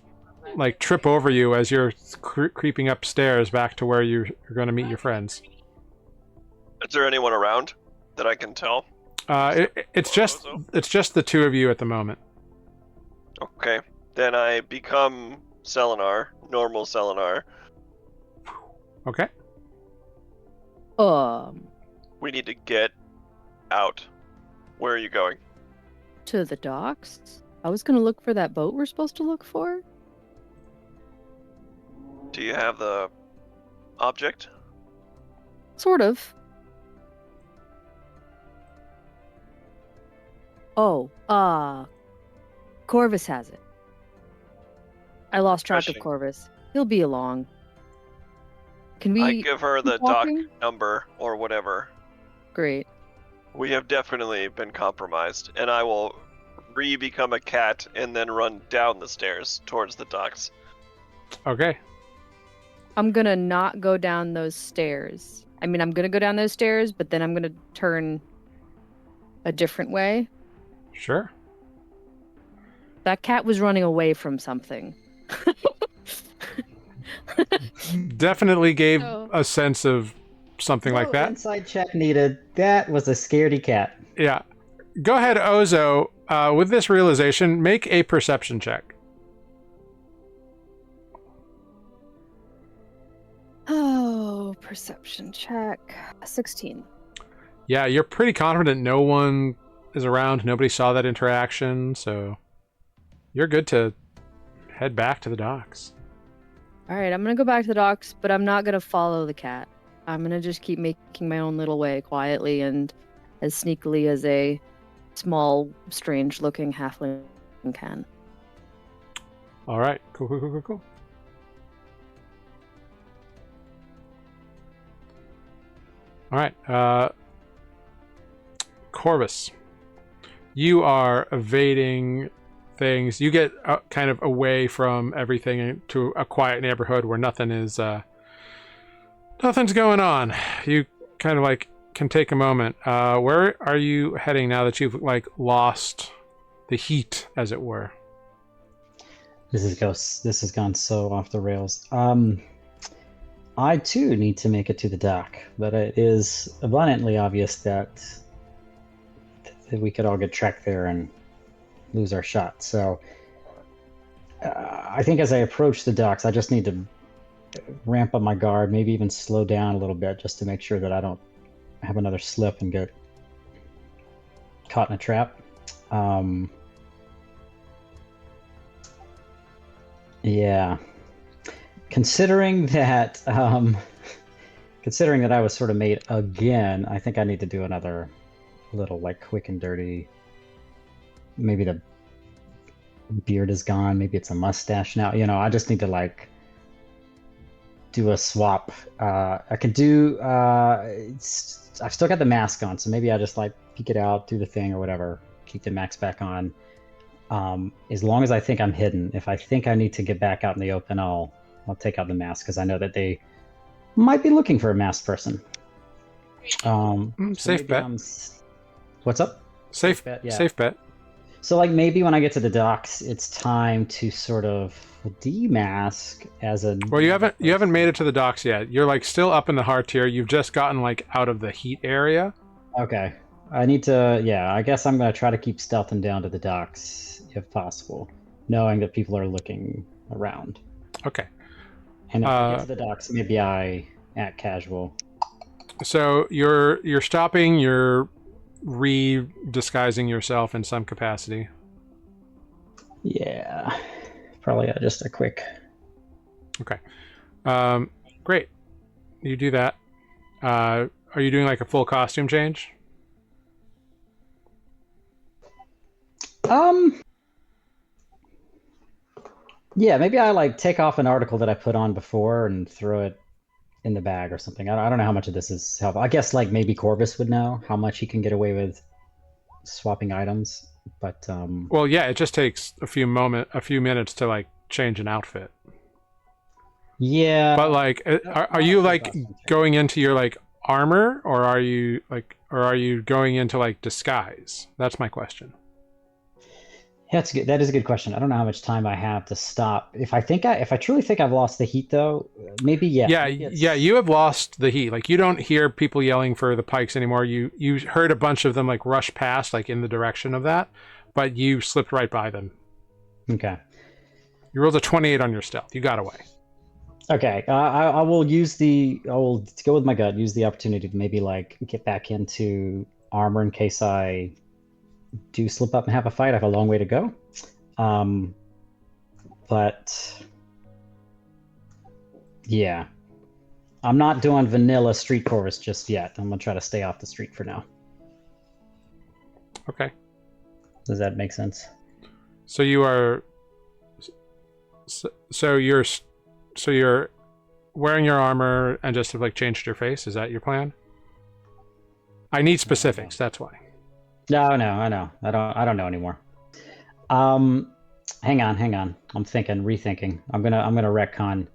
like trip over you as you're creeping upstairs back to where you're going to meet your friends. Is there anyone around that I can tell? It's just the two of you at the moment. Okay, then I become Selenar, normal Selenar. Okay. We need to get out. Where are you going? To the docks? I was gonna look for that boat we're supposed to look for. Do you have the object? Sort of. Oh, Corvus has it. I lost track of Refreshing. Corvus. He'll be along. Can we I give her the keep dock walking? number or whatever. Great. We have definitely been compromised, and I will become a cat and then run down the stairs towards the docks. Okay. I'm gonna not go down those stairs. I mean, I'm gonna go down those stairs, but then I'm gonna turn a different way. Sure. That cat was running away from something. Definitely gave Oh. a sense of something like No that. Inside check needed. That was a scaredy cat. Yeah. Go ahead, Ozo. With this realization, make a perception check. Oh, perception check. 16. Yeah, you're pretty confident no one is around. Nobody saw that interaction, so you're good to head back to the docks. All right, I'm gonna go back to the docks, but I'm not gonna follow the cat. I'm gonna just keep making my own little way quietly and as sneakily as a small, strange-looking halfling can. All right. Cool. All right. Corvus, you are evading things. You get kind of away from everything to a quiet neighborhood where nothing's going on. You kind of like can take a moment. Where are you heading now that you've like lost the heat, as it were? This has gone so off the rails. I too need to make it to the dock, but it is abundantly obvious that we could all get tracked there and lose our shot. So I think as I approach the docks, I just need to ramp up my guard, maybe even slow down a little bit just to make sure that I don't have another slip and get caught in a trap. Yeah. Considering that I was sort of made again, I think I need to do another little like quick and dirty. Maybe the beard is gone, maybe it's a mustache now. I just need to like do a swap. I could do I've still got the mask on, so maybe I just like peek it out, do the thing or whatever, keep the mask back on. As long as I think I'm hidden. If I think I need to get back out in the open, I'll take out the mask because I know that they might be looking for a masked person. Safe bet. What's up? Safe bet. Yeah. Safe bet. So like maybe when I get to the docks, it's time to sort of demask as a. Well, you haven't made it to the docks yet. You're like still up in the heart tier. You've just gotten like out of the heat area. Okay. I need to. Yeah, I guess I'm gonna try to keep stealthing down to the docks if possible, knowing that people are looking around. Okay. And if I get to the docks, maybe I act casual. So you're stopping. You're re-disguising yourself in some capacity. Yeah, probably just a quick. Okay. Great. You do that. Are you doing like a full costume change? Yeah, maybe I like take off an article that I put on before and throw it in the bag or something. I don't know how much of this is helpful. I guess like maybe Corvus would know how much he can get away with swapping items, but Well, yeah, it just takes a few minutes to like change an outfit. Yeah. But like, are you like going into your like armor, or are you going into like disguise? That's my question. Yeah, that's good. That is a good question. I don't know how much time I have to stop. If I truly think I've lost the heat, though, maybe yeah. Yeah, Maybe yeah, you have lost the heat. Like, you don't hear people yelling for the pikes anymore. You heard a bunch of them like rush past, like in the direction of that, but you slipped right by them. Okay. You rolled a 28 on your stealth. You got away. Okay. I will to go with my gut. Use the opportunity to maybe like get back into armor in case I do slip up and have a fight. I have a long way to go. But yeah, I'm not doing vanilla street Corvus just yet. I'm gonna try to stay off the street for now. Okay. Does that make sense? So you are. So you're wearing your armor and just have like changed your face. Is that your plan? I need specifics. That's why. No, I know. I don't know anymore. Hang on. I'm rethinking. I'm gonna retcon.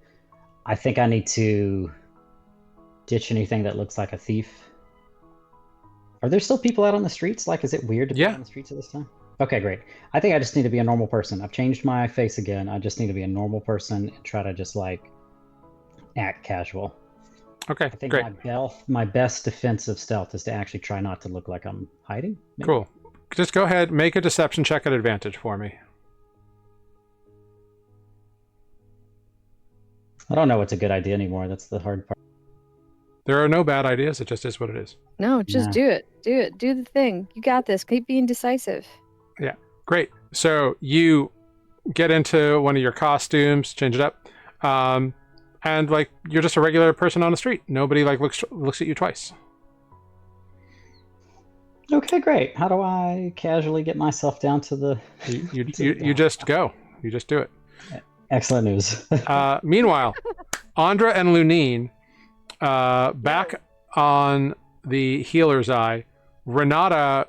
I think I need to ditch anything that looks like a thief. Are there still people out on the streets? Like, is it weird to be Yeah. on the streets at this time? Okay, great. I think I just need to be a normal person. I've changed my face again. I just need to be a normal person and try to just like act casual. Okay, I think great. my best defensive stealth is to actually try not to look like I'm hiding. Maybe? Cool. Just go ahead, make a deception check at advantage for me. I don't know what's a good idea anymore. That's the hard part. There are no bad ideas. It just is what it is. No, just Nah. do it. Do it. Do the thing. You got this. Keep being decisive. Great. So you get into one of your costumes, change it up, and like you're just a regular person on the street. Nobody like looks at you twice. Okay, great. How do I casually get myself down to the? You just go. You just do it. Excellent news. Meanwhile, Andra and Lunine, back on the healer's eye, Renata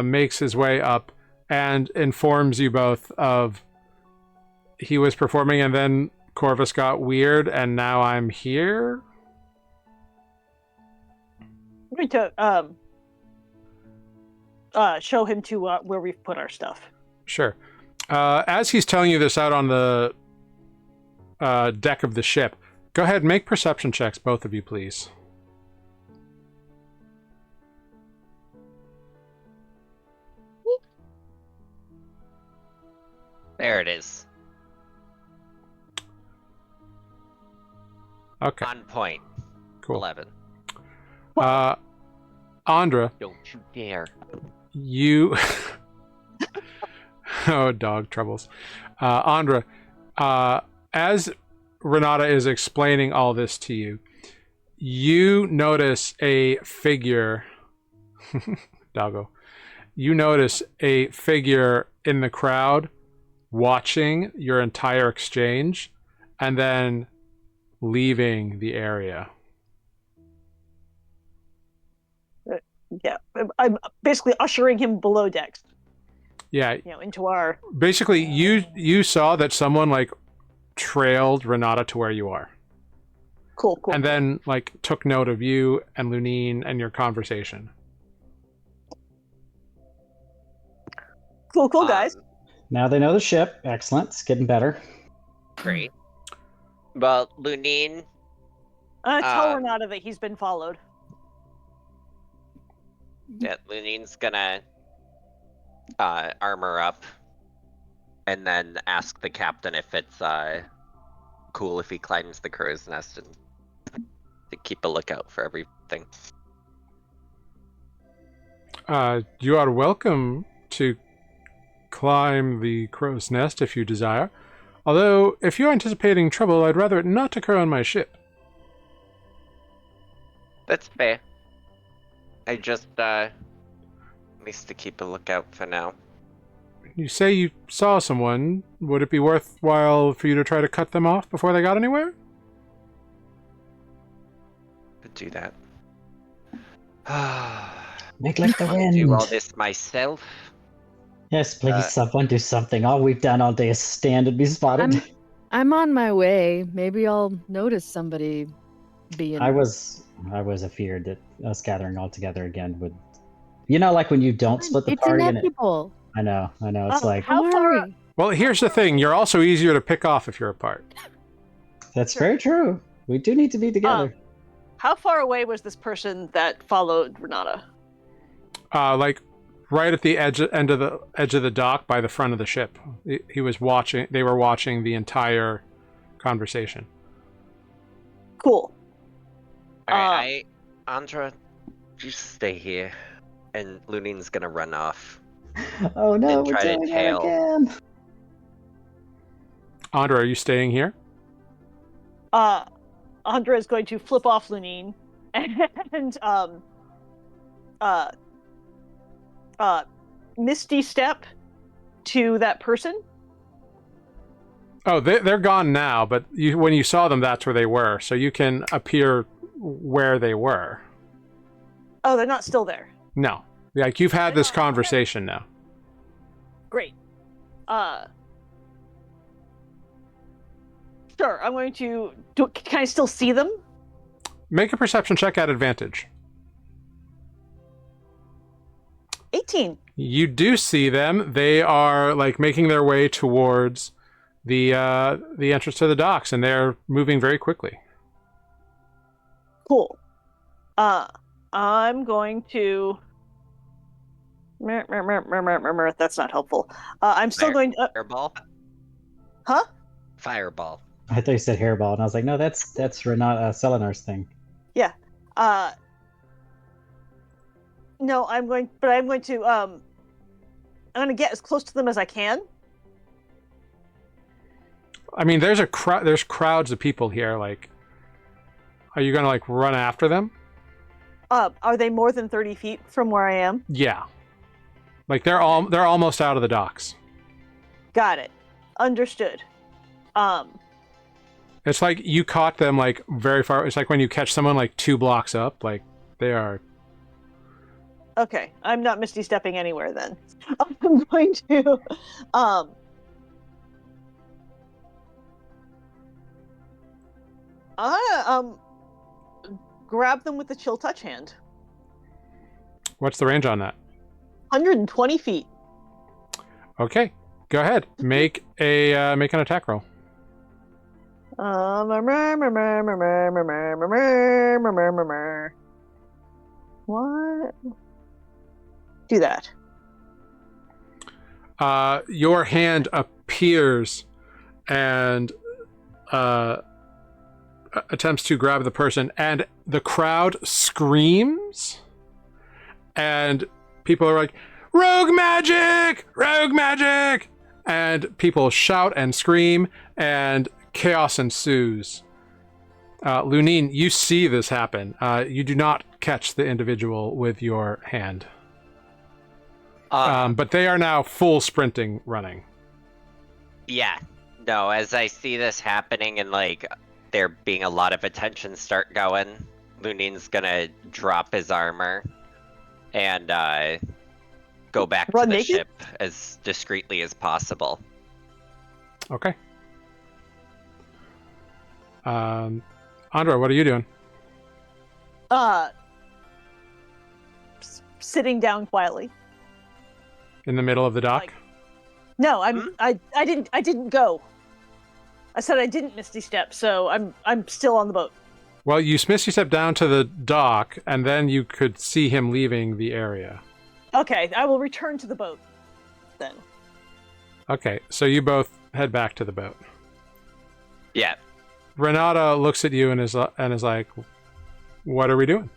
makes his way up and informs you both of he was performing and then Corvus got weird and now I'm here. I'm going to show him to where we've put our stuff. Sure. As he's telling you this out on the deck of the ship, go ahead and make perception checks, both of you, please. There it is. Okay, On point. cool. 11. Andra, Don't you dare. you... oh, dog troubles. Andra, as Renata is explaining all this to you, you notice a figure... Doggo. You notice a figure in the crowd watching your entire exchange and then leaving the area. Yeah, I'm basically ushering him below decks. Yeah, Into our. basically you saw that someone like trailed Renata to where you are. Cool. And then like took note of you and Lunine and your conversation. Cool, guys. Now they know the ship. Excellent. It's getting better. Great. Well, Lunine, Tell Renata that he's been followed. yeah, Lunine's gonna armor up and then ask the captain if it's cool if he climbs the crow's nest and to keep a lookout for everything. You are welcome to climb the crow's nest if you desire. Although, if you're anticipating trouble, I'd rather it not occur on my ship. That's fair. I just at least to keep a lookout for now. You say you saw someone. Would it be worthwhile for you to try to cut them off before they got anywhere? Could do that. Make like the wind. Do all this myself. Yes, please, someone do something. All we've done all day is stand and be spotted. I'm on my way. Maybe I'll notice somebody being. I was afeared that us gathering all together again would, like when you don't split the It's party and it, inevitable. I know. It's like, how Don't far? worry. Well, here's the thing. You're also easier to pick off if you're apart. that's Sure. very true. We do need to be together. How far away was this person that followed Renata? Like right at the edge of the dock by the front of the ship. He was watching. They were watching the entire conversation. Cool. Alright, Andra, you stay here. And Lunin's gonna run off. Oh no, and we're try to doing it tail. again. Andra, are you staying here? Andra is going to flip off Lunine and Misty step to that person. Oh, they're gone now. But when you saw them, that's where they were. So you can appear where they were. Oh, they're not still there. No, like you've had this conversation now. Great. Sure. I'm going to. Can I still see them? Make a perception check at advantage. 18. You do see them. They are like making their way towards the entrance to the docks, and they're moving very quickly. Cool. I'm going to. That's not helpful. I'm still going to. Fireball? Huh? Fireball. I thought you said hairball, and I was like, no, that's Renata Selenar's thing. Yeah. No, I'm going to get as close to them as I can. I mean, there's crowds of people here. Like, are you gonna like run after them? Are they more than 30 feet from where I am? Yeah. Like they're almost out of the docks. Got it. Understood. It's like you caught them like very far. It's like when you catch someone like 2 blocks up. Like they are. Okay, I'm not misty stepping anywhere then. I'm going to grab them with the chill touch hand. What's the range on that? 120 feet. Okay, go ahead. Make an attack roll. What? Do that. Your hand appears and attempts to grab the person, and the crowd screams, and people are like, "Rogue magic! Rogue magic!" And people shout and scream, and chaos ensues. Lunine, you see this happen. You do not catch the individual with your hand. But they are now full sprinting, running. Yeah. No, as I see this happening and like there being a lot of attention start going, Lunine's gonna drop his armor and go back Run to the naked? ship as discreetly as possible. Okay. Andra, what are you doing? Sitting down quietly. In the middle of the dock? Like- No, I didn't go. I said I didn't misty step, so I'm still on the boat. Well, you misty step down to the dock, and then you could see him leaving the area. Okay, I will return to the boat then. Okay, so you both head back to the boat. Yeah. Renata looks at you and is like, "What are we doing?"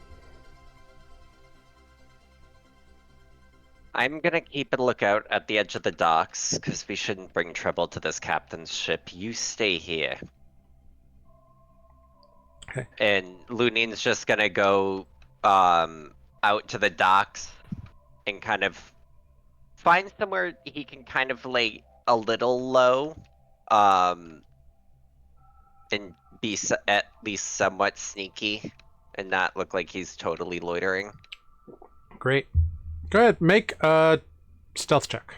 I'm gonna keep a lookout at the edge of the docks, because we shouldn't bring trouble to this captain's ship. You stay here. Okay. And Lunine's just gonna go out to the docks and kind of find somewhere he can kind of lay a little low, and be at least somewhat sneaky and not look like he's totally loitering. Great. Go ahead, make a stealth check.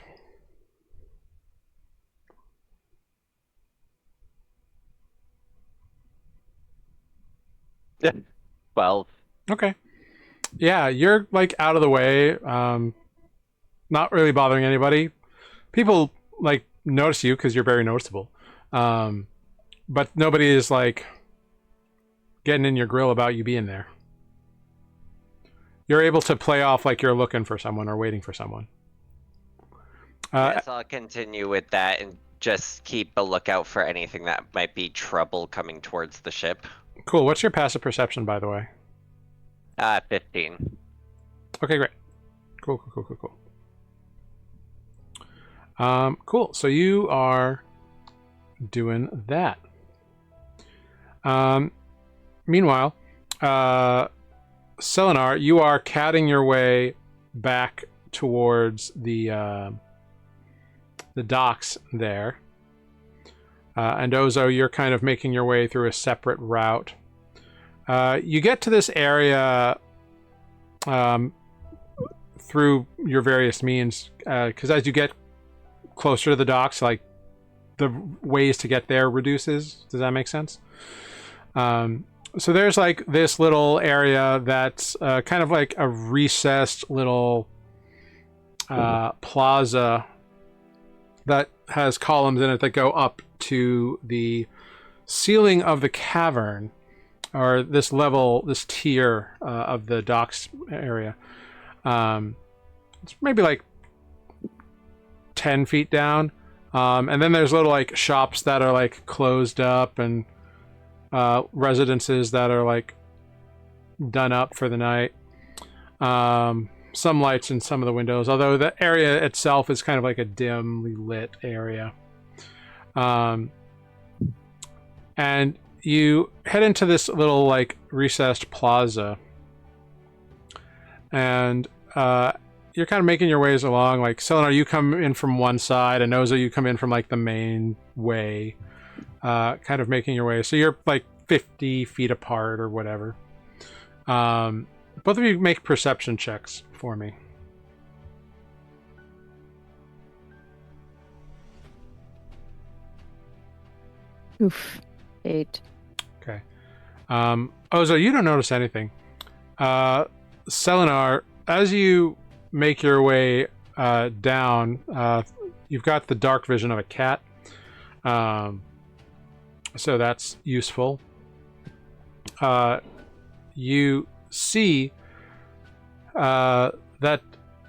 Well, Okay. Yeah, you're like out of the way. not really bothering anybody. People like notice you because you're very noticeable, but nobody is like getting in your grill about you being there. You're able to play off like you're looking for someone or waiting for someone. Yes, I'll continue with that and just keep a lookout for anything that might be trouble coming towards the ship. Cool. What's your passive perception, by the way? 15. Okay, great. Cool. Cool. So you are doing that. Meanwhile, Selenar, you are catting your way back towards the docks there. And Ozo, you're kind of making your way through a separate route. You get to this area through your various means, because as you get closer to the docks, like the ways to get there reduces. Does that make sense? So there's like this little area that's kind of like a recessed little plaza that has columns in it that go up to the ceiling of the cavern, or this level, this tier of the docks area. It's maybe like 10 feet down. And then there's little like shops that are like closed up, and residences that are like done up for the night. Some lights in some of the windows, although the area itself is kind of like a dimly lit area. And you head into this little like recessed plaza, and you're kind of making your ways along. Like Selenar, you come in from one side, and Ozo, you come in from like the main way, kind of making your way. So you're like 50 feet apart or whatever. Both of you make perception checks for me. Oof. 8. Okay. Ozo, you don't notice anything. Selenar, as you make your way down, you've got the dark vision of a cat. So that's useful. You see that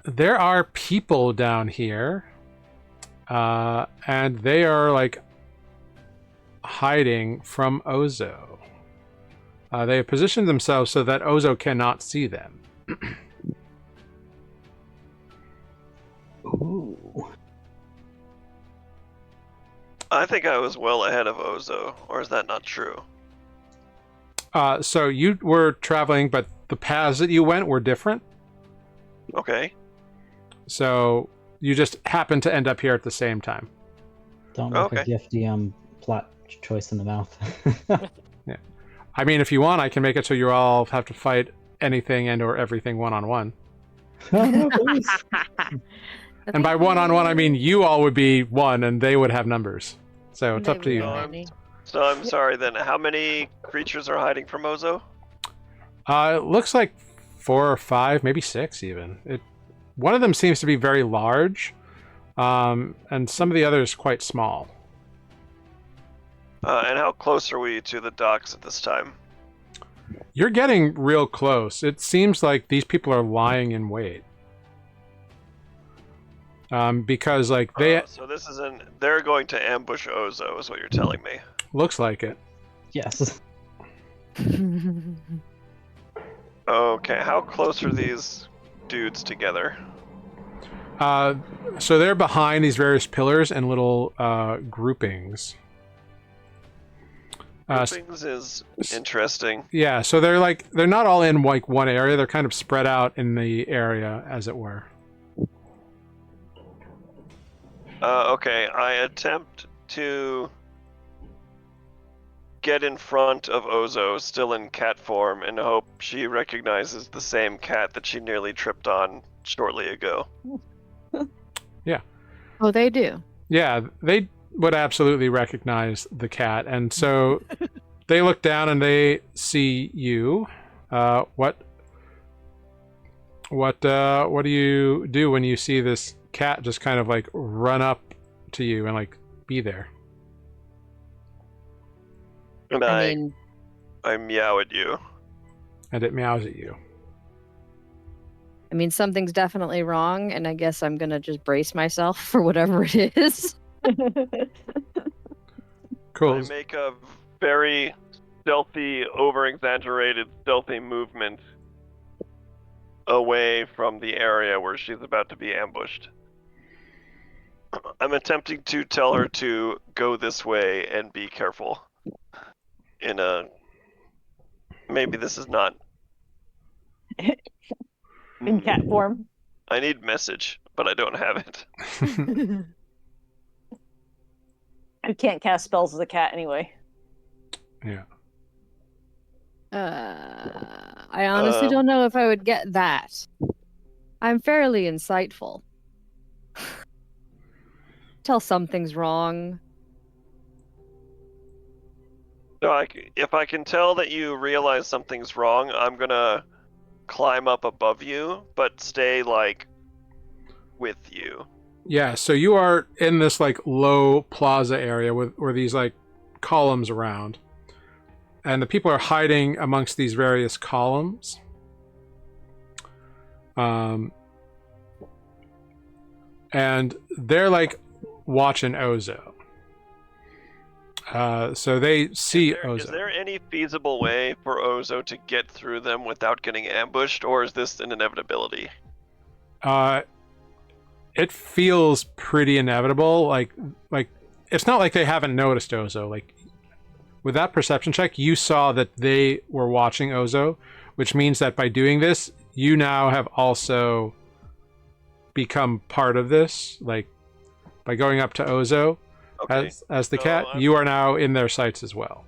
there are people down here, and they are like hiding from Ozo. They have positioned themselves so that Ozo cannot see them. Ooh. I think I was well ahead of Ozo, or is that not true? So you were traveling, but the paths that you went were different. Okay. So you just happened to end up here at the same time. Don't make Okay. a gifty plot choice in the mouth. Yeah. I mean, if you want, I can make it so you all have to fight anything and or everything one-on-one. Oh, no, please. And by one-on-one, I mean you all would be one and they would have numbers. So it's up to you. So I'm sorry then, how many creatures are hiding from Ozo? It looks like 4 or 5, maybe 6 even. One of them seems to be very large, and some of the others quite small. And how close are we to the docks at this time? You're getting real close. It seems like these people are lying in wait. Because like So this is they're going to ambush Ozo, is what you're telling me. looks like it. Yes. Okay, how close are these dudes together? So they're behind these various pillars and little groupings. Groupings is interesting. Yeah, so they're not all in like one area. They're kind of spread out in the area, as it were. Okay, I attempt to get in front of Ozo, still in cat form, and hope she recognizes the same cat that she nearly tripped on shortly ago. Oh, they do. Yeah, they would absolutely recognize the cat, and so they look down and they see you. What What do you do when you see this cat just kind of like run up to you and like be there? And I mean, I meow at you. And it meows at you. something's definitely wrong, and I guess I'm gonna just brace myself for whatever it is. Cool. I make a very stealthy, over-exaggerated, stealthy movement away from the area where she's about to be ambushed. I'm attempting to tell her to go this way and be careful. Maybe this is not... In cat form. I need message, but I don't have it. I can't cast spells as a cat anyway. Yeah. I honestly don't know if I would get that. I'm fairly insightful. Tell something's wrong. So if I can tell that you realize something's wrong, I'm gonna climb up above you, but stay, like, with you. Yeah, so you are in this like low plaza area with where these like columns around. And the people are hiding amongst these various columns. And they're like watching Ozo. So they see Ozo. Is there any feasible way for Ozo to get through them without getting ambushed, or is this an inevitability? It feels pretty inevitable. Like it's not like they haven't noticed Ozo. Like with that perception check, you saw that they were watching Ozo, which means that by doing this, you now have also become part of this. Like by going up to Ozo as the cat, you are now in their sights as well.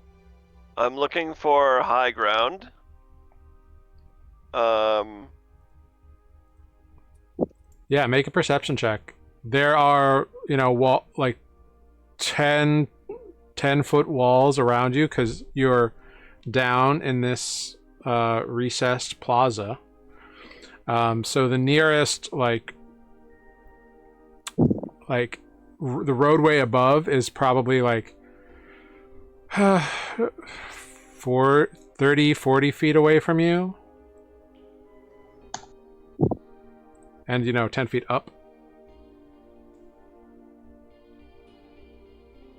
I'm looking for high ground. Yeah, make a perception check. There are, like 10-foot walls around you because you're down in this recessed plaza. So the nearest, like the roadway above is probably like 30-40 feet away from you. And, 10 feet up.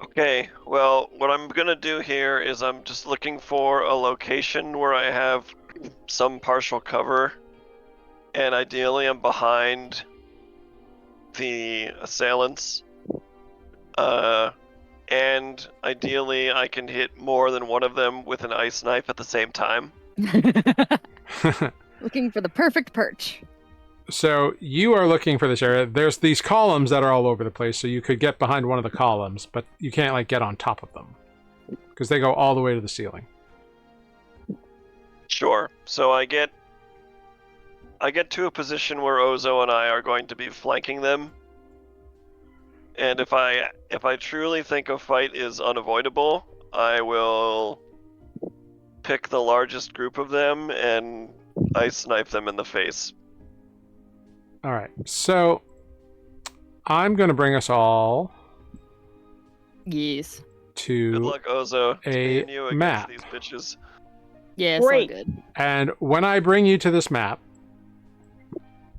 Okay, well, what I'm gonna do here is I'm just looking for a location where I have some partial cover, and ideally I'm behind the assailants, and ideally I can hit more than one of them with an ice knife at the same time. Looking for the perfect perch. So you are looking for this area. There's these columns that are all over the place, so you could get behind one of the columns, but you can't like get on top of them because they go all the way to the ceiling. Sure. So I get to a position where Ozo and I are going to be flanking them, and if I truly think a fight is unavoidable, I will pick the largest group of them and ice knife them in the face. All right, so I'm going to bring us all Yes. to Good luck, Ozo. It's me a and you against map. these bitches. Yeah, it's all Great. good. And when I bring you to this map,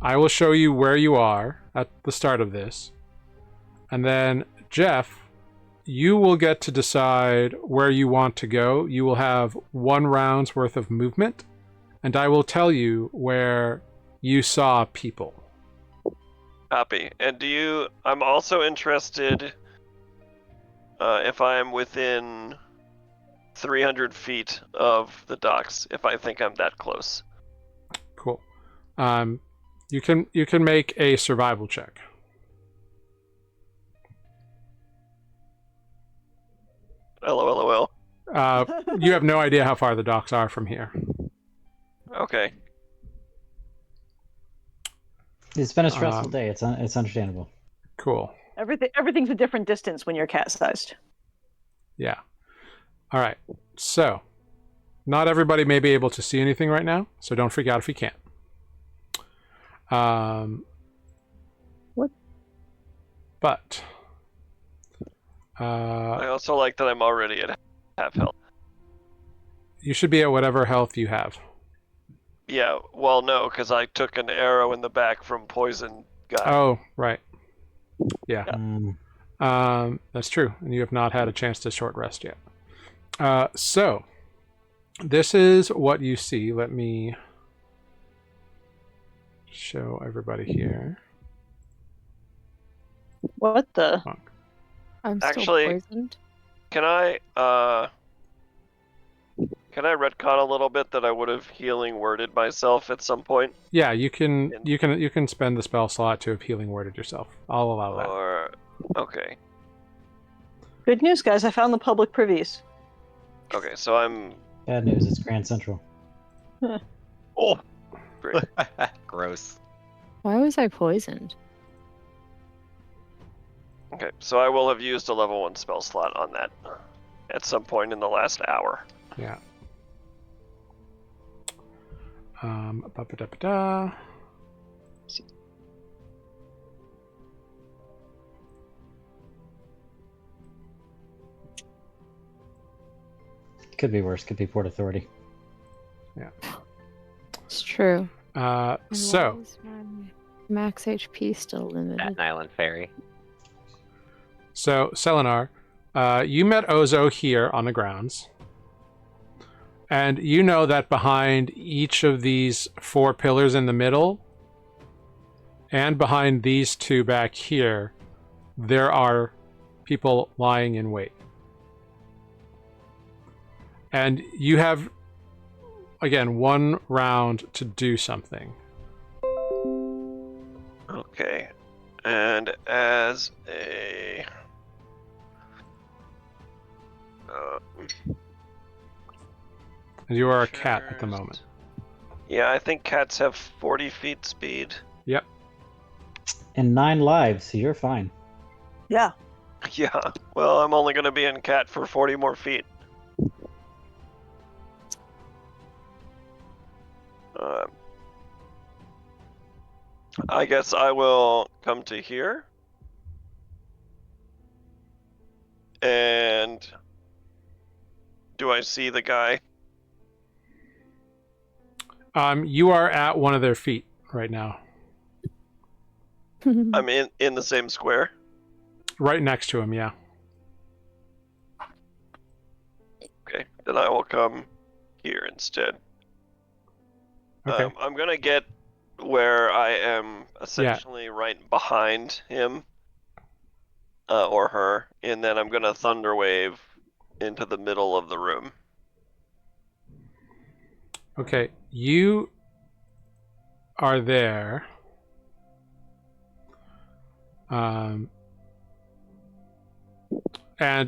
I will show you where you are at the start of this. And then, Jeff, you will get to decide where you want to go. You will have 1 round's worth of movement, and I will tell you where you saw people. Copy. And I'm also interested if I am within 300 feet of the docks, if I think I'm that close. Cool. You can make a survival check. LOL. You have no idea how far the docks are from here. Okay. It's been a stressful day. It's understandable. Cool. Everything's a different distance when you're cat-sized. Yeah. All right. So, not everybody may be able to see anything right now, so don't freak out if you can't. What? But I also like that I'm already at half health. you should be at whatever health you have. Yeah, well, no, because I took an arrow in the back from poison guy. Oh, right. Yeah. Mm, That's true. And you have not had a chance to short rest yet. So, this is what you see. Let me show everybody here. What the? I'm Actually- still poisoned. Can I retcon a little bit that I would have healing worded myself at some point? Yeah, you can spend the spell slot to have healing worded yourself. I'll allow that. Or okay. Good news, guys. I found the public privies. Okay, so I'm bad news. It's Grand Central. oh great. Gross. Why was I poisoned? Okay, so I will have used a level 1 spell slot on that at some point in the last hour. Yeah. Ba-ba-da-ba-da. Could be worse. Could be Port Authority. It's true. And So, why is my max HP still limited? Staten Island Ferry. Selenar, you met Ozo here on the grounds. And you know that behind each of these 4 pillars in the middle, and behind these 2 back here, there are people lying in wait. And you have, again, 1 round to do something. Okay. And as a And you are a cat at the moment. Yeah, I think cats have 40 feet speed. Yep. And 9 lives, so you're fine. Yeah. Yeah. Well, I'm only going to be in cat for 40 more feet. I guess I will come to here. And do I see the guy? You are at one of their feet right now. I'm in the same square. Right next to him, yeah. Okay, then I will come here instead. Okay. I'm gonna get where I am essentially right behind him or her, and then I'm gonna thunder wave into the middle of the room. Okay, you are there. And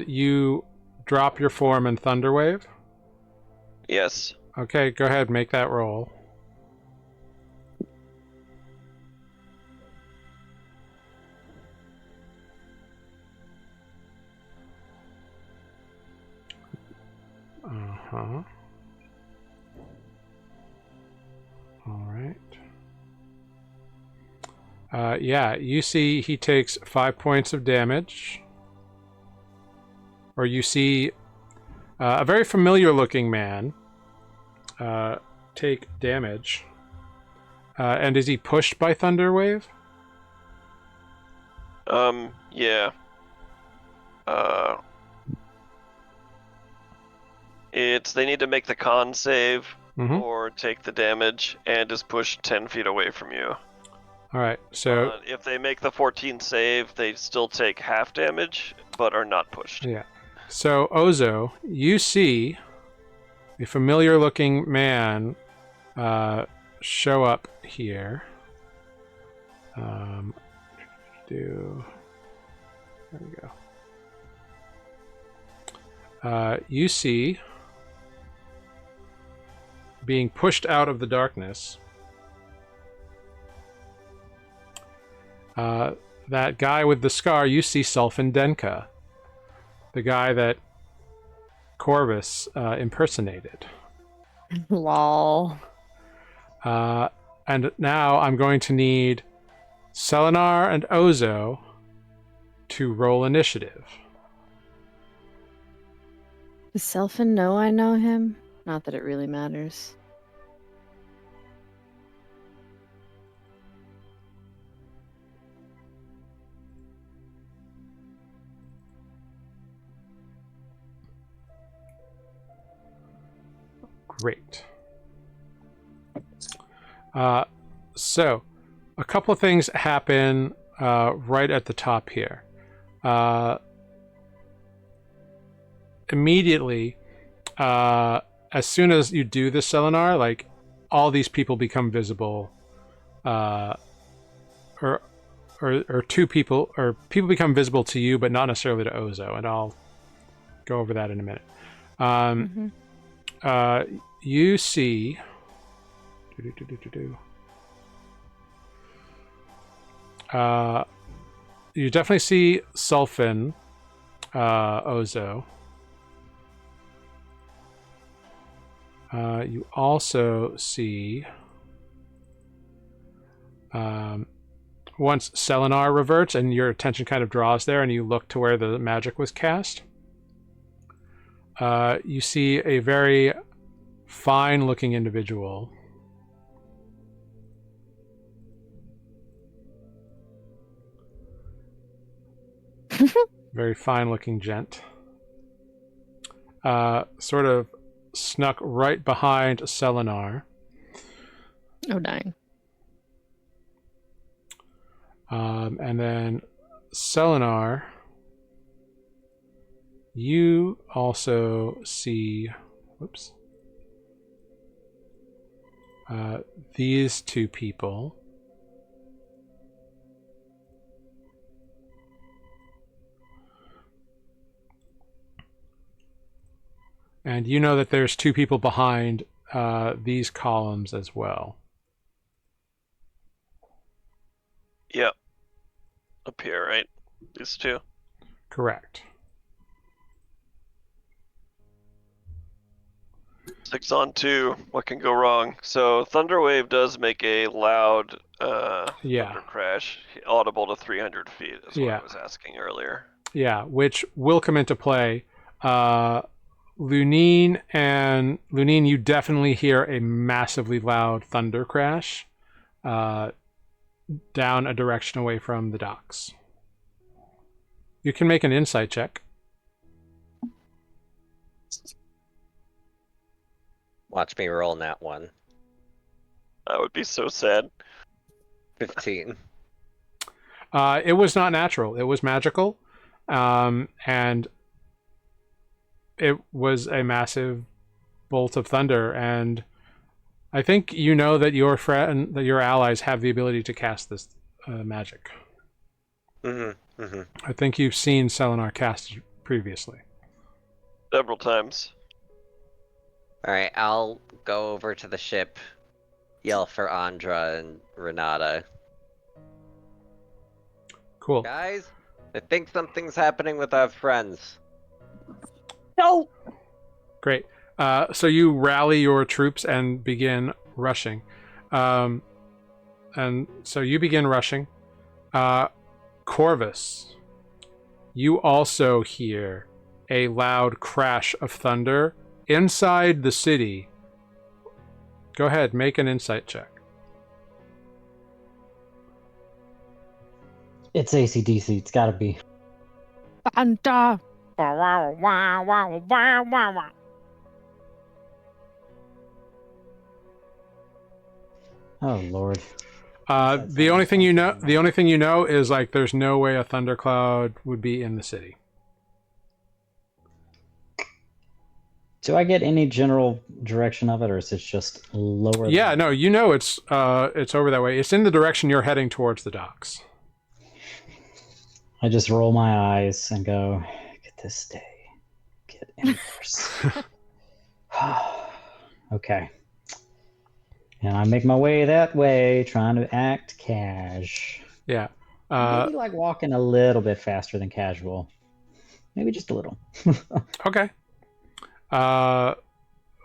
you drop your form and Thunderwave. Yes. Okay, go ahead, make that roll. Uh-huh. All right. Yeah, you see he takes 5 points of damage. Or you see a very familiar looking man take damage. And is he pushed by Thunderwave? Yeah. They need to make the con save or take the damage and is pushed 10 feet away from you. Alright, so... if they make the 14 save, they still take half damage, but are not pushed. Yeah. So, Ozo, you see a familiar looking man show up here. There we go. You see, being pushed out of the darkness, that guy with the scar. You see Sulfin Denka, the guy that Corvus impersonated. Lol. And now I'm going to need Selenar and Ozo to roll initiative. Does Selfin know I know him? Not that it really matters. Great. So, a couple of things happen right at the top here. Immediately, as soon as you do this, Selenar, like, all these people become visible, or two people, or people become visible to you, but not necessarily to Ozo, and I'll go over that in a minute. You see... you definitely see Sulfin, Ozo. You also see... once Selenar reverts and your attention kind of draws there and you look to where the magic was cast, you see a very fine-looking individual. Very fine-looking gent. Sort of snuck right behind Selenar. Oh, dang. And then Selenar, you also see... Whoops. These two people. And you know that there's two people behind these columns as well. Yep. Up here, right? These two. Correct. 6 on 2. What can go wrong? So Thunderwave does make a loud thunder crash, audible to 300 feet. Is what I was asking earlier. Yeah, which will come into play. Lunine, you definitely hear a massively loud thunder crash down a direction away from the docks. You can make an insight check. Watch me roll that one. That would be so sad. 15. It was not natural. It was magical. And it was a massive bolt of thunder. And I think you know that your friend, that your allies have the ability to cast this magic. I think you've seen Selenar cast it previously. Several times. Alright, I'll go over to the ship, yell for Andra and Renata. Cool. Guys, I think something's happening with our friends. No! Great. So you rally your troops and begin rushing. And so you begin rushing. Corvus, you also hear a loud crash of thunder inside the city. Go ahead, make an insight check. It's AC/DC. It's got to be. Thunder. Oh Lord. The only thing you know is like there's no way a thundercloud would be in the city. Do I get any general direction of it, or is it just lower? Yeah, no, you know it's over that way. It's in the direction you're heading towards the docks. I just roll my eyes and go, get this day. Get inverse. Okay. And I make my way that way, trying to act cash. Yeah. Maybe like walking a little bit faster than casual. Maybe just a little. Okay.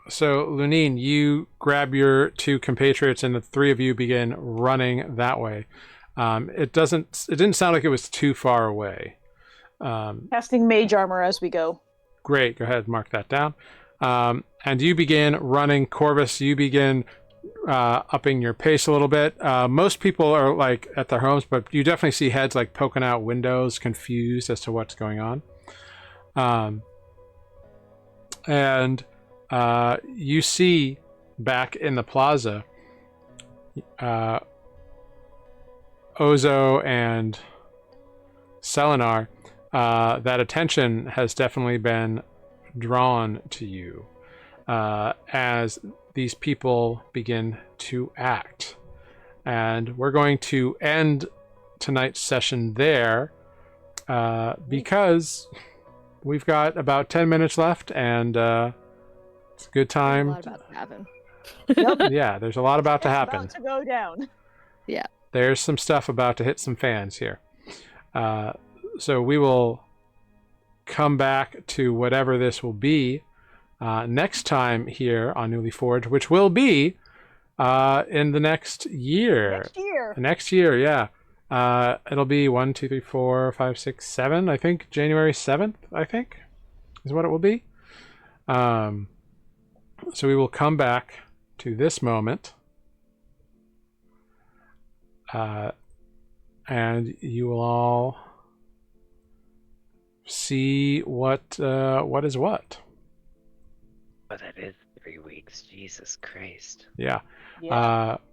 So, Lunine, you grab your two compatriots, and the three of you begin running that way. It didn't sound like it was too far away. Casting mage armor as we go. Great. Go ahead, mark that down. And you begin running. Corvus, you begin upping your pace a little bit. Most people are like at their homes, but you definitely see heads like poking out windows, confused as to what's going on. And you see back in the plaza, Ozo and Selenar, that attention has definitely been drawn to you as these people begin to act. And we're going to end tonight's session there because we've got about 10 minutes left, and it's a good time. A lot about to happen. Yeah, there's a lot about to happen. About to go down. Yeah. There's some stuff about to hit some fans here. So we will come back to whatever this will be next time here on Nuuli Forged, which will be in the next year. Next year, yeah. It'll be 1, 2, 3, 4, 5, 6, 7. I think January 7th. I think is what it will be. So we will come back to this moment, and you will all see what is what. Oh, that is 3 weeks. Jesus Christ. Yeah.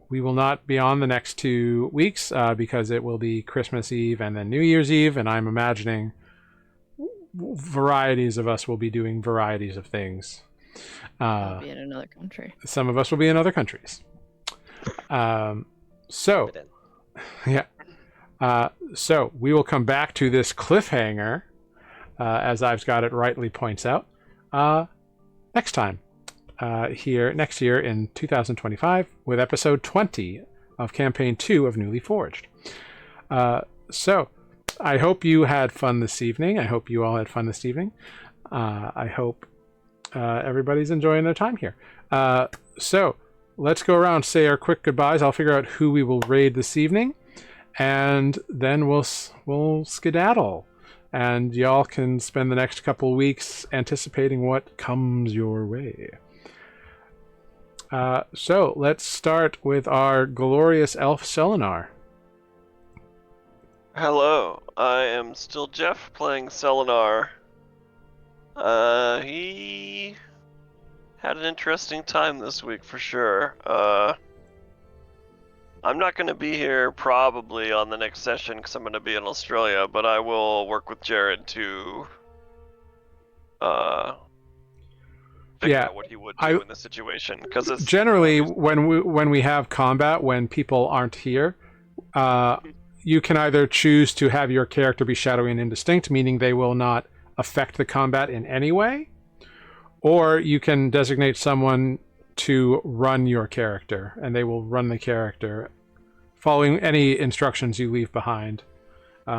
We will not be on the next 2 weeks because it will be Christmas Eve and then New Year's Eve, and I'm imagining varieties of us will be doing varieties of things. I'll be in another country. Some of us will be in other countries. So we will come back to this cliffhanger, as Ives got it rightly points out, next time. Here next year in 2025 with episode 20 of campaign 2 of Nuuli Forged. So I hope you had fun this evening. I hope you all had fun this evening. I hope everybody's enjoying their time here. So let's go around, say our quick goodbyes. I'll figure out who we will raid this evening, and then we'll skedaddle. And y'all can spend the next couple weeks anticipating what comes your way. So let's start with our glorious elf Selenar. Hello, I am still Jeff playing Selenar. He had an interesting time this week for sure. I'm not going to be here probably on the next session because I'm going to be in Australia, but I will work with Jared to figure out what he would do in this situation. Because generally, when we have combat, when people aren't here, you can either choose to have your character be shadowy and indistinct, meaning they will not affect the combat in any way, or you can designate someone to run your character, and they will run the character following any instructions you leave behind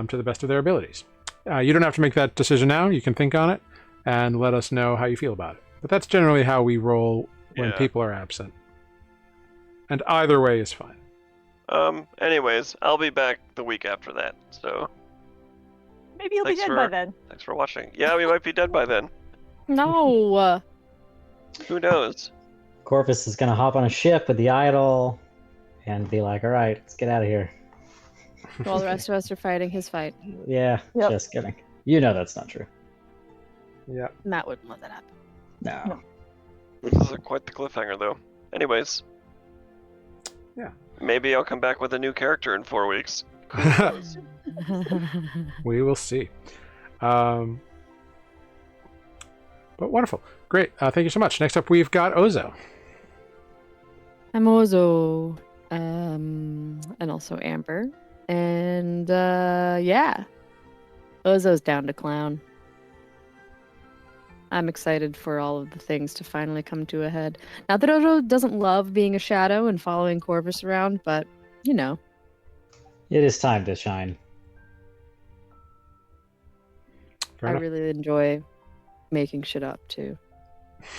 to the best of their abilities. You don't have to make that decision now. You can think on it and let us know how you feel about it. But that's generally how we roll when people are absent. And either way is fine. Anyways, I'll be back the week after that, so... Maybe you'll be dead by then. Thanks for watching. Yeah, we might be dead by then. No! Who knows? Corvus is going to hop on a ship with the idol and be like, all right, let's get out of here. While the rest of us are fighting his fight. Yeah, just kidding. You know that's not true. Yeah. Matt wouldn't let that happen. No. This is quite the cliffhanger, though. Anyways. Yeah. Maybe I'll come back with a new character in 4 weeks. We will see. But wonderful. Great. Thank you so much. Next up, we've got Ozo. I'm Ozo. And also Amber. And, yeah. Ozo's down to clown. I'm excited for all of the things to finally come to a head. Not that Ozo doesn't love being a shadow and following Corvus around, but, you know. It is time to shine. Fair I enough. really enjoy making shit up, too.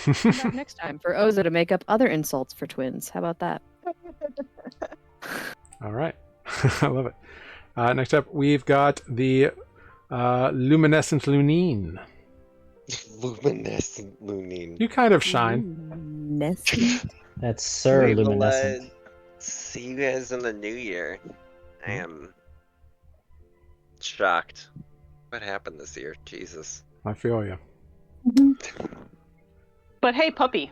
Come back next time for Oza to make up other insults for twins. How about that? All right. I love it. Next up, we've got the luminescent lunine. Luminescent Lunine. You kind of shine. Nessie. That's Sir We will, Luminescent. see you guys in the new year. I am shocked. What happened this year? Jesus. I feel you. But hey, puppy.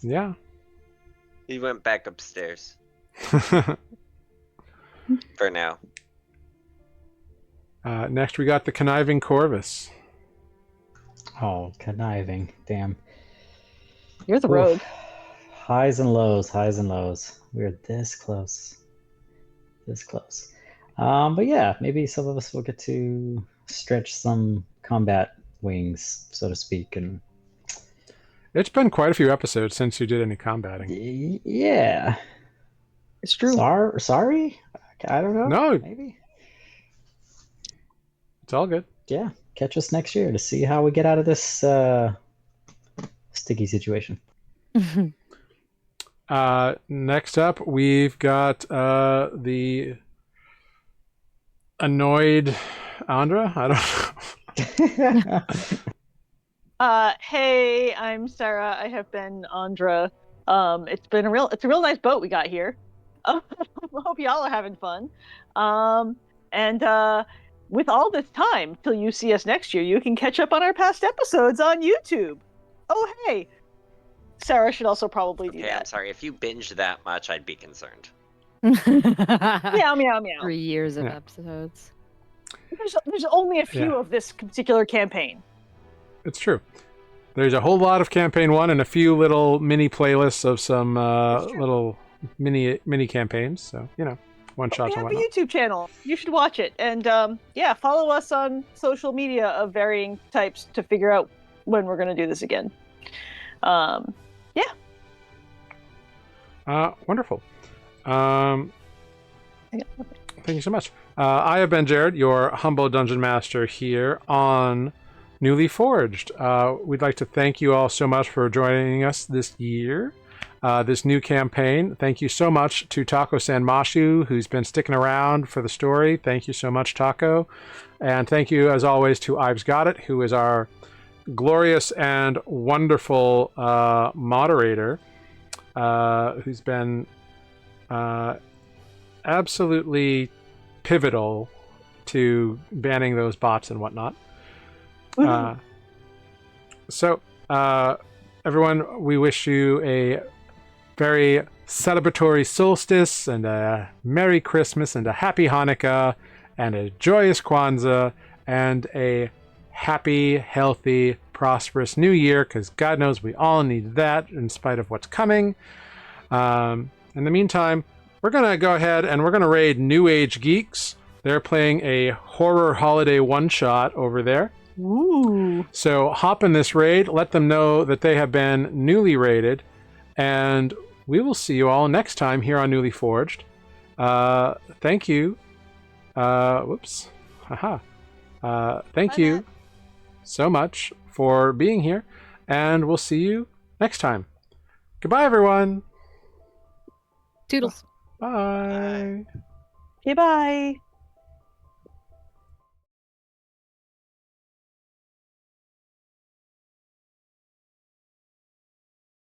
Yeah. He went back upstairs for now. Next, we got the conniving Corvus. Oh, conniving. Damn. You're the Oof. rogue. Highs and lows, highs and lows. We're this close. This close. But yeah, maybe some of us will get to stretch some combat wings, so to speak, and It's been quite a few episodes since you did any combating. yeah. It's true. Sorry? I don't know. No. Maybe. It's all good. Yeah. Catch us next year to see how we get out of this sticky situation. Next up, we've got the annoyed Andra. I don't know. Hey, I'm Sarah. I have been Andra. It's a real nice boat we got here. Hope y'all are having fun. And with all this time till you see us next year, you can catch up on our past episodes on YouTube. Oh, hey. Sarah should also probably do Okay, I'm that. sorry. If you binge that much, I'd be concerned. Meow, meow, meow. 3 years of Yeah. episodes. There's only a few Yeah. of this particular campaign. It's true. There's a whole lot of campaign 1 and a few little mini playlists of some little mini campaigns. So, one We shots and have a whatnot. YouTube channel. You should watch it. And follow us on social media of varying types to figure out when we're going to do this again. Wonderful. Thank you so much. I have been Jared, your humble dungeon master here on Nuuli Forged. We'd like to thank you all so much for joining us this year, this new campaign. Thank you so much to Taco Sanmashu, who's been sticking around for the story. Thank you so much, Taco. And thank you, as always, to Ives Got It, who is our glorious and wonderful moderator, who's been absolutely pivotal to banning those bots and whatnot. So, everyone, we wish you a very celebratory solstice and a Merry Christmas and a Happy Hanukkah and a joyous Kwanzaa and a happy, healthy, prosperous new year, because God knows we all need that in spite of what's coming. In the meantime, we're going to go ahead and we're going to raid New Age Geeks. They're playing a horror holiday one-shot over there. Ooh. So hop in this raid, let them know that they have been newly raided, and we will see you all next time here on Nuuli Forged. Thank you. Whoops. Haha. Thank Bye, you Matt. so much for being here, and we'll see you next time. Goodbye, everyone. Toodles. Bye. Okay, bye.